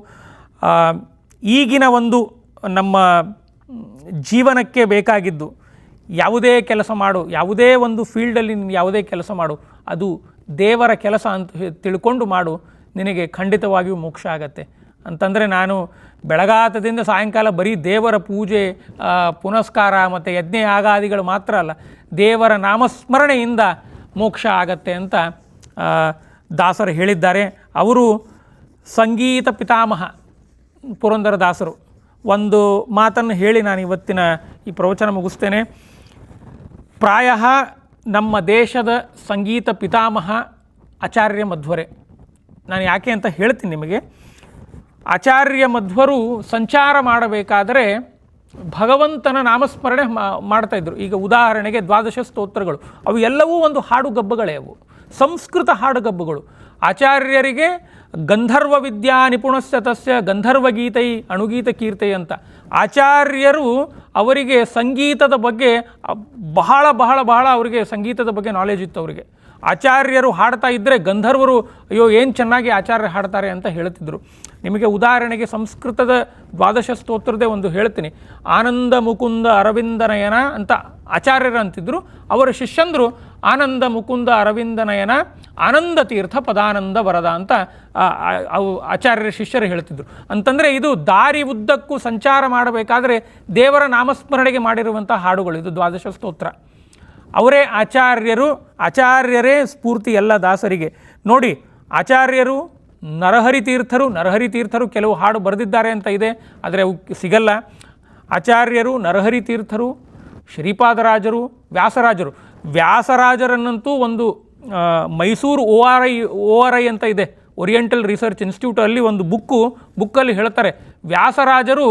ಈಗಿನ ಒಂದು ನಮ್ಮ ಜೀವನಕ್ಕೆ ಬೇಕಾಗಿದ್ದು ಯಾವುದೇ ಕೆಲಸ ಮಾಡು, ಯಾವುದೇ ಒಂದು ಫೀಲ್ಡಲ್ಲಿ ಯಾವುದೇ ಕೆಲಸ ಮಾಡು, ಅದು ದೇವರ ಕೆಲಸ ಅಂತ ತಿಳ್ಕೊಂಡು ಮಾಡು, ನಿನಗೆ ಖಂಡಿತವಾಗಿಯೂ ಮೋಕ್ಷ ಆಗತ್ತೆ ಅಂತಂದರೆ, ನಾನು ಬೆಳಗಾತದಿಂದ ಸಾಯಂಕಾಲ ಬರೀ ದೇವರ ಪೂಜೆ ಪುನಸ್ಕಾರ ಮತ್ತು ಯಜ್ಞ ಯಾಗಾದಿಗಳು ಮಾತ್ರ ಅಲ್ಲ, ದೇವರ ನಾಮಸ್ಮರಣೆಯಿಂದ ಮೋಕ್ಷ ಆಗತ್ತೆ ಅಂತ ದಾಸರು ಹೇಳಿದ್ದಾರೆ. ಅವರು ಸಂಗೀತ ಪಿತಾಮಹ ಪುರಂದರದಾಸರು. ಒಂದು ಮಾತನ್ನು ಹೇಳಿ ನಾನು ಇವತ್ತಿನ ಈ ಪ್ರವಚನ ಮುಗಿಸ್ತೇನೆ. ಪ್ರಾಯ ನಮ್ಮ ದೇಶದ ಸಂಗೀತ ಪಿತಾಮಹ ಆಚಾರ್ಯ ಮಧ್ವರೇ. ನಾನು ಯಾಕೆ ಅಂತ ಹೇಳ್ತೀನಿ ನಿಮಗೆ. ಆಚಾರ್ಯ ಮಧ್ವರು ಸಂಚಾರ ಮಾಡಬೇಕಾದರೆ ಭಗವಂತನ ನಾಮಸ್ಮರಣೆ ಮಾಡ್ತಾಯಿದ್ರು. ಈಗ ಉದಾಹರಣೆಗೆ 12 ಸ್ತೋತ್ರಗಳು, ಅವು ಎಲ್ಲವೂ ಒಂದು ಹಾಡುಗಬ್ಬಗಳೇ, ಅವು ಸಂಸ್ಕೃತ ಹಾಡುಗಬ್ಬಗಳು. ಆಚಾರ್ಯರಿಗೆ ಗಂಧರ್ವ ವಿದ್ಯಾ ನಿಪುಣಸ್ಯ ತಸ್ಯ ಗಂಧರ್ವಗೀತೈ ಅಣುಗೀತ ಕೀರ್ತೈ ಅಂತ. ಆಚಾರ್ಯರು ಅವರಿಗೆ ಸಂಗೀತದ ಬಗ್ಗೆ ಬಹಳ ಬಹಳ ಬಹಳ ಅವರಿಗೆ ಸಂಗೀತದ ಬಗ್ಗೆ ನಾಲೆಜ್ ಇತ್ತು. ಅವರಿಗೆ ಆಚಾರ್ಯರು ಹಾಡ್ತಾ ಇದ್ದರೆ ಗಂಧರ್ವರು ಅಯ್ಯೋ ಏನು ಚೆನ್ನಾಗಿ ಆಚಾರ್ಯರು ಹಾಡ್ತಾರೆ ಅಂತ ಹೇಳ್ತಿದ್ರು. ನಿಮಗೆ ಉದಾಹರಣೆಗೆ ಸಂಸ್ಕೃತದ 12 ಸ್ತೋತ್ರದೇ ಒಂದು ಹೇಳ್ತೀನಿ. ಆನಂದ ಮುಕುಂದ ಅರವಿಂದನಯನ ಅಂತ ಆಚಾರ್ಯರು ಅಂತಿದ್ರು. ಅವರ ಶಿಷ್ಯಂದರು ಆನಂದ ಮುಕುಂದ ಅರವಿಂದನಯನ ಆನಂದ ತೀರ್ಥ ಪದಾನಂದ ವರದ ಅಂತ ಆಚಾರ್ಯರ ಶಿಷ್ಯರು ಹೇಳ್ತಿದ್ರು. ಅಂತಂದರೆ ಇದು ದಾರಿ ಉದ್ದಕ್ಕೂ ಸಂಚಾರ ಮಾಡಬೇಕಾದ್ರೆ ದೇವರ ನಾಮಸ್ಮರಣೆಗೆ ಮಾಡಿರುವಂಥ ಹಾಡುಗಳು ಇದು 12 ಸ್ತೋತ್ರ. ಅವರೇ ಆಚಾರ್ಯರೇ ಸ್ಫೂರ್ತಿ ಎಲ್ಲ ದಾಸರಿಗೆ. ನೋಡಿ, ಆಚಾರ್ಯರು ನರಹರಿ ತೀರ್ಥರು ಕೆಲವು ಹಾಡು ಬರೆದಿದ್ದಾರೆ ಅಂತ ಇದೆ, ಆದರೆ ಅವು ಸಿಗಲ್ಲ. ಆಚಾರ್ಯರು, ನರಹರಿ ತೀರ್ಥರು, ಶ್ರೀಪಾದರಾಜರು, ವ್ಯಾಸರಾಜರನ್ನಂತೂ ಒಂದು ಮೈಸೂರು ORI ಅಂತ ಇದೆ, ಓರಿಯೆಂಟಲ್ ರಿಸರ್ಚ್ ಇನ್ಸ್ಟಿಟ್ಯೂಟಲ್ಲಿ ಒಂದು ಬುಕ್ಕಲ್ಲಿ ಹೇಳ್ತಾರೆ, ವ್ಯಾಸರಾಜರು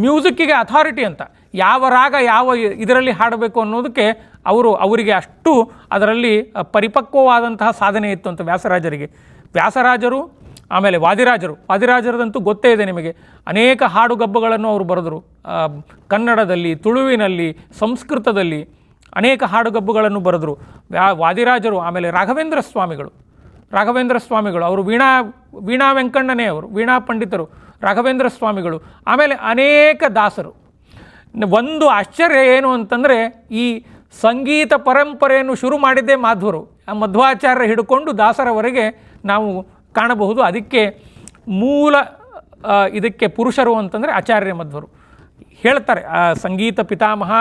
ಮ್ಯೂಸಿಕ್ಕಿಗೆ ಅಥಾರಿಟಿ ಅಂತ. ಯಾವ ರಾಗ ಯಾವ ಇದರಲ್ಲಿ ಹಾಡಬೇಕು ಅನ್ನೋದಕ್ಕೆ ಅವರಿಗೆ ಅಷ್ಟು ಅದರಲ್ಲಿ ಪರಿಪಕ್ವವಾದಂತಹ ಸಾಧನೆ ಇತ್ತು ಅಂತ ವ್ಯಾಸರಾಜರು. ಆಮೇಲೆ ವಾದಿರಾಜರದಂತೂ ಗೊತ್ತೇ ಇದೆ ನಿಮಗೆ. ಅನೇಕ ಹಾಡುಗಬ್ಬಗಳನ್ನು ಅವರು ಬರೆದರು. ಕನ್ನಡದಲ್ಲಿ, ತುಳುವಿನಲ್ಲಿ, ಸಂಸ್ಕೃತದಲ್ಲಿ ಅನೇಕ ಹಾಡುಗಬ್ಬಗಳನ್ನು ಬರೆದರು ವಾದಿರಾಜರು. ಆಮೇಲೆ ರಾಘವೇಂದ್ರ ಸ್ವಾಮಿಗಳು ಅವರು ವೀಣಾ ವೆಂಕಣ್ಣನೇ, ಅವರು ವೀಣಾ ಪಂಡಿತರು, ರಾಘವೇಂದ್ರ ಸ್ವಾಮಿಗಳು. ಆಮೇಲೆ ಅನೇಕ ದಾಸರು. ಒಂದು ಆಶ್ಚರ್ಯ ಏನು ಅಂತಂದರೆ, ಈ ಸಂಗೀತ ಪರಂಪರೆಯನ್ನು ಶುರು ಮಾಡಿದ್ದೇ ಮಾಧ್ವರು. ಮಧ್ವಾಚಾರ್ಯ ಹಿಡ್ಕೊಂಡು ದಾಸರವರೆಗೆ ನಾವು ಕಾಣಬಹುದು. ಅದಕ್ಕೆ ಮೂಲ ಇದಕ್ಕೆ ಪುರುಷರು ಅಂತಂದರೆ ಆಚಾರ್ಯ ಮಧ್ವರು. ಹೇಳ್ತಾರೆ ಸಂಗೀತ ಪಿತಾಮಹ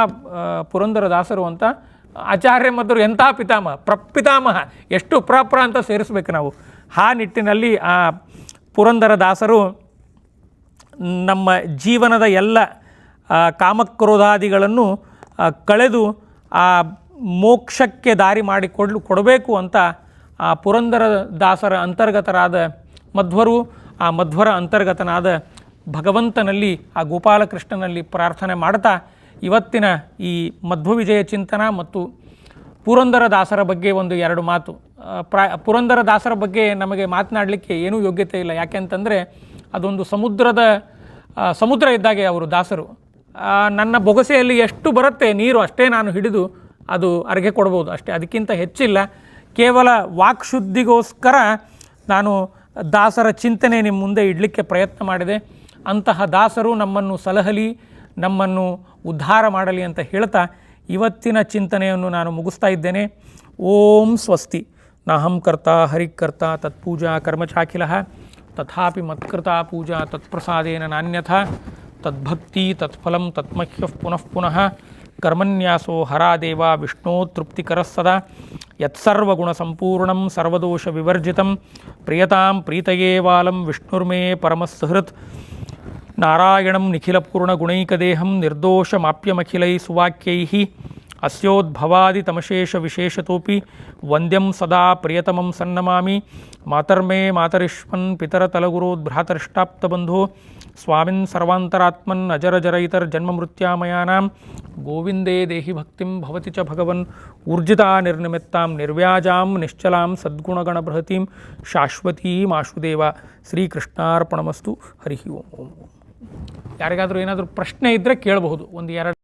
ಪುರಂದರದಾಸರು ಅಂತ. ಆಚಾರ್ಯ ಮಧ್ವರು ಎಂಥ ಪಿತಾಮಹ, ಪ್ರಪಿತಾಮಹ, ಎಷ್ಟು ಪ್ರ ಅಂತ ಸೇರಿಸ್ಬೇಕು ನಾವು. ಆ ನಿಟ್ಟಿನಲ್ಲಿ ಆ ಪುರಂದರದಾಸರು ನಮ್ಮ ಜೀವನದ ಎಲ್ಲ ಕಾಮಕ್ರೋಧಾದಿಗಳನ್ನು ಕಳೆದು ಆ ಮೋಕ್ಷಕ್ಕೆ ದಾರಿ ಮಾಡಿ ಕೊಡಬೇಕು ಅಂತ ಆ ಪುರಂದರ ದಾಸರ ಅಂತರ್ಗತರಾದ ಮಧ್ವರು, ಆ ಮಧ್ವರ ಅಂತರ್ಗತನಾದ ಭಗವಂತನಲ್ಲಿ, ಆ ಗೋಪಾಲಕೃಷ್ಣನಲ್ಲಿ ಪ್ರಾರ್ಥನೆ ಮಾಡ್ತಾ ಇವತ್ತಿನ ಈ ಮಧ್ವ ವಿಜಯ ಚಿಂತನ ಮತ್ತು ಪುರಂದರ ದಾಸರ ಬಗ್ಗೆ ಒಂದು ಎರಡು ಮಾತು. ಪುರಂದರ ದಾಸರ ಬಗ್ಗೆ ನಮಗೆ ಮಾತನಾಡಲಿಕ್ಕೆ ಏನೂ ಯೋಗ್ಯತೆ ಇಲ್ಲ. ಯಾಕೆಂತಂದರೆ ಅದೊಂದು ಸಮುದ್ರ ಇದ್ದಾಗೆ ಅವರು ದಾಸರು. ನನ್ನ ಬೊಗಸೆಯಲ್ಲಿ ಎಷ್ಟು ಬರುತ್ತೆ ನೀರು ಅಷ್ಟೇ ನಾನು ಹಿಡಿದು ಅದು ಅರ್ಘ್ಯ ಕೊಡ್ಬೋದು ಅಷ್ಟೇ, ಅದಕ್ಕಿಂತ ಹೆಚ್ಚಿಲ್ಲ. ಕೇವಲ ವಾಕ್ಶುದ್ಧಿಗೋಸ್ಕರ ನಾನು ದಾಸರ ಚಿಂತನೆ ನಿಮ್ಮ ಮುಂದೆ ಇಡಲಿಕ್ಕೆ ಪ್ರಯತ್ನ ಮಾಡಿದೆ. ಅಂತಹ ದಾಸರು ನಮ್ಮನ್ನು ಸಲಹಲಿ, ನಮ್ಮನ್ನು ಉದ್ಧಾರ ಮಾಡಲಿ ಅಂತ ಹೇಳ್ತಾ ಇವತ್ತಿನ ಚಿಂತನೆಯನ್ನು ನಾನು ಮುಗಿಸ್ತಾ ಇದ್ದೇನೆ. ಓಂ ಸ್ವಸ್ತಿ. ನಾಹಂ ಕರ್ತ ಹರಿಕರ್ತ ತತ್ಪೂಜಾ ಕರ್ಮಚಾಖಿಲ ತಥಾಪಿ ಮತ್ಕೃತ ಪೂಜಾ ತತ್ಪ್ರಸಾದೇನ ನಾನ್ಯಥಾ ತದ್ಭಕ್ತಿ ತತ್ಫಲಂ ತತ್ಮಹ್ಯಃ ಪುನಃ ಪುನಃ ಕರ್ಮನ್ಯಾಸೋ ಹರಾದೇವ ವಿಷ್ಣೋ ತೃಪ್ತಿಕರಃ ಸದಾ ಯತ್ಸರ್ವಗುಣಸಂಪೂರ್ಣಂ ಸರ್ವದೋಷ ವಿವರ್ಜಿತಂ ಪ್ರಿಯತಾಂ ಪ್ರೀತಯೇವಾಲಂ ವಿಷ್ಣುರ್ಮೇ ಪರಮಸ್ಸುಹೃತ್ ನಾರಾಯಣಂ ನಿಖಿಲಪೂರ್ಣಗುಣೈಕದೇಹಂ ನಿರ್ದೋಷಮಾಪ್ಯಮಖಿಲೈ ಸುವಾಕ್ಯೈಃ ಅಸ್ಯೋದ್ಭವಾದಿತಮಶೇಷ ವಿಶೇಷತೋಪಿ ವಂದ್ಯಂ ಸದಾ ಪ್ರಿಯತಮಂ ಸನ್ನಮಾಮಿ. ಮಾತರ್ಮೇ ಮಾತರಿಷ್ಮನ್ ಪಿತರತಲಗುರೋದ್ಭ್ರಾತರಿಷ್ಟಾಪ್ತಬಂಧೋ ಸ್ವಾಮಿನ್ ಸರ್ವಾಂತರಾತ್ಮನ್ ಅಜರಜರೈತರ್ಜನ್ಮಮೃತ್ಯಾಮಯಾನಾಂ ಗೋವಿಂದೇ ದೇಹಿ ಭಕ್ತಿಂ ಭವತಿ ಚ ಭಗವನ್ ಊರ್ಜಿತಾ ನಿರ್ನಿಮಿತ್ತಾಂ ನಿರ್ವ್ಯಾಜಾಂ ನಿಶ್ಚಲಾಂ ಸದ್ಗುಣಗಣಬೃಹತೀಂ ಶಾಶ್ವತೀಂ ಆಶುದೇವ. ಶ್ರೀಕೃಷ್ಣಾರ್ಪಣಮಸ್ತು. ಹರಿ ಓಂ. ಯಾರಿಗಾದರೂ ಏನಾದರೂ ಪ್ರಶ್ನೆ ಇದ್ದರೆ ಕೇಳಬಹುದು. ಒಂದು ಎರಡು